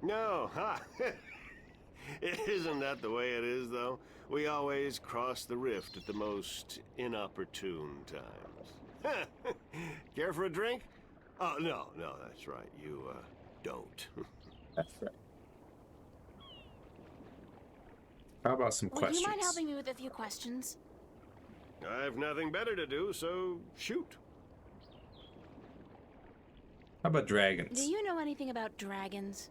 No, huh? Isn't that the way it is, though? We always cross the rift at the most inopportune times. Care for a drink? Oh, no, that's right. You, don't. That's right. How about some Would questions? you mind helping me with a few questions? I've nothing better to do, so shoot. How about dragons? Do you know anything about dragons?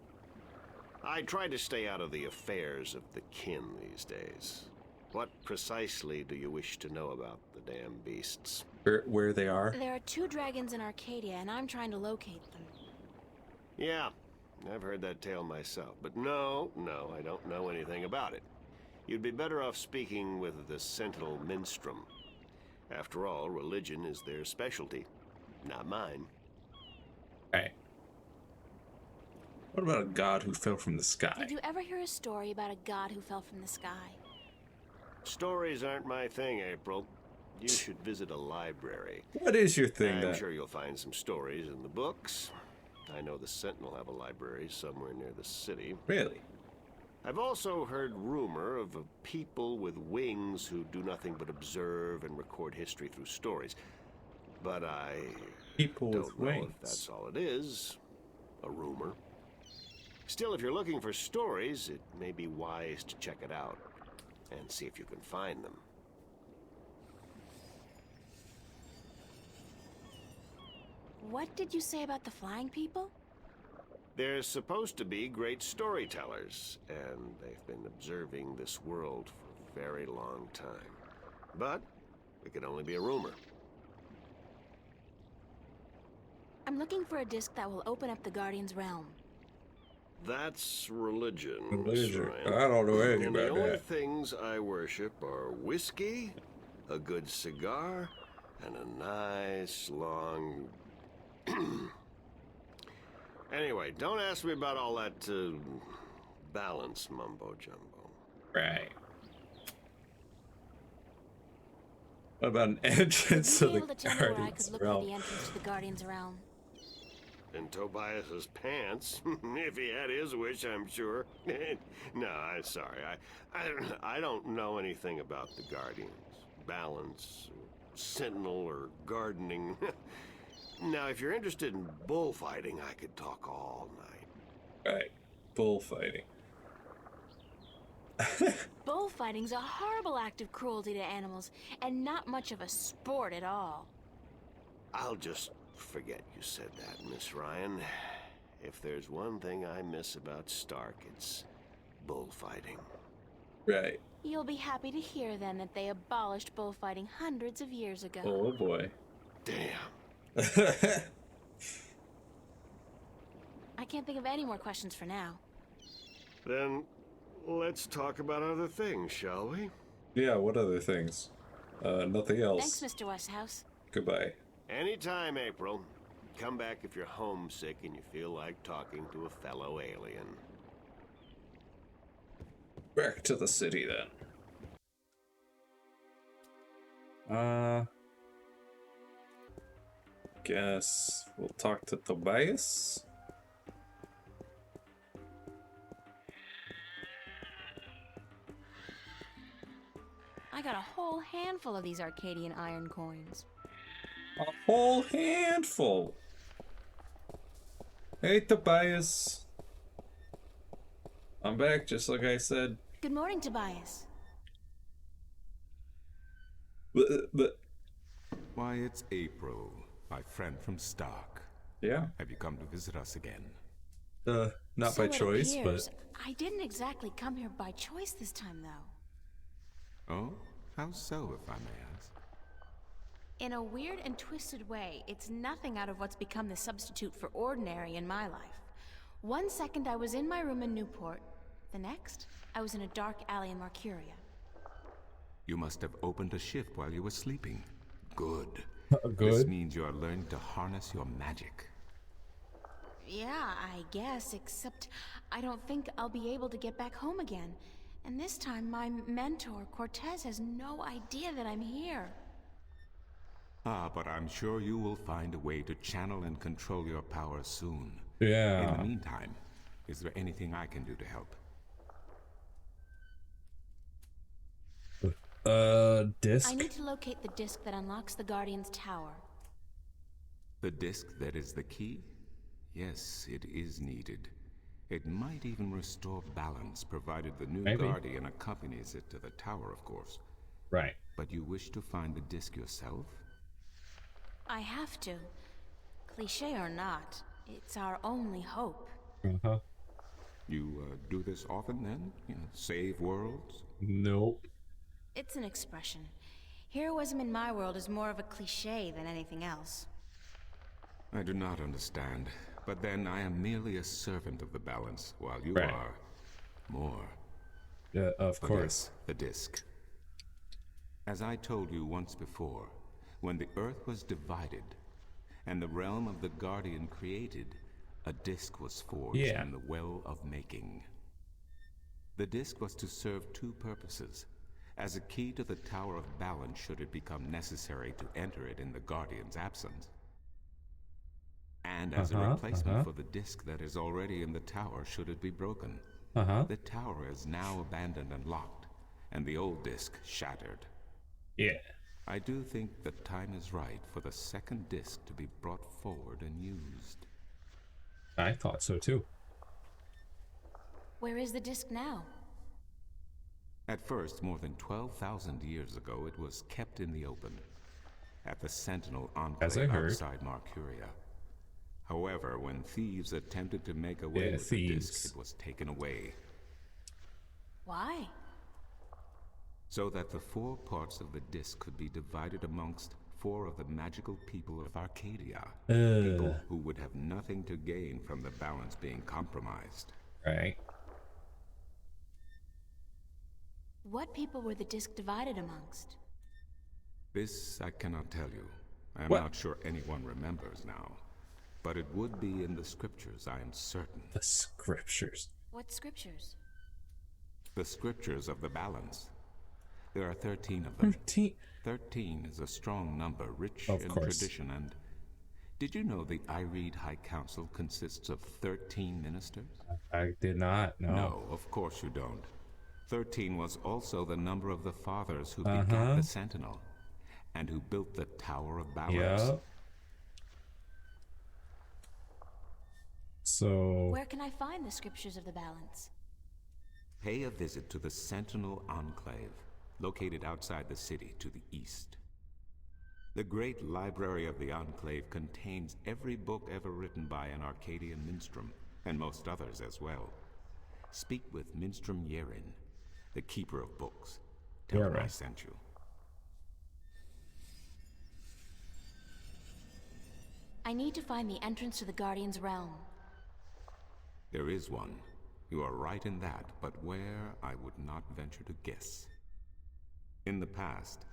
I try to stay out of the affairs of the kin these days. What precisely do you wish to know about the damn beasts? Where they are? There are 2 dragons in Arcadia, and I'm trying to locate them. Yeah, I've heard that tale myself, but no, I don't know anything about it. You'd be better off speaking with the Sentinel Minstrom. After all, religion is their specialty, not mine. Hey. What about a god who fell from the sky? Did you ever hear a story about a god who fell from the sky? Stories aren't my thing, April. You should visit a library. What is your thing, I'm then? sure you'll find some stories in the books. I know the Sentinel have a library somewhere near the city. Really? I've also heard rumor of a people with wings who do nothing but observe and record history through stories. But I People don't with know wings. if that's all it is. A rumor. Still, if you're looking for stories, it may be wise to check it out and see if you can find them. What did you say about the flying people? They're supposed to be great storytellers, and they've been observing this world for a very long time. But it could only be a rumor. I'm looking for a disc that will open up the Guardian's realm. That's religion. Religion. Ryan. I don't know anything And about the only that. things I worship are whiskey, a good cigar, and a nice long... Anyway, don't ask me about all that balance mumbo-jumbo. Right. What about an entrance to Would you the be able to tell me where I Guardian's could look for realm? the entrance to the Guardian's realm? In Tobias's pants, if he had his wish, I'm sure. No, I'm sorry. I don't know anything about the Guardians. Balance, Sentinel, or gardening. Now, if you're interested in bullfighting, I could talk all night. Right. Bullfighting. Bullfighting's a horrible act of cruelty to animals, and not much of a sport at all. I'll just forget you said that, Miss Ryan. If there's one thing I miss about Stark, it's bullfighting. Right. You'll be happy to hear then that they abolished bullfighting hundreds of years ago. Oh boy. Damn. I can't think of any more questions for now. Then let's talk about other things, shall we? Yeah, what other things? Nothing else. Thanks, Mr. Westhouse. Goodbye. Anytime, April. Come back if you're homesick and you feel like talking to a fellow alien. Back to the city then. Guess we'll talk to Tobias. I got a whole handful of these Arcadian iron coins. A whole handful. Hey, Tobias. I'm back, just like I said. Good morning, Tobias. But Why, it's April, my friend from Stark. Yeah. Have you come to visit us again? Not So by it choice, appears. but I didn't exactly come here by choice this time, though. Oh? How so, if I may ask? In a weird and twisted way, it's nothing out of what's become the substitute for ordinary in my life. One second I was in my room in Newport. The next, I was in a dark alley in Mercuria. You must have opened a shift while you were sleeping. Good. Good. This means you are learning to harness your magic. Yeah, I guess, except I don't think I'll be able to get back home again. And this time, my mentor, Cortez, has no idea that I'm here. Ah, but I'm sure you will find a way to channel and control your power soon. Yeah. In the meantime, is there anything I can do to help? Disc? I need to locate the disc that unlocks the Guardian's tower. The disc that is the key? Yes, it is needed. It might even restore balance, provided the new Guardian accompanies it to the tower, of course. Right. But you wish to find the disc yourself? I have to. Cliché or not, it's our only hope. Uh-huh. You do this often then? You know, save worlds? Nope. It's an expression. Heroism in my world is more of a cliché than anything else. I do not understand. But then I am merely a servant of the balance, while you Right. are more. Of course. Yes, the disc. As I told you once before, when the Earth was divided, and the realm of the Guardian created, a disc was forged in the Well of Making. The disc was to serve two purposes. As a key to the Tower of Balance should it become necessary to enter it in the Guardian's absence. And as a replacement for the disc that is already in the tower should it be broken. The tower is now abandoned and locked, and the old disc shattered. Yeah. I do think the time is right for the second disc to be brought forward and used. I thought so too. Where is the disc now? At first, more than 12,000 years ago, it was kept in the open, at the Sentinel Enclave outside Marcuria. However, when thieves attempted to make away with the disc, it was taken away. Why? So that the 4 parts of the disc could be divided amongst 4 of the magical people of Arcadia. People who would have nothing to gain from the balance being compromised. Right. What people were the disc divided amongst? This I cannot tell you. I am not sure anyone remembers now. But it would be in the scriptures, I am certain. The scriptures? What scriptures? The scriptures of the balance. There are 13 of them. 13 is a strong number, rich in tradition, and... Did you know the Ireed High Council consists of 13 ministers? I did not, no. No, of course you don't. 13 was also the number of the fathers who begat the Sentinel, and who built the Tower of Balance. Yeah. So... Where can I find the scriptures of the balance? Pay a visit to the Sentinel Enclave, located outside the city to the east. The great library of the Enclave contains every book ever written by an Arcadian minstrel, and most others as well. Speak with Minstrom Yerin, the keeper of books. Tell him I sent you. I need to find the entrance to the Guardian's realm. There is one. You are right in that, but where, I would not venture to guess. In the past,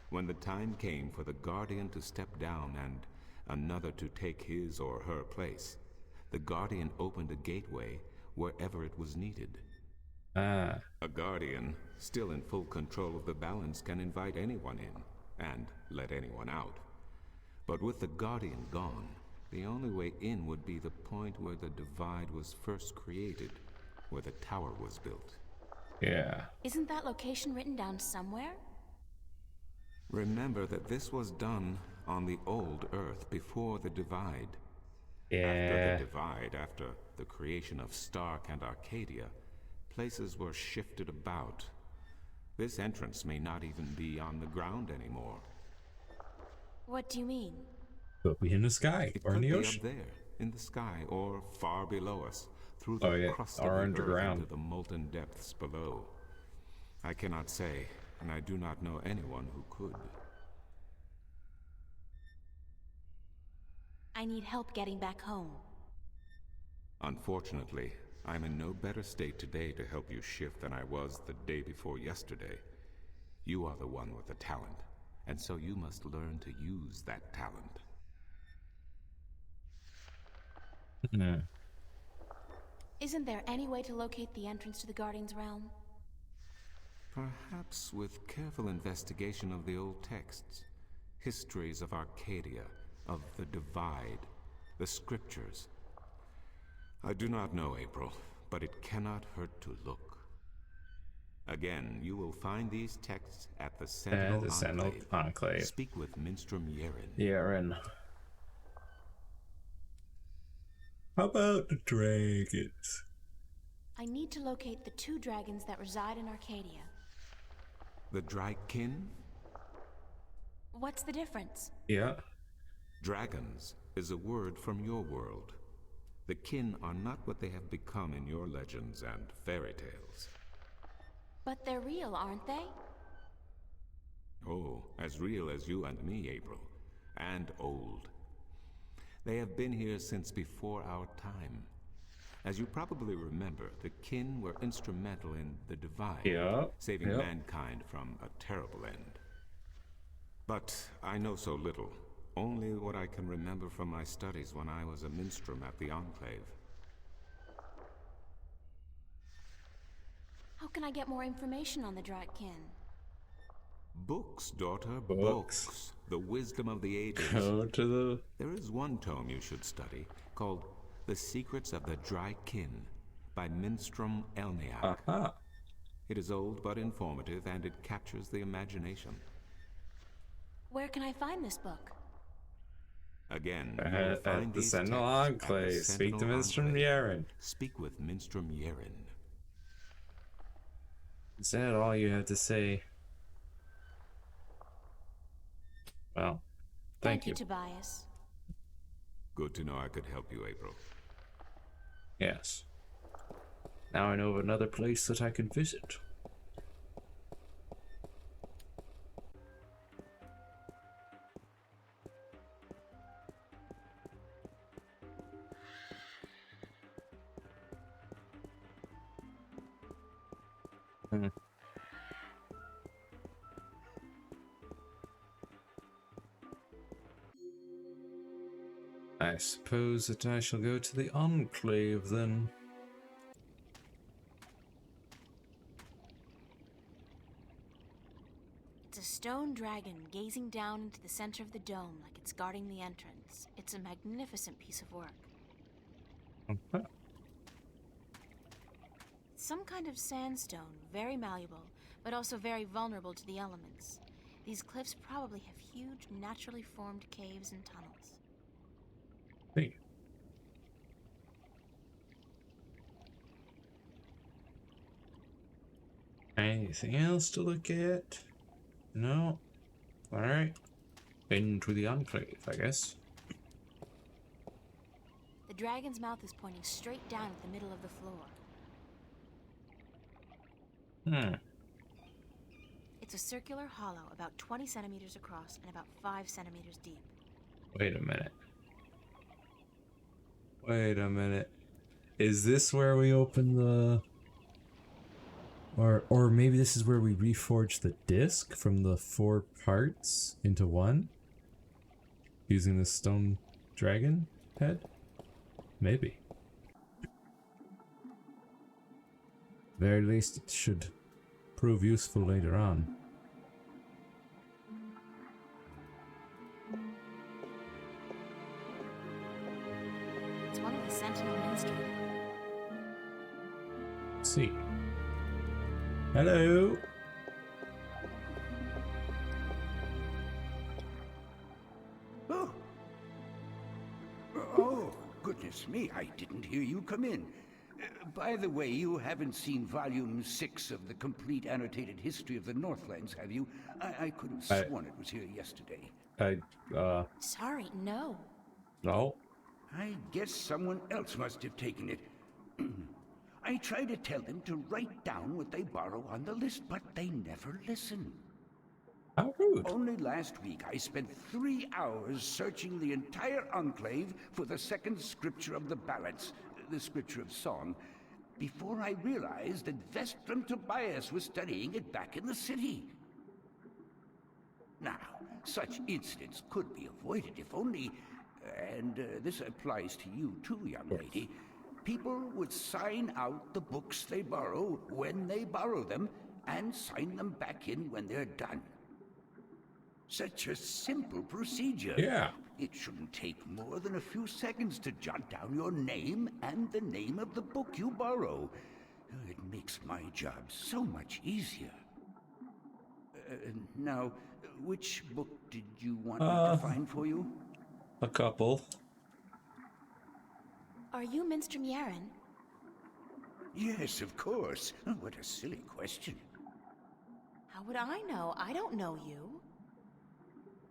when the time came for the Guardian to step down and another to take his or her place, the Guardian opened a gateway wherever it was needed. A Guardian, still in full control of the balance, can invite anyone in, and let anyone out. But with the Guardian gone, the only way in would be the point where the divide was first created, where the tower was built. Yeah. Isn't that location written down somewhere? Remember that this was done on the old Earth before the divide. Yeah. After the divide, after the creation of Stark and Arcadia, places were shifted about. This entrance may not even be on the ground anymore. What do you mean? Could be in the sky or in the ocean. Up there, in the sky, or far below us, through the crust of the underground. earth into the molten depths below. I cannot say, and I do not know anyone who could. I need help getting back home. Unfortunately, I am in no better state today to help you shift than I was the day before yesterday. You are the one with the talent, and so you must learn to use that talent. Isn't there any way to locate the entrance to the Guardian's realm? Perhaps with careful investigation of the old texts. histories of Arcadia, of the Divide, the scriptures. I do not know, April, but it cannot hurt to look. Again, you will find these texts at the Sentinel Enclave. Speak with Minstrom Yeren. Yeren. How about the dragons? I need to locate the 2 dragons that reside in Arcadia. The Drykin? What's the difference? Yeah. Dragons is a word from your world. The kin are not what they have become in your legends and fairy tales. But they're real, aren't they? Oh, as real as you and me, April. And old. They have been here since before our time. As you probably remember, the kin were instrumental in the Divide, saving mankind from a terrible end. But I know so little. Only what I can remember from my studies when I was a minstrel at the Enclave. How can I get more information on the Drykin? Books, daughter, books. The wisdom of the ages. Go to the... There is one tome you should study, called The Secrets of the Drykin, by Minstrom Elniak. It is old but informative, and it captures the imagination. Where can I find this book? Again, at the Sentinel Enclave. Speak to Minstrom Yeren. Speak with Minstrom Yeren. Is that all you have to say? Well, thank you, Tobias. Good to know I could help you, April. Yes. Now I know of another place that I can visit. I suppose that I shall go to the Enclave then. It's a stone dragon gazing down into the center of the dome like it's guarding the entrance. It's a magnificent piece of work. Some kind of sandstone, very malleable, but also very vulnerable to the elements. These cliffs probably have huge, naturally formed caves and tunnels. Hey. Anything else to look at? No? Alright. Into the Enclave, I guess. The dragon's mouth is pointing straight down at the middle of the floor. It's a circular hollow about 20 centimeters across and about 5 centimeters deep. Wait a minute. Wait a minute. Is this where we open the... Or maybe this is where we reforge the disc from the 4 parts into one? Using the stone dragon head? Maybe. Very least it should prove useful later on. It's one of the Sentinel minstrels. Let's see. Hello. Oh, goodness me, I didn't hear you come in. By the way, you haven't seen Volume 6 of the complete annotated history of the Northlands, have you? I could have sworn it was here yesterday. Sorry, no. No? I guess someone else must have taken it. I try to tell them to write down what they borrow on the list, but they never listen. How rude. Only last week I spent 3 hours searching the entire Enclave for the second scripture of the balance, the scripture of song, before I realized that Vestrum Tobias was studying it back in the city. Now, such incidents could be avoided if only, and this applies to you too, young lady, people would sign out the books they borrow when they borrow them and sign them back in when they're done. Such a simple procedure. Yeah. It shouldn't take more than a few seconds to jot down your name and the name of the book you borrow. It makes my job so much easier. Now, which book did you want me to find for you? A couple. Are you Minstrom Yaren? Yes, of course. Oh, what a silly question. How would I know? I don't know you.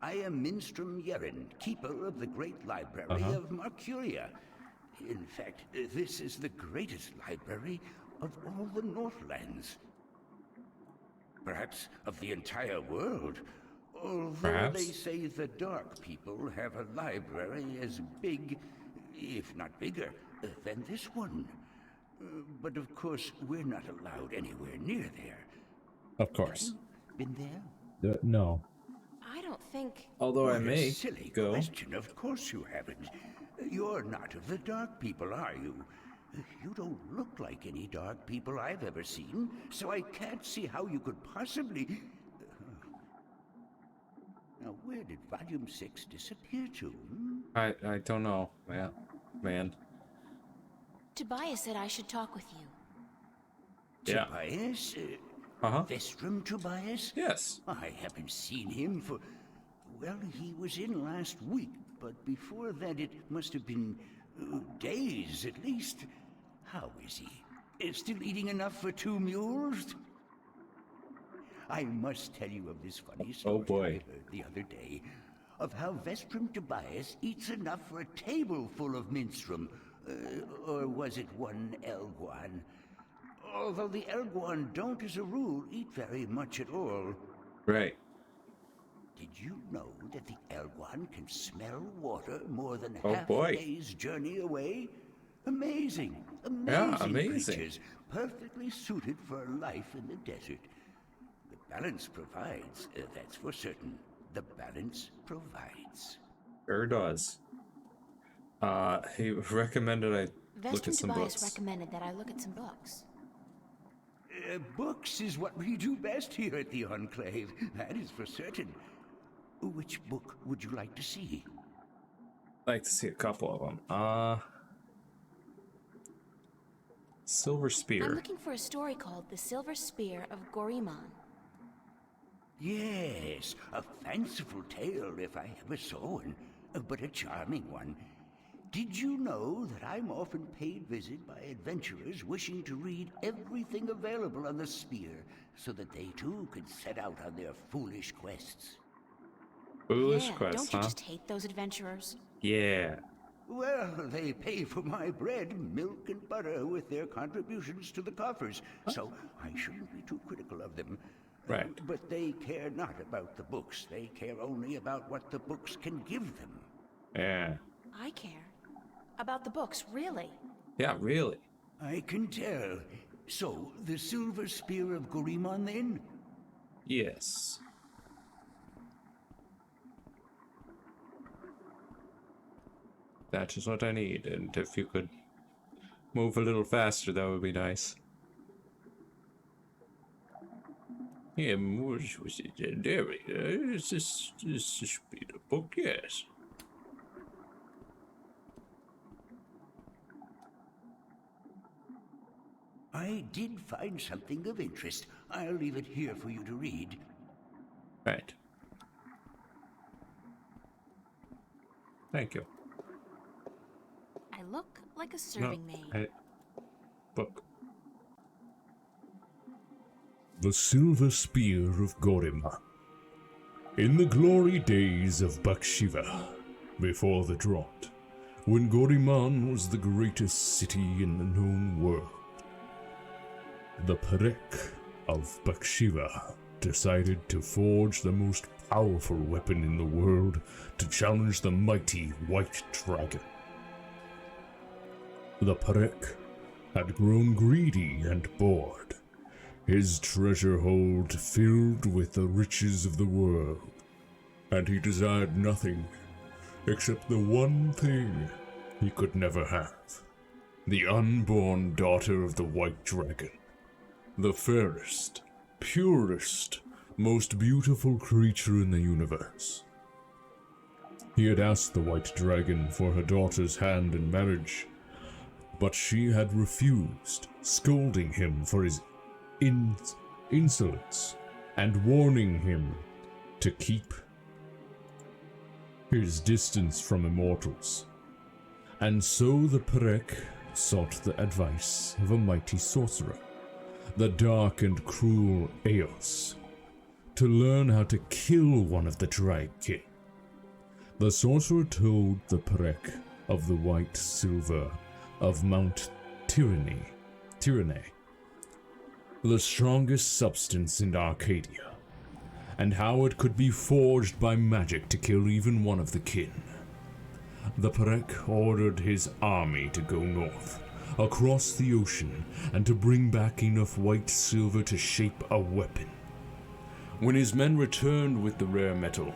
I am Minstrom Yaren, keeper of the great library of Marcuria. In fact, this is the greatest library of all the Northlands. Perhaps of the entire world. Although they say the Dark People have a library as big, if not bigger, than this one. But of course, we're not allowed anywhere near there. Of course. Been there? No. I don't think... Although I What a may silly go. question. Of course you haven't. You're not of the Dark People, are you? You don't look like any Dark People I've ever seen, so I can't see how you could possibly... Now, where did Volume 6 disappear to? I don't know, man. Tobias said I should talk with you. Yeah. Tobias? Vestrum Tobias? Yes. I haven't seen him for... Well, he was in last week, but before that it must have been days at least. How is he? Still eating enough for 2 mules? I must tell you of this funny story I heard the other day, of how Vestrum Tobias eats enough for a table full of minstrum. Or was it one Elguan? Although the Elguan don't, as a rule, eat very much at all. Right. Did you know that the Elguan can smell water more than Oh, half boy. a day's journey away? Amazing. Yeah, amazing. Creatures, perfectly suited for life in the desert. The balance provides, that's for certain. The balance provides. Sure does. He recommended I look at Vestrum some Tobias books. recommended that I look at some books. Books is what we do best here at the Enclave. That is for certain. Which book would you like to see? I'd like to see a couple of them. Silver I'm Spear. looking for a story called The Silver Spear of Goriman. Yes, a fanciful tale if I ever saw one, but a charming one. Did you know that I'm often paid visit by adventurers wishing to read everything available on the spear so that they too could set out on their foolish quests? Foolish Yeah, quest, don't you huh? just hate those adventurers? Yeah. Well, they pay for my bread, milk, and butter with their contributions to the coffers, so I shouldn't be too critical of them. Right. But they care not about the books. They care only about what the books can give them. Yeah. I care. About the books, really. Yeah, really. I can tell. So, the Silver Spear of Goriman, then? Yes. That is what I need, and if you could move a little faster, that would be nice. Yeah, there we go. This is the speed of book, yes. I did find something of interest. I'll leave it here for you to read. Right. Thank you. I look like a serving maid. Book. The Silver Spear of Goriman. In the glory days of Bakshiva, before the drought, when Goriman was the greatest city in the known world, the Perek of Bakshiva decided to forge the most powerful weapon in the world to challenge the mighty White Dragon. The Perek had grown greedy and bored, his treasure hold filled with the riches of the world, and he desired nothing except the one thing he could never have, the unborn daughter of the White Dragon, the fairest, purest, most beautiful creature in the universe. He had asked the White Dragon for her daughter's hand in marriage, but she had refused, scolding him for his insolence and warning him to keep his distance from immortals. And so the Perek sought the advice of a mighty sorcerer, the dark and cruel Eos, to learn how to kill one of the Dragon. The sorcerer told the Perek of the white silver of Mount Tyranny, the strongest substance in Arcadia, and how it could be forged by magic to kill even one of the kin. The Perek ordered his army to go north, across the ocean, and to bring back enough white silver to shape a weapon. When his men returned with the rare metal,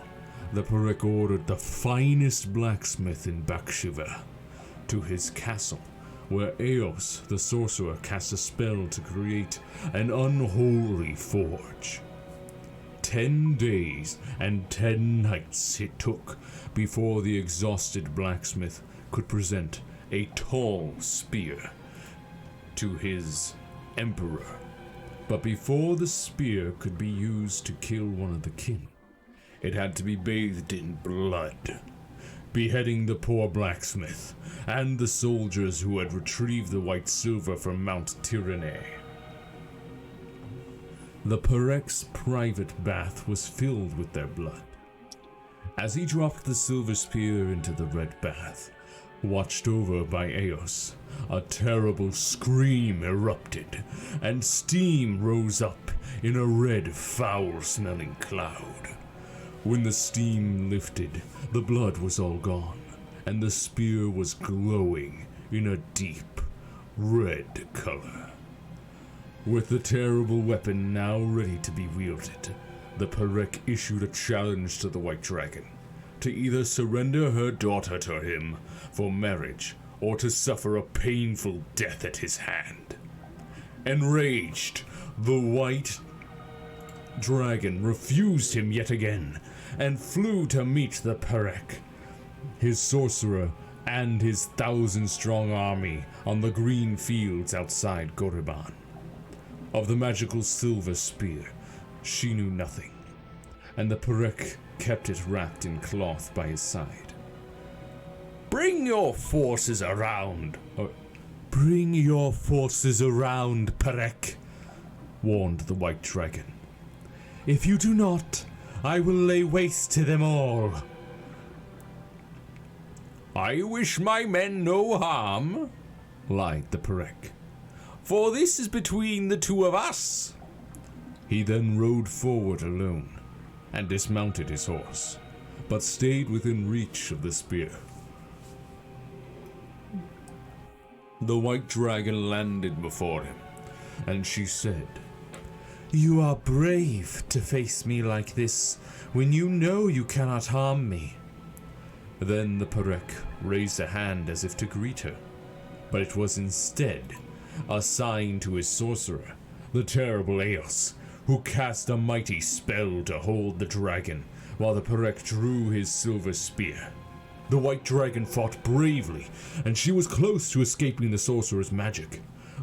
the Perek ordered the finest blacksmith in Bakshiva to his castle, where Eos, the sorcerer, cast a spell to create an unholy forge. 10 days and 10 nights it took before the exhausted blacksmith could present a tall spear to his emperor. But before the spear could be used to kill one of the kin, it had to be bathed in blood, beheading the poor blacksmith and the soldiers who had retrieved the white silver from Mount Tyranny. The Perek's private bath was filled with their blood. As he dropped the silver spear into the red bath, watched over by Eos, a terrible scream erupted, and steam rose up in a red, foul-smelling cloud. When the steam lifted, the blood was all gone, and the spear was glowing in a deep red color. With the terrible weapon now ready to be wielded, the Perek issued a challenge to the White Dragon to either surrender her daughter to him for marriage or to suffer a painful death at his hand. Enraged, the White Dragon refused him yet again and flew to meet the Perek, his sorcerer, and his 1,000-strong army on the green fields outside Goriban. Of the magical silver spear, she knew nothing, and the Perek kept it wrapped in cloth by his side. Bring your forces around, Perek, warned the White Dragon. If you do not, I will lay waste to them all. I wish my men no harm, lied the Perek, for this is between the two of us. He then rode forward alone and dismounted his horse, but stayed within reach of the spear. The White Dragon landed before him, and she said, "You are brave to face me like this when you know you cannot harm me." Then the Perek raised a hand as if to greet her, but it was instead a sign to his sorcerer, the terrible Eos, who cast a mighty spell to hold the dragon, while the Perek drew his silver spear. The White Dragon fought bravely, and she was close to escaping the sorcerer's magic,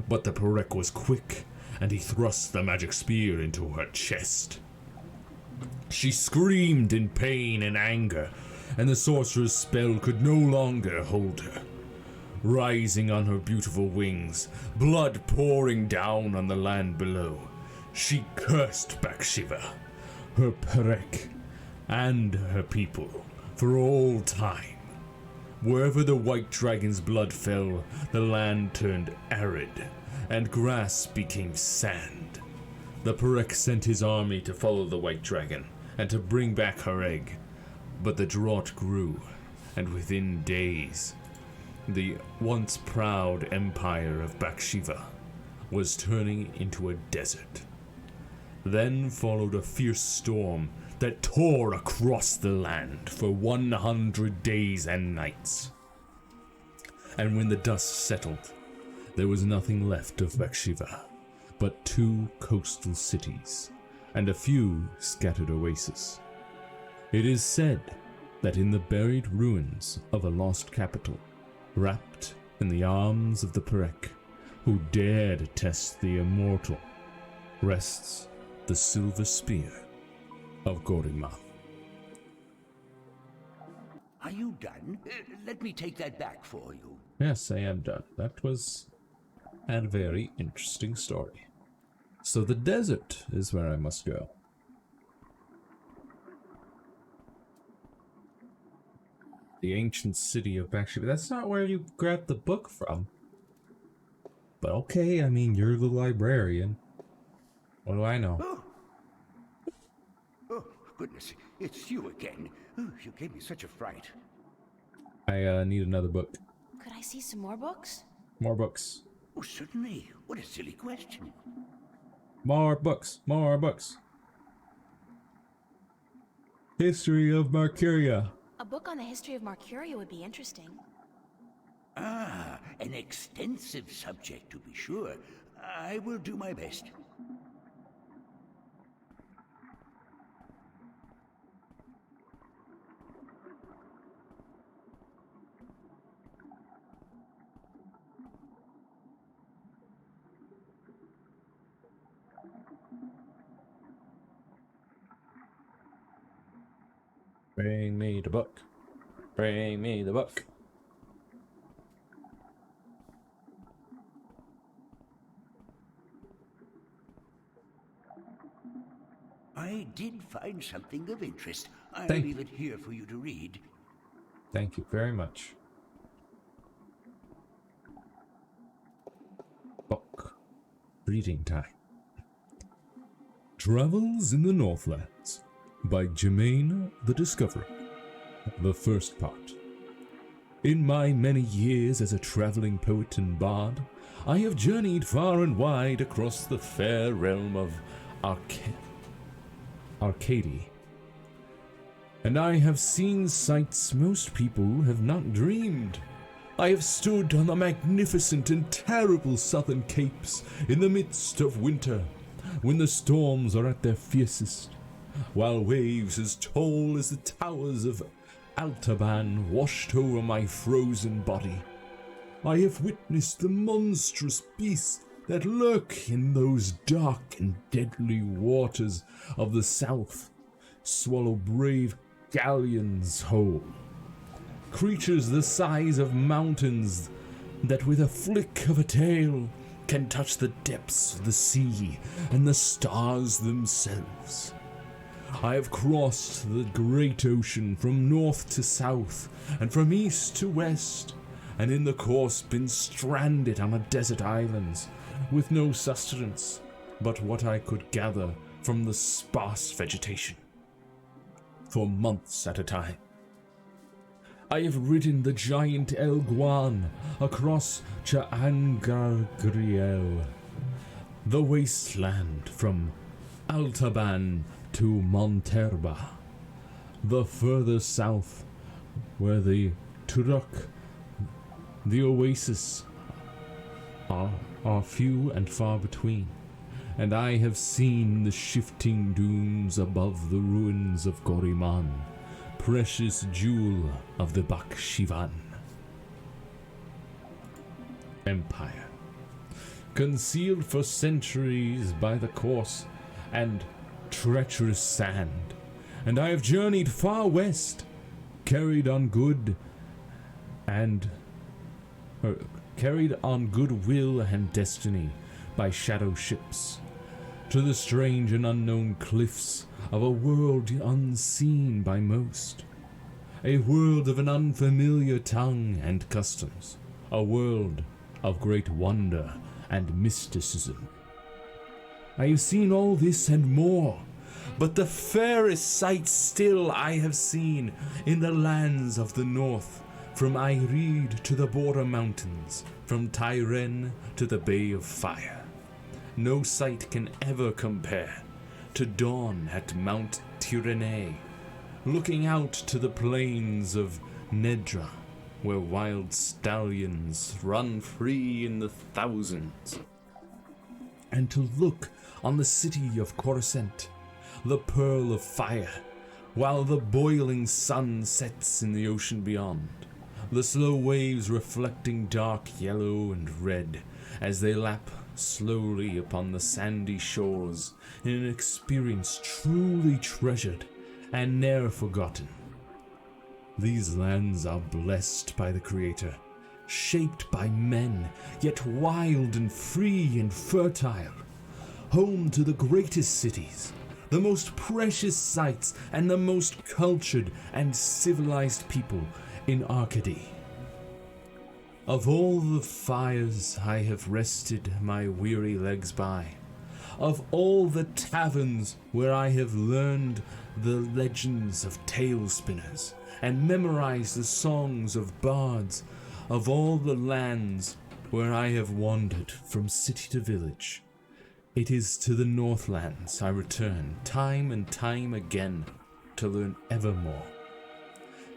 but the Perek was quick, and he thrust the magic spear into her chest. She screamed in pain and anger, and the sorcerer's spell could no longer hold her. Rising on her beautiful wings, blood pouring down on the land below, she cursed Bakshiva, her Perek, and her people for all time. Wherever the White Dragon's blood fell, the land turned arid, and grass became sand. The Perek sent his army to follow the White Dragon and to bring back her egg, but the drought grew, and within days, the once proud empire of Bakshiva was turning into a desert. Then followed a fierce storm that tore across the land for 100 days and nights. And when the dust settled, there was nothing left of Bakshiva but 2 coastal cities, and a few scattered oases. It is said that in the buried ruins of a lost capital, wrapped in the arms of the Perek, who dared test the immortal, rests the silver spear of Gorima. Are you done? Let me take that back for you. Yes, I am done. That was a very interesting story. So the desert is where I must go. The ancient city of Bakshiva. That's not where you grabbed the book from. But okay, I mean, you're the librarian. What do I know? Oh, goodness, it's you again. Oh, you gave me such a fright. I need another book. Could I see some more books? More books. Oh, certainly. What a silly question. More books. More books. History of Marcuria. A book on the history of Marcuria would be interesting. Ah, an extensive subject to be sure. I will do my best. Bring me the book. Bring me the book. I did find something of interest. I'll Thank leave it here for you to read. Thank you very much. Book. Reading time. Travels in the Northlands by Jermaine the Discoverer. The first part. In my many years as a traveling poet and bard, I have journeyed far and wide across the fair realm of Arcady. And I have seen sights most people have not dreamed. I have stood on the magnificent and terrible southern capes in the midst of winter, when the storms are at their fiercest, while waves as tall as the towers of Altaban washed over my frozen body. I have witnessed the monstrous beasts that lurk in those dark and deadly waters of the south, swallow brave galleons whole. Creatures the size of mountains that with a flick of a tail can touch the depths of the sea and the stars themselves. I have crossed the great ocean from north to south and from east to west, and in the course been stranded on the desert islands with no sustenance but what I could gather from the sparse vegetation for months at a time. I have ridden the giant El Guan across Cha'angargriel, the wasteland from Altaban to Monterba, the further south where the Turok, the oasis, are few and far between, and I have seen the shifting dunes above the ruins of Goriman, precious jewel of the Bakshivan Empire, concealed for centuries by the coarse and treacherous sand, and I have journeyed far west, carried on goodwill and destiny by shadow ships, to the strange and unknown cliffs of a world unseen by most, a world of an unfamiliar tongue and customs, a world of great wonder and mysticism. I have seen all this and more, but the fairest sights still I have seen in the lands of the north, from Ireed to the border mountains, from Tyren to the Bay of Fire. No sight can ever compare to dawn at Mount Tyrene, looking out to the plains of Nedra, where wild stallions run free in the thousands, and to look on the city of Coruscant, the pearl of fire, while the boiling sun sets in the ocean beyond, the slow waves reflecting dark yellow and red as they lap slowly upon the sandy shores in an experience truly treasured and ne'er forgotten. These lands are blessed by the Creator, shaped by men, yet wild and free and fertile, home to the greatest cities, the most precious sights, and the most cultured and civilized people in Arcady. Of all the fires I have rested my weary legs by, of all the taverns where I have learned the legends of tale spinners and memorized the songs of bards, of all the lands where I have wandered from city to village, it is to the Northlands I return time and time again to learn evermore.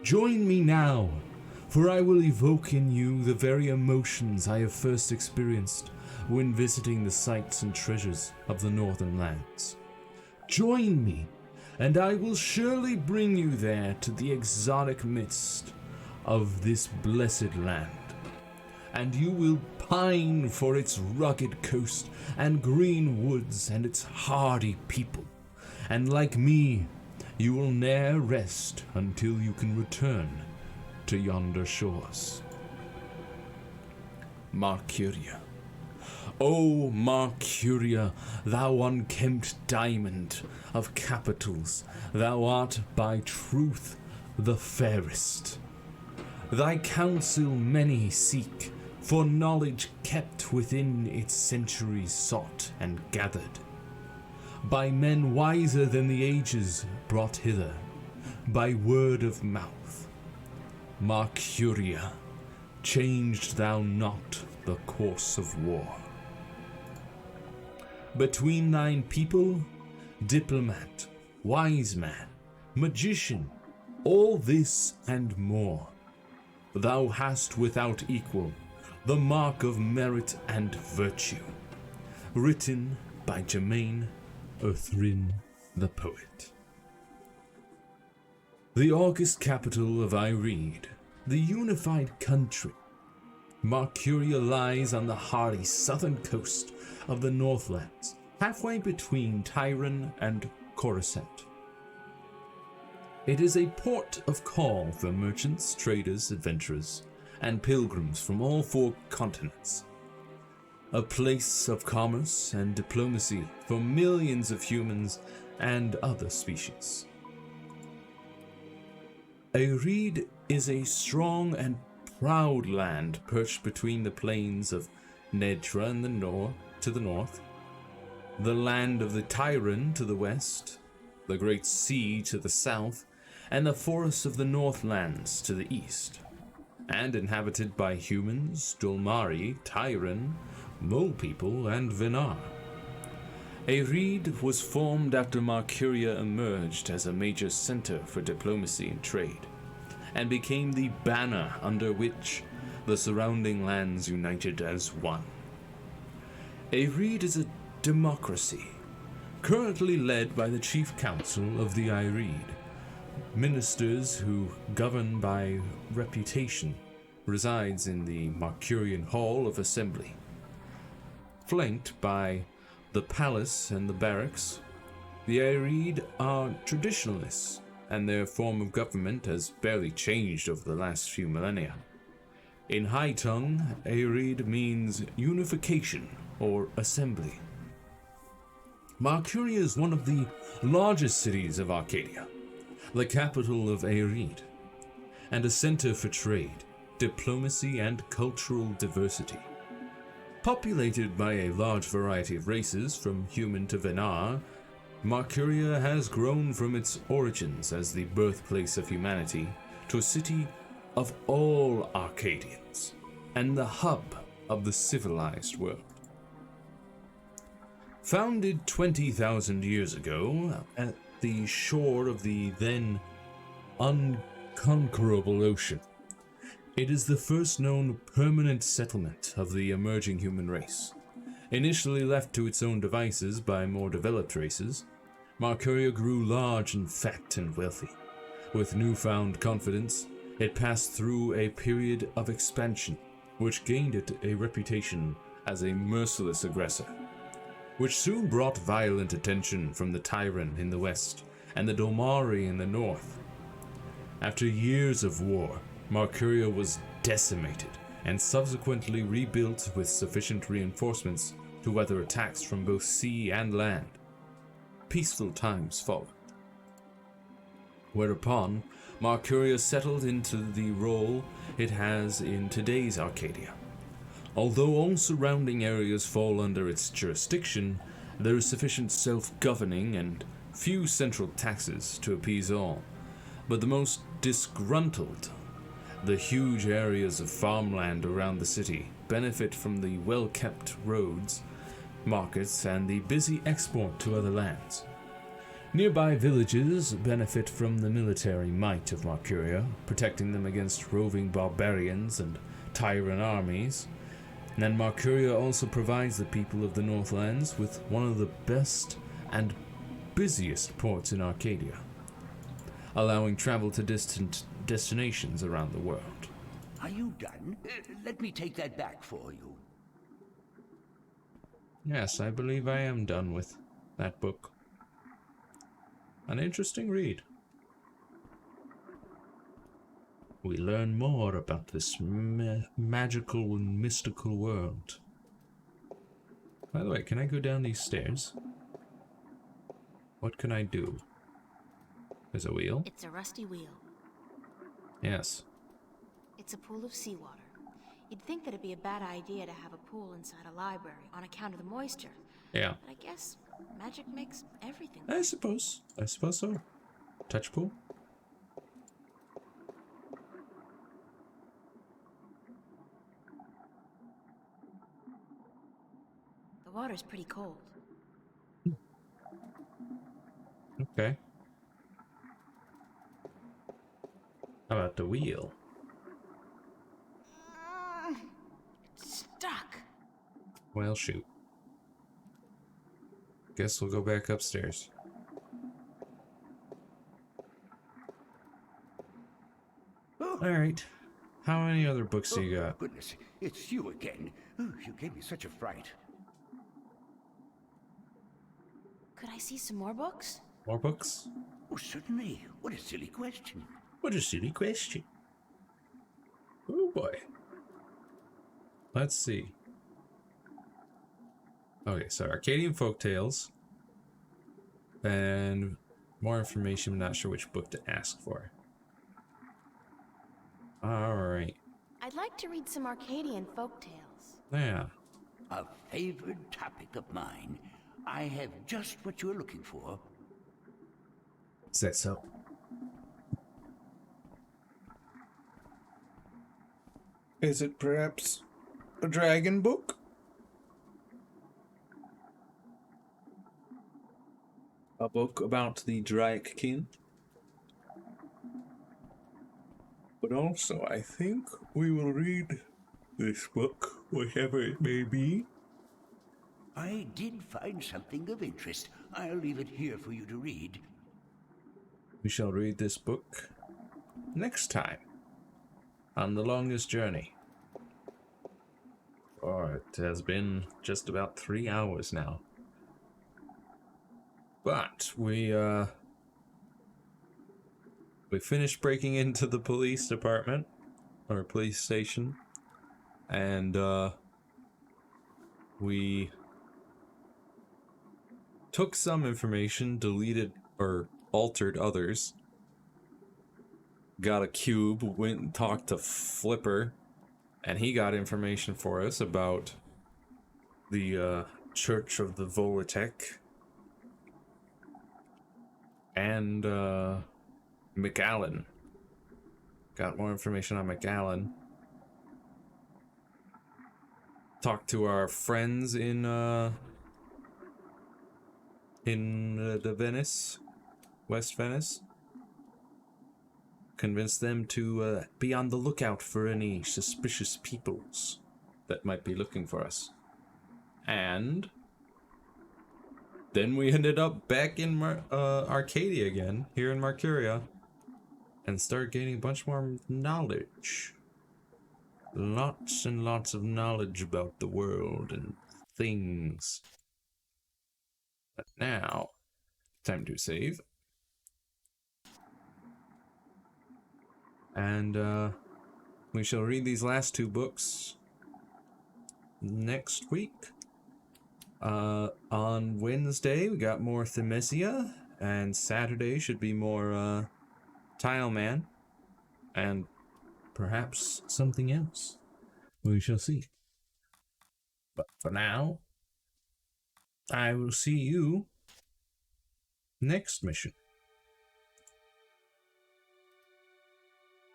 Join me now, for I will evoke in you the very emotions I have first experienced when visiting the sights and treasures of the Northern lands. Join me, and I will surely bring you there to the exotic midst of this blessed land, and you will pine for its rugged coast and green woods and its hardy people, and like me, you will ne'er rest until you can return to yonder shores. Marcuria. O Marcuria, thou unkempt diamond of capitals, thou art by truth the fairest. Thy counsel many seek, for knowledge kept within its centuries sought and gathered. By men wiser than the ages brought hither, by word of mouth. Marcuria, changed thou not the course of war. Between thine people, diplomat, wise man, magician, all this and more, thou hast without equal the mark of merit and virtue, written by Germain Othrin the poet. The august capital of Ireed, the unified country, Marcuria lies on the hardy southern coast of the Northlands, halfway between Tyrone and Coruscant. It is a port of call for merchants, traders, adventurers, and pilgrims from all four continents. A place of commerce and diplomacy for millions of humans and other species. Ireed is a strong and proud land perched between the plains of Nedra in the north, the land of the Tyrone to the west, the great sea to the south, and the forests of the Northlands to the east, and inhabited by humans, Dulmari, Tyrone, Mole People, and Venar. Ireed was formed after Marcuria emerged as a major center for diplomacy and trade, and became the banner under which the surrounding lands united as one. Ireed is a democracy, currently led by the Chief Council of the Ireed. Ministers who govern by reputation resides in the Marcurian Hall of Assembly. Flanked by the palace and the barracks, the Ireed are traditionalists, and their form of government has barely changed over the last few millennia. In High Tongue, Ireed means unification or assembly. Marcuria is one of the largest cities of Arcadia, the capital of Ireed, and a center for trade, diplomacy, and cultural diversity. Populated by a large variety of races, from human to Venar, Marcuria has grown from its origins as the birthplace of humanity to a city of all Arcadians, and the hub of the civilized world. Founded 20,000 years ago at the shore of the then unconquerable ocean, it is the first known permanent settlement of the emerging human race. Initially left to its own devices by more developed races, Marcuria grew large and fat and wealthy. With newfound confidence, it passed through a period of expansion, which gained it a reputation as a merciless aggressor, which soon brought violent attention from the Tyrant in the west and the Domari in the north. After years of war, Marcuria was decimated and subsequently rebuilt with sufficient reinforcements to weather attacks from both sea and land. Peaceful times followed. Whereupon, Marcuria settled into the role it has in today's Arcadia. Although all surrounding areas fall under its jurisdiction, there is sufficient self-governing and few central taxes to appease all. But the most disgruntled, the huge areas of farmland around the city, benefit from the well-kept roads, markets, and the busy export to other lands. Nearby villages benefit from the military might of Marcuria, protecting them against roving barbarians and tyrant armies. And Marcuria also provides the people of the Northlands with one of the best and busiest ports in Arcadia, allowing travel to distant destinations around the world. Are you done? Let me take that back for you. Yes, I believe I am done with that book. An interesting read. We learn more about this magical and mystical world. By the way, can I go down these stairs? What can I do? There's a wheel? It's a rusty wheel. Yes. It's a pool of seawater. You'd think that it'd be a bad idea to have a pool inside a library on account of the moisture. Yeah. But I guess magic makes everything. I suppose so. Touch pool? The water's pretty cold. Okay. How about the wheel? It's stuck. Well, shoot. Guess we'll go back upstairs. Alright. How many other books do you got? Goodness, it's you again. Oh, you gave me such a fright. Could I see some more books? More books? Oh, certainly. What a silly question. What a silly question. Oh boy. Let's see. Okay, so Arcadian Folktales. And more information, I'm not sure which book to ask for. Alright. I'd like to read some Arcadian folktales. Yeah. A favored topic of mine. I have just what you're looking for. Is that so? Is it perhaps a dragon book? A book about the Draic King? But also, I think we will read this book, whatever it may be. I did find something of interest. I'll leave it here for you to read. We shall read this book next time on The Longest Journey. Oh, it has been just about 3 hours now. But we finished breaking into the police department, or police station, and we took some information, deleted or altered others, got a cube, went and talked to Flipper, and he got information for us about the Church of the Volatek, and McAllen. Got more information on McAllen. Talked to our friends in the Venice, West Venice. Convinced them to be on the lookout for any suspicious peoples that might be looking for us. And then we ended up back in Arcadia again, here in Marcuria, and started gaining a bunch more knowledge. Lots and lots of knowledge about the world and things. But now, time to save. And we shall read these last two books next week. On Wednesday, we got more Thymesia, and Saturday should be more Tile Man, and perhaps something else. We shall see. But for now, I will see you next mission.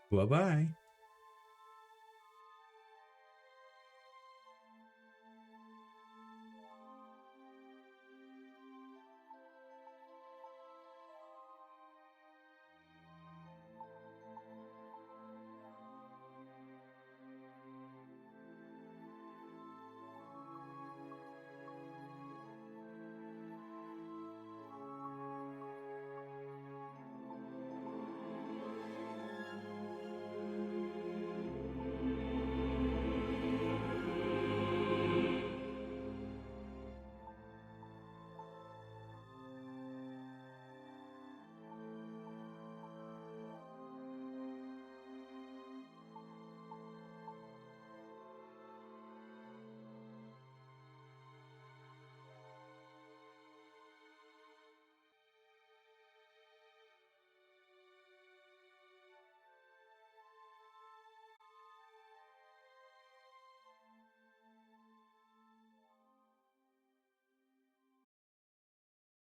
Bye-bye.